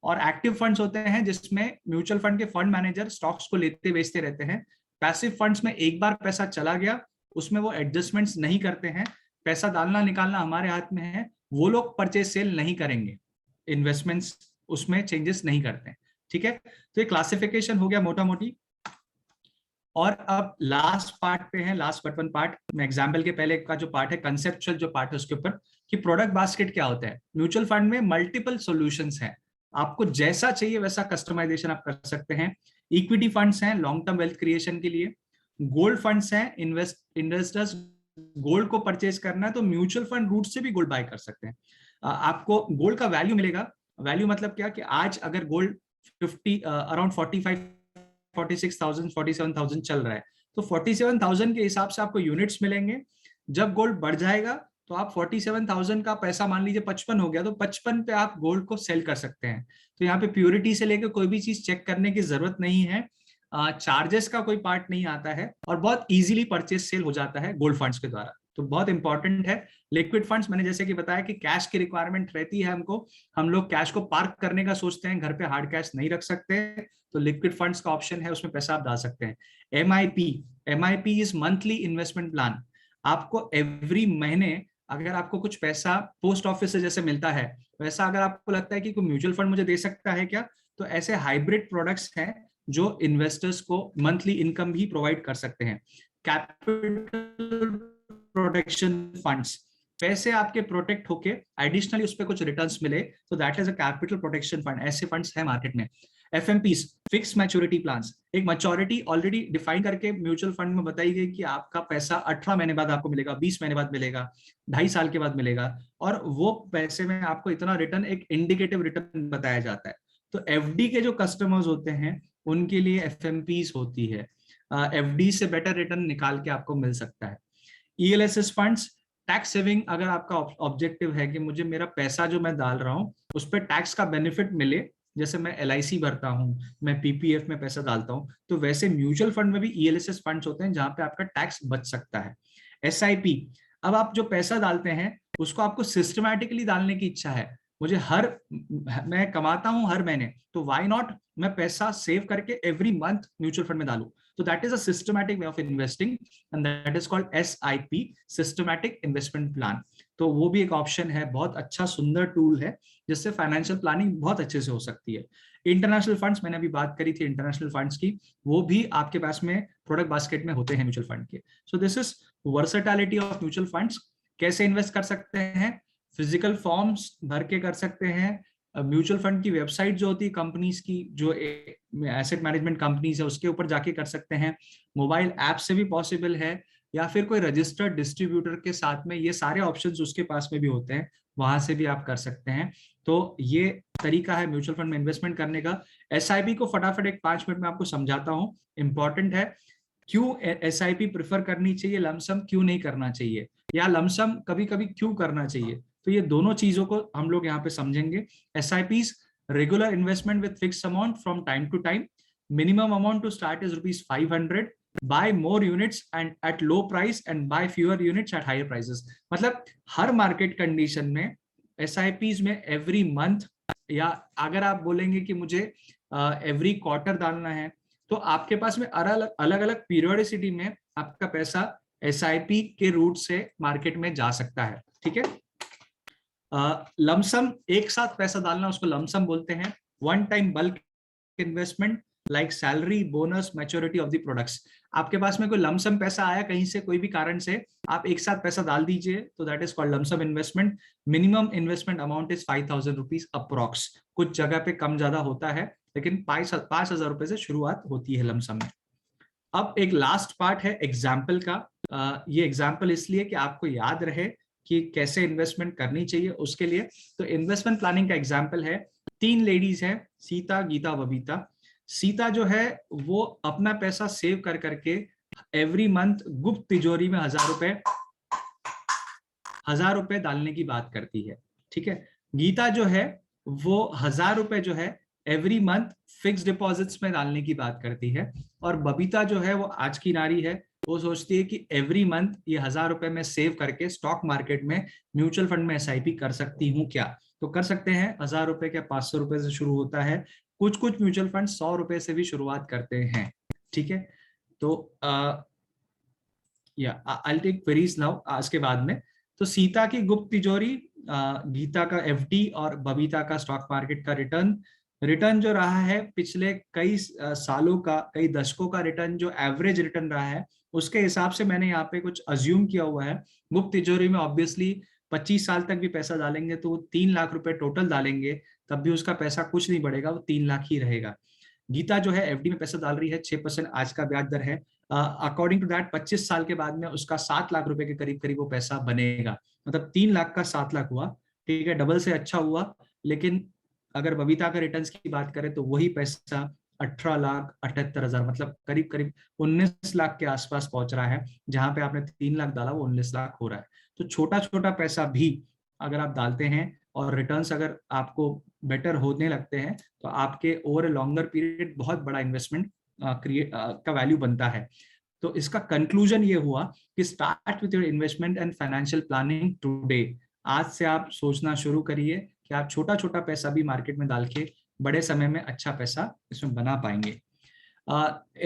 और एक्टिव फंड्स होते हैं जिसमें म्यूचुअल फंड के फंड मैनेजर स्टॉक्स को लेते बेचते रहते हैं। पैसिव फंड्स में एक बार पैसा चला गया, उसमें वो एडजस्टमेंट्स नहीं करते हैं, पैसा डालना निकालना हमारे हाथ में है, वो लोग परचेज सेल नहीं करेंगे, इन्वेस्टमेंट्स उसमें चेंजेस नहीं करते हैं। ठीक है, तो ये क्लासिफिकेशन हो गया मोटा मोटी। और अब लास्ट पार्ट पे है, लास्ट बट वन पार्ट में एग्जाम्पल के पहले का जो पार्ट है, कंसेप्चुअल जो पार्ट है उसके ऊपर, कि प्रोडक्ट बास्केट क्या होता है। म्यूचुअल फंड में मल्टीपल सॉल्यूशंस हैं, आपको जैसा चाहिए वैसा कस्टमाइजेशन आप कर सकते हैं। इक्विटी फंड्स हैं लॉन्ग टर्म वेल्थ क्रिएशन के लिए, गोल्ड फंड्स हैं, इन्वेस्टर्स गोल्ड को परचेज करना है तो म्यूचुअल फंड रूट से भी गोल्ड बाय कर सकते हैं। आपको गोल्ड का वैल्यू मिलेगा। वैल्यू मतलब क्या, कि आज अगर गोल्ड 50 अराउंड 46,000 47,000 चल रहा है, तो 47,000 के हिसाब से आपको यूनिट्स मिलेंगे। जब गोल्ड बढ़ जाएगा तो आप 47,000 का पैसा, मान लीजिए 55 हो गया, तो 55 पे आप गोल्ड को सेल कर सकते हैं। तो यहाँ पे प्योरिटी से लेकर कोई भी चीज चेक करने की जरूरत नहीं है, चार्जेस का कोई पार्ट नहीं आता है, और बहुत इजीली परचेज सेल हो जाता है गोल्ड फंड्स के द्वारा। तो बहुत इंपॉर्टेंट है। लिक्विड फंड्स, मैंने जैसे कि बताया कि कैश की रिक्वायरमेंट रहती है हमको, हम लोग कैश को पार्क करने का सोचते हैं, घर पे हार्ड कैश नहीं रख सकते, तो लिक्विड फंड्स का ऑप्शन है, उसमें पैसा आप डाल सकते हैं। MIP is monthly investment plan. आपको एवरी महीने अगर आपको कुछ पैसा पोस्ट ऑफिस से जैसे मिलता है, वैसा अगर आपको लगता है कि कोई म्यूचुअल फंड मुझे दे सकता है क्या, तो ऐसे हाइब्रिड प्रोडक्ट्स हैं जो इन्वेस्टर्स को मंथली इनकम भी प्रोवाइड कर सकते हैं। कैपिटल प्रोटेक्शन फंड्स, पैसे आपके प्रोटेक्ट होके एडिशनली उस पर कुछ रिटर्न्स मिले, तो that is a capital protection fund. ऐसे फंड्स है मार्केट में। एफएमपीस, फिक्स मैच्योरिटी प्लान्स, एक मैच्योरिटी ऑलरेडी डिफाइन करके म्यूचुअल फंड में बताई गई कि आपका पैसा 18 महीने बाद आपको मिलेगा, 20 महीने बाद मिलेगा, 2.5 साल के बाद मिलेगा, और वो पैसे में आपको इतना रिटर्न, एक इंडिकेटिव रिटर्न बताया जाता है। तो एफडी के जो कस्टमर्स होते हैं उनके लिए एफएमपीस होती है, एफडी से बेटर रिटर्न निकाल के आपको मिल सकता है। ईएलएसएस फंड्स, टैक्स सेविंग, अगर आपका ऑब्जेक्टिव है कि मुझे मेरा पैसा जो मैं डाल रहा हूँ उस पर टैक्स का बेनिफिट मिले, जैसे मैं LIC भरता हूँ, मैं PPF में पैसा डालता हूँ, तो वैसे म्यूचुअल फंड में भी ईएलएसएस फंड्स होते हैं जहां पे आपका टैक्स बच सकता है। SIP, अब आप जो पैसा डालते हैं उसको आपको सिस्टमैटिकली डालने की इच्छा है, मैं कमाता हूं हर महीने, तो व्हाई नॉट मैं पैसा सेव करके एवरी मंथ म्यूचुअल फंड में डालूं। तो that is a systematic way of investing and that is called SIP, systematic investment plan. तो वो भी एक ऑप्शन है, बहुत अच्छा सुंदर टूल है जिससे फाइनेंशियल प्लानिंग बहुत अच्छे से हो सकती है। इंटरनेशनल फंड्स, मैंने अभी बात करी थी इंटरनेशनल फंड्स की, वो भी आपके पास में प्रोडक्ट बास्केट में होते हैं म्यूचुअल फंड के। So this is versatility of mutual funds. कैसे इन्वेस्ट कर सकते हैं? फिजिकल फॉर्म्स भर के कर सकते हैं। म्यूचुअल फंड की वेबसाइट जो होती है कंपनीज की, जो एसेट मैनेजमेंट कंपनीज है, उसके ऊपर जाके कर सकते हैं। मोबाइल ऐप से भी पॉसिबल है, या फिर कोई रजिस्टर्ड डिस्ट्रीब्यूटर के साथ में, ये सारे ऑप्शंस उसके पास में भी होते हैं, वहां से भी आप कर सकते हैं। तो ये तरीका है म्यूचुअल फंड में इन्वेस्टमेंट करने का। एसआईपी को फटाफट एक 5 मिनट में आपको समझाता हूँ, इंपॉर्टेंट है। क्यों एसआईपी प्रेफर करनी चाहिए, लमसम क्यों नहीं करना चाहिए, या लमसम कभी कभी क्यों करना चाहिए, तो ये दोनों चीजों को हम लोग यहाँ पे समझेंगे। SIPs regular investment with fixed amount from time to time. Minimum amount to start is ₹500। buy more units and at low price and buy fewer units at higher prices। मतलब हर मार्केट कंडीशन में SIPs में every month, या अगर आप बोलेंगे कि मुझे every quarter डालना है, तो आपके पास में अलग अलग पीरियोडिसिटी में आपका पैसा SIP के रूट से मार्केट में जा सकता है। ठीक है, लमसम एक साथ पैसा डालना उसको लमसम बोलते हैं। One time bulk investment like salary, bonus, maturity of the products. आपके पास में कोई लमसम पैसा आया कहीं से, कोई भी कारण से आप एक साथ पैसा डाल दीजिए, तो that is called lump sum investment. Minimum investment amount is 5,000 rupees approx. कुछ जगह पे कम ज्यादा होता है, लेकिन 5,000 रुपए से शुरुआत होती है लमसम में। अब एक लास्ट पार्ट है एग्जाम्पल का। ये एग्जाम्पल इसलिए कि आपको याद रहे कि कैसे इन्वेस्टमेंट करनी चाहिए उसके लिए। तो इन्वेस्टमेंट प्लानिंग का एग्जाम्पल है, 3 लेडीज हैं, सीता, गीता, बबीता। सीता जो है वो अपना पैसा सेव कर करके एवरी मंथ गुप्त तिजोरी में 1,000 रुपए डालने की बात करती है। ठीक है, गीता जो है वो 1,000 रुपए जो है एवरी मंथ फिक्स डिपॉजिट्स में डालने की बात करती है। और बबीता जो है वो आज की नारी है, वो सोचती है कि एवरी मंथ ये 1,000 रुपए में सेव करके स्टॉक मार्केट में, म्यूचुअल फंड में SIP कर सकती हूँ क्या? तो कर सकते हैं। 1,000 रुपए क्या 500 रुपए से शुरू होता है। कुछ म्यूचुअल फंड 100 रुपए से भी शुरुआत करते हैं। ठीक है, तो I'll take queries now इसके बाद में। तो सीता की गुप्त तिजोरी, गीता का FD और बबीता का स्टॉक मार्केट का रिटर्न जो रहा है पिछले कई सालों का, कई दशकों का रिटर्न, जो एवरेज रिटर्न रहा है, उसके हिसाब से मैंने यहाँ पे कुछ अज्यूम किया हुआ है। गुप्त तिजोरी में ऑब्वियसली 25 साल तक भी पैसा डालेंगे तो वो 3 लाख रुपए टोटल डालेंगे, तब भी उसका पैसा कुछ नहीं बढ़ेगा, वो 3 लाख ही रहेगा। गीता जो है FD में पैसा डाल रही है, 6% आज का ब्याज दर है। अकॉर्डिंग टू दैट 25 साल के बाद में उसका 7 लाख रुपए के करीब वो पैसा बनेगा। मतलब 3 लाख का 7 लाख हुआ। ठीक है, डबल से अच्छा हुआ। लेकिन अगर बबीता का रिटर्न्स की बात करें तो वही पैसा 18,78,000, मतलब करीब 19 लाख के आसपास पहुंच रहा है। जहां पे आपने 3 लाख डाला वो 19 लाख हो रहा है। तो छोटा पैसा भी अगर आप डालते हैं और रिटर्न्स अगर आपको बेटर होने लगते हैं, तो आपके ओवर ए लॉन्गर पीरियड बहुत बड़ा इन्वेस्टमेंट क्रिएट का वैल्यू बनता है। तो इसका कंक्लूजन ये हुआ कि start with your investment and financial planning today. आज से आप सोचना शुरू करिए कि आप छोटा पैसा भी मार्केट में डाल के बड़े समय में अच्छा पैसा इसमें बना पाएंगे।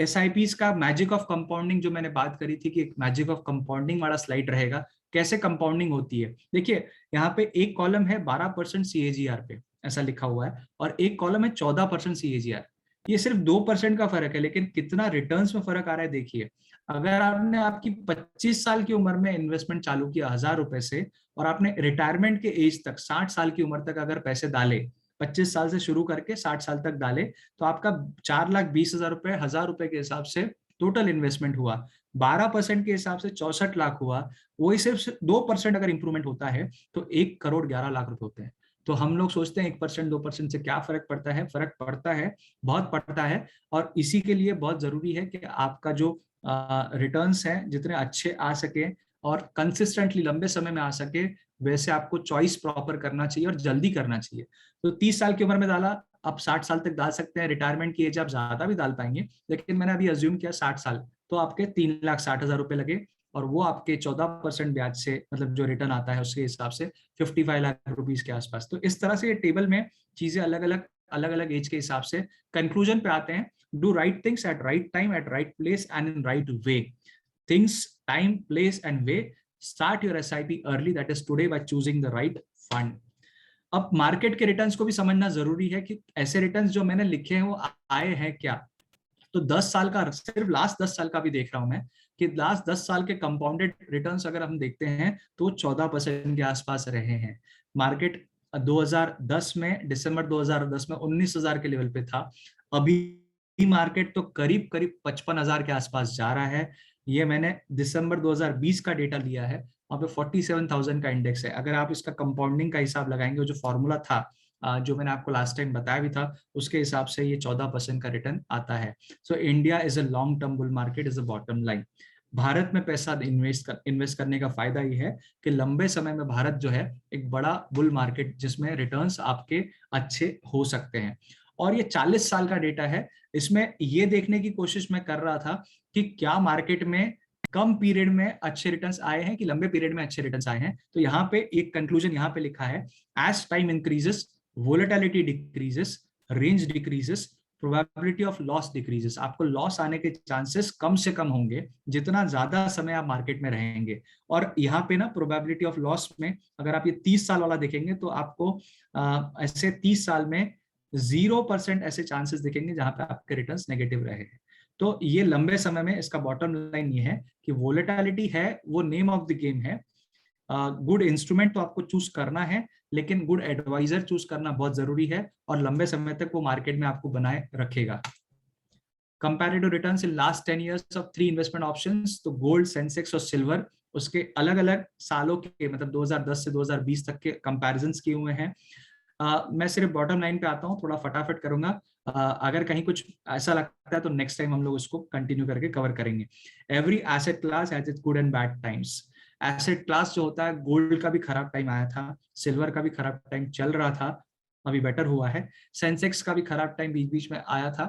SIPs का मैजिक ऑफ कंपाउंडिंग जो मैंने बात करी थी कि एक मैजिक ऑफ कंपाउंडिंग वाला स्लाइड रहेगा। कैसे कंपाउंडिंग होती है, देखिए यहाँ पे एक कॉलम है 12% CAGR पे ऐसा लिखा हुआ है, और एक कॉलम है 14% CAGR। ये सिर्फ 2% का फर्क है, लेकिन कितना रिटर्न्स में फर्क आ रहा है देखिए। अगर आपने आपकी 25 साल की उम्र में इन्वेस्टमेंट चालू किया 1,000 रुपए से, और आपने रिटायरमेंट के एज तक 60 साल की उम्र तक अगर पैसे डाले, 25 साल से शुरू करके 60 साल तक डाले, तो आपका 4,20,000 रुपए 1,000 रुपए के हिसाब से टोटल इन्वेस्टमेंट हुआ। 12% के हिसाब से 64 लाख हुआ। वही सिर्फ 2% अगर इंप्रूवमेंट होता है तो 1,11,00,000 रुपए होते हैं। तो हम लोग सोचते हैं 1%, 2% से क्या फर्क पड़ता है? फर्क पड़ता है, बहुत पड़ता है। और इसी के लिए बहुत जरूरी है कि आपका जो रिटर्न्स हैं जितने अच्छे आ सके और कंसिस्टेंटली लंबे समय में आ सके, वैसे आपको चॉइस प्रॉपर करना चाहिए और जल्दी करना चाहिए। तो 30 साल की उम्र में डाला, आप 60 साल तक डाल सकते हैं। रिटायरमेंट की एज आप ज्यादा भी डाल पाएंगे, लेकिन मैंने अभी अज्यूम किया 60 साल, तो आपके 3,60,000 रुपए लगे, और वो आपके 14% ब्याज से, मतलब जो रिटर्न आता है उसके हिसाब से 55 लाख रुपीस के आसपास। तो इस तरह से ये टेबल में चीजें अलग अलग एज के हिसाब से कंक्लूजन पे आते हैं। Do right things at right time, at right place and in right way. Things, time, place and way Start your SIP early, that is today, by choosing the right fund. अब market के returns को भी समझना जरूरी है कि ऐसे returns जो मैंने लिखे हैं वो आए हैं क्या। तो 10 साल का, सिर्फ लास्ट 10 साल का भी देख रहा हूं मैं कि लास्ट 10 साल के कंपाउंडेड रिटर्न्स अगर हम देखते हैं तो 14% के आसपास रहे हैं। मार्केट 2010 में, दिसंबर 2010 में 19,000 के लेवल पे था, अभी मार्केट तो करीब करीब 55,000 के आसपास जा रहा है। ये मैंने दिसंबर 2020 का डेटा लिया है, वहाँ पे 47,000 का इंडेक्स है। अगर आप इसका कंपाउंडिंग का हिसाब लगाएंगे, जो फॉर्मूला था जो मैंने आपको लास्ट टाइम बताया भी था, उसके हिसाब से ये 14% का रिटर्न आता है। So India is a long term bull market, is a bottom line. Bharat में पैसा इन्वेस्ट करने का फायदा ये है कि लंबे समय में भारत जो है एक बड़ा बुल मार्केट जिसमें रिटर्न्स आपके अच्छे हो सकते हैं। और ये 40 साल का डेटा है। इसमें ये देखने की कोशिश मैं कर रहा था कि क्या मार्केट में कम पीरियड में अच्छे रिटर्न्स आए हैं कि लंबे पीरियड में अच्छे रिटर्न्स आए हैं। तो यहाँ पे एक कंक्लूजन यहाँ पे लिखा है, as time increases volatility decreases, range decreases, probability of loss decreases. आपको लॉस आने के चांसेस कम से कम होंगे जितना ज्यादा समय आप मार्केट में रहेंगे। और यहाँ पे ना प्रोबेबिलिटी ऑफ लॉस में अगर आप ये 30 साल वाला देखेंगे तो आपको ऐसे 30 साल में 0% ऐसे चांसेस दिखेंगे जहां पे आपके रिटर्न्स नेगेटिव रहे हैं। तो ये लंबे समय में इसका बॉटम लाइन ये है कि वोलेटिलिटी है वो नेम ऑफ द गेम है। गुड इंस्ट्रूमेंट तो आपको चूज करना है, लेकिन गुड एडवाइजर चूज करना बहुत जरूरी है और लंबे समय तक वो मार्केट में आपको बनाए रखेगा। Comparative returns in last 10 years of 3 investment options, तो गोल्ड, सेंसेक्स और सिल्वर, उसके अलग अलग सालों के मतलब 2010 से 2020 तक के कंपैरिजंस किए हुए हैं। मैं सिर्फ बॉटम लाइन पे आता हूँ, थोड़ा फटाफट करूंगा। अगर कहीं कुछ ऐसा लगता है तो नेक्स्ट टाइम हम लोग उसको कंटिन्यू करके कवर करेंगे। Every asset class has its good and bad times. Asset class जो होता है, गोल्ड का भी खराब टाइम आया था, सिल्वर का भी खराब टाइम चल रहा था, अभी बेटर हुआ है। सेंसेक्स का भी खराब टाइम बीच बीच में आया था,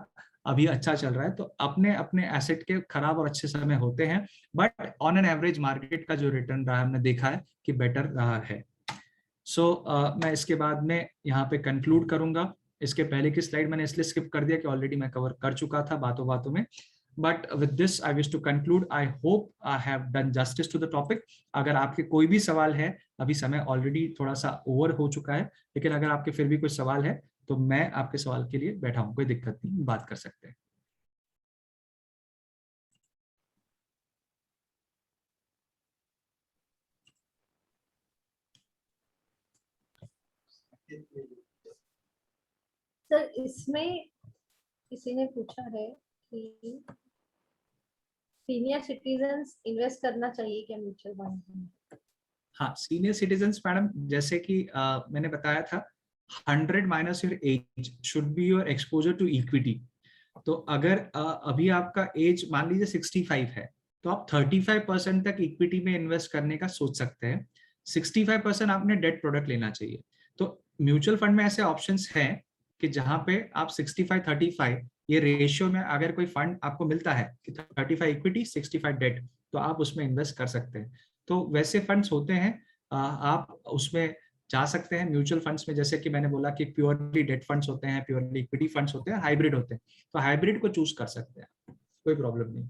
अभी अच्छा चल रहा है। तो अपने अपने एसेट के खराब और अच्छे समय होते हैं, but on an average market का जो रिटर्न रहा है हमने देखा है कि बेटर रहा है। मैं इसके बाद में यहाँ पे कंक्लूड करूंगा। इसके पहले की स्लाइड मैंने इसलिए स्किप कर दिया कि ऑलरेडी मैं कवर कर चुका था बातों बातों में। But with this I wish to conclude. I hope I have done justice to the topic. अगर आपके कोई भी सवाल है, अभी समय ऑलरेडी थोड़ा सा ओवर हो चुका है, लेकिन अगर आपके फिर भी कुछ सवाल है तो मैं आपके सवाल के लिए बैठा हूँ, कोई दिक्कत नहीं, बात कर सकते हैं। सर, इसमें किसी ने पूछा है कि सीनियर सिटीजन्स इन्वेस्ट करना चाहिए क्या म्यूचुअल फंड में? हाँ, सीनियर सिटीजन्स मैडम, जैसे कि मैंने बताया था, 100 minus your age should be your exposure to equity. तो अगर अभी आपका एज मान लीजिए 65 है, तो आप 35% तक इक्विटी में इन्वेस्ट करने का सोच सकते हैं। 65% आपने डेट प्रोडक्ट लेना चाहिए। तो म्यूचुअल फंड में ऐसे ऑप्शंस हैं कि जहां पे आप 65-35 ये रेशियो में अगर कोई फंड आपको मिलता है कि 35 इक्विटी 65 डेट, तो आप उसमें इन्वेस्ट कर सकते हैं। तो वैसे फंड्स होते हैं, आप उसमें जा सकते हैं। म्यूचुअल फंड्स में जैसे कि मैंने बोला कि प्योरली डेट फंड्स होते हैं, प्योरली इक्विटी फंड्स होते हैं, हाइब्रिड होते हैं। तो हाइब्रिड को चूज कर सकते हैं, कोई प्रॉब्लम नहीं।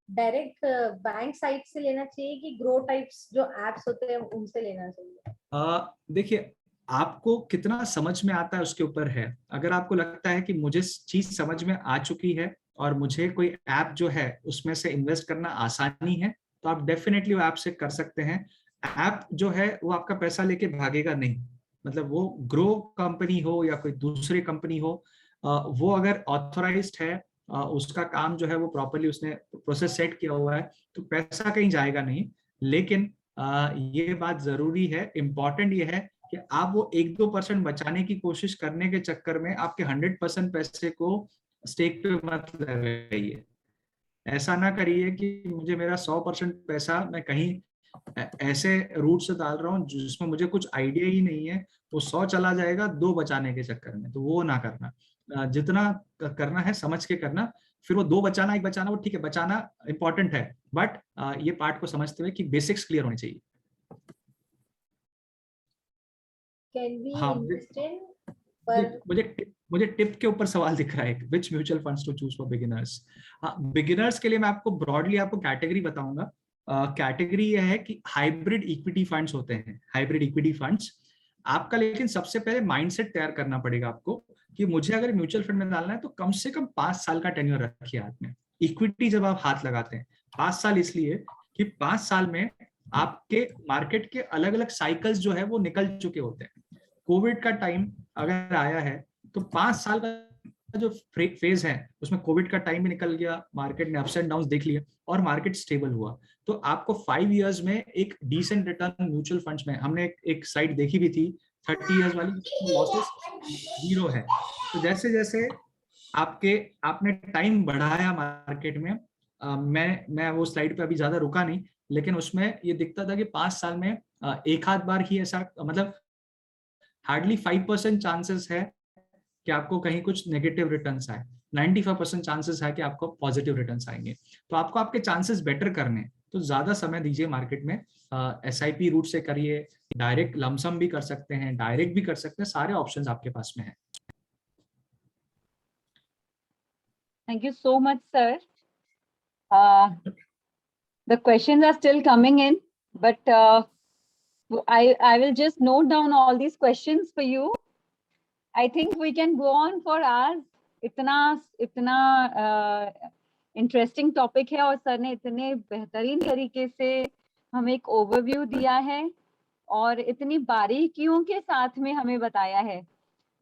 डायरेक्ट बैंक साइट से लेना चाहिए कि ग्रो टाइप्स जो एप्स होते हैं उनसे लेना चाहिए? देखिए, आपको कितना समझ में आता है उसके ऊपर है। अगर आपको लगता है कि मुझे चीज समझ में आ चुकी है और मुझे कोई ऐप जो है उसमें से इन्वेस्ट करना आसानी है, तो आप डेफिनेटली वो ऐप से कर सकते हैं। ऐप जो है वो आपका पैसा लेके भागेगा नहीं, मतलब वो ग्रो कंपनी हो या कोई दूसरी कंपनी हो, वो अगर ऑथराइज्ड है, उसका काम जो है वो प्रॉपर्ली उसने प्रोसेस सेट किया हुआ है, तो पैसा कहीं जाएगा नहीं। लेकिन ये बात जरूरी है, इंपॉर्टेंट ये है कि आप वो 1-2% बचाने की कोशिश करने के चक्कर में आपके 100% पैसे को स्टेक पे मत लगाइए। ऐसा ना करिए कि मुझे मेरा 100% पैसा मैं कहीं ऐसे रूट से डाल रहा हूँ जिसमें मुझे कुछ आइडिया ही नहीं है, वो 100 चला जाएगा 2 बचाने के चक्कर में। तो वो ना करना, जितना करना है समझ के करना। फिर वो 2 बचाना 1 बचाना, वो ठीक है, बचाना इंपॉर्टेंट है, बट ये पार्ट को समझते हुए कि बेसिक्स क्लियर होने चाहिए। हाँ, मुझे टिप के ऊपर सवाल दिख रहा है, which mutual funds to choose for beginners. हाँ, बिगिनर्स के लिए मैं आपको ब्रॉडली आपको कैटेगरी बताऊंगा। कैटेगरी यह है कि हाइब्रिड इक्विटी फंड्स होते हैं, हाइब्रिड इक्विटी फंड्स। आपका लेकिन सबसे पहले माइंडसेट तैयार करना पड़ेगा आपको कि मुझे अगर म्यूचुअल फंड में डालना है तो कम से कम 5 साल का टेन्योर रखिए हाथ में। इक्विटी जब आप हाथ लगाते हैं 5 साल, इसलिए कि 5 साल में आपके मार्केट के अलग अलग साइकिल्स जो है वो निकल चुके होते हैं। कोविड का टाइम अगर आया है तो 5 साल का जो फेज है उसमें कोविड का टाइम भी निकल गया, मार्केट ने अप्स एंड डाउन्स देख लिए और मार्केट स्टेबल हुआ। तो आपको 5 इयर्स में एक डिसेंट रिटर्न म्यूचुअल फंड्स में, हमने एक स्लाइड देखी भी थी 30 इयर्स वाली, लॉसेस 0 है। तो जैसे जैसे आपने टाइम बढ़ाया मार्केट में, मैं वो स्लाइड पे अभी ज्यादा रुका नहीं, लेकिन उसमें ये दिखता था कि 5 साल में एक आध बार ही ऐसा, मतलब हार्डली 5% चांसेस है कि आपको कहीं कुछ नेगेटिव रिटर्न्स आए, 95% चांसेस है कि आपको पॉजिटिव रिटर्न्स आएंगे। तो आपको आपके चांसेस बेटर करने, तो ज्यादा समय दीजिए मार्केट में। SIP रूट से करिए, डायरेक्ट लमसम भी कर सकते हैं, डायरेक्ट भी कर सकते हैं, सारे ऑप्शंस आपके पास में है। Thank you so much, sir. The questions are still coming in, but I will just note down all these questions for you. I think we can go on for hours. इतना interesting topic है और sir ने इतने बेहतरीन तरीके से हमें एक ओवरव्यू दिया है और इतनी बारीकियों के साथ में हमें बताया है।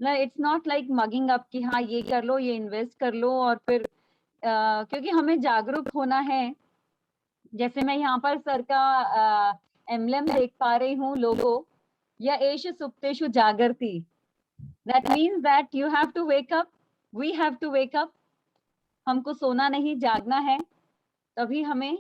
It's not like mugging up कि हाँ ये कर लो, ये इन्वेस्ट कर लो और फिर क्योंकि हमें जागरूक होना है। जैसे मैं यहाँ पर सर का एम्बलम देख पा रही हूँ, लोगो, या एश सुप्तेषु जागर्ति। That means that you have to wake up, we have to wake up. हमको सोना नहीं, जागना है, तभी हमें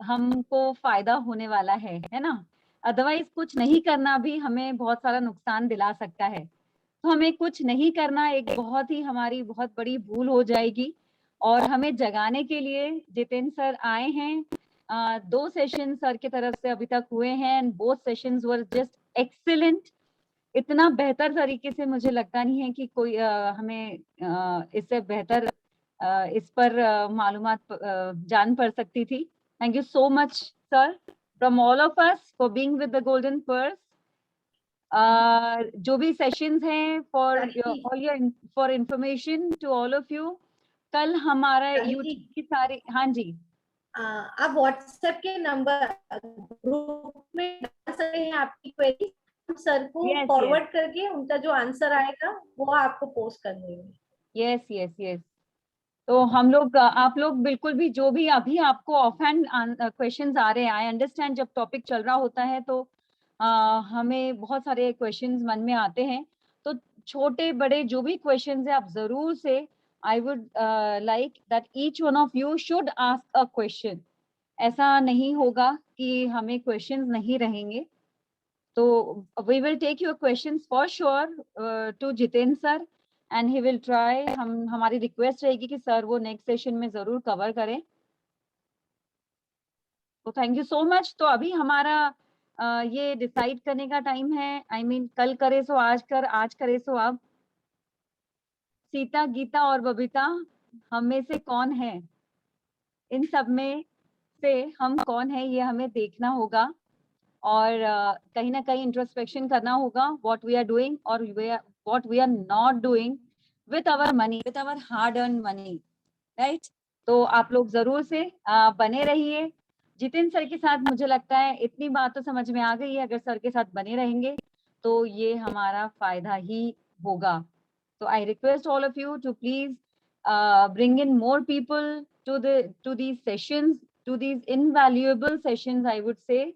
हमको फायदा होने वाला है ना। अदरवाइज कुछ नहीं करना भी हमें बहुत सारा नुकसान दिला सकता है। तो हमें कुछ नहीं करना एक बहुत ही हमारी बहुत बड़ी भूल हो जाएगी। और हमें जगाने के लिए जितेंद्र सर आए हैं। 2 सेशन सर की तरफ से अभी तक हुए हैं and both sessions were just excellent. इतना बेहतर तरीके से मुझे लगता नहीं है कि कोई हमें इससे बेहतर इस पर मालूमात जान पड़ सकती थी। Thank you so much sir from all of us for being with the Golden Purse. जो भी सेशंस हैं for information to all of you, कल हमारा यूट्यूब की सारी, हाँ जी, आप व्हाट्सएप के नंबर ग्रुप में डाल सकते हैं आपकी क्वेरी, सर को फॉरवर्ड करके उनका जो आंसर आएगा वो आपको पोस्ट कर देंगे। Yes yes yes. तो हम लोग, आप लोग बिल्कुल भी जो भी अभी आपको ऑफ हैंड क्वेश्चंस आ रहे हैं, आई अंडरस्टैंड जब टॉपिक चल रहा होता है तो हमें बहुत सारे क्वेश्चंस मन में आते हैं। तो छोटे बड़े जो भी क्वेश्चंस है आप जरूर से, I would like that each one of you should ask a question. ऐसा नहीं होगा कि हमें क्वेश्चंस नहीं रहेंगे। तो we will take your questions for sure to Jitendra sir and he will try। हमारी रिक्वेस्ट रहेगी कि सर वो नेक्स्ट सेशन में जरूर कवर करें। तो थैंक यू सो मच। तो अभी हमारा ये डिसाइड करने का टाइम है। I mean, कल करे सो आज कर, आज करे सो अब। सीता, गीता और बबीता हम में से कौन है? इन सब में से हम कौन है ये हमें देखना होगा और कहीं ना कहीं इंट्रोस्पेक्शन करना होगा व्हाट वी आर डूइंग और what we are not doing with our money, with our hard earn money, right. तो आप लोग जरूर से बने रहिए। जितेंद्र सर के साथ मुझे लगता है इतनी बात तो समझ में आ गई है, अगर सर के साथ बने रहेंगे तो ये हमारा फायदा ही होगा। तो I request all of you to please bring in more people to these sessions, to these invaluable sessions, I would say,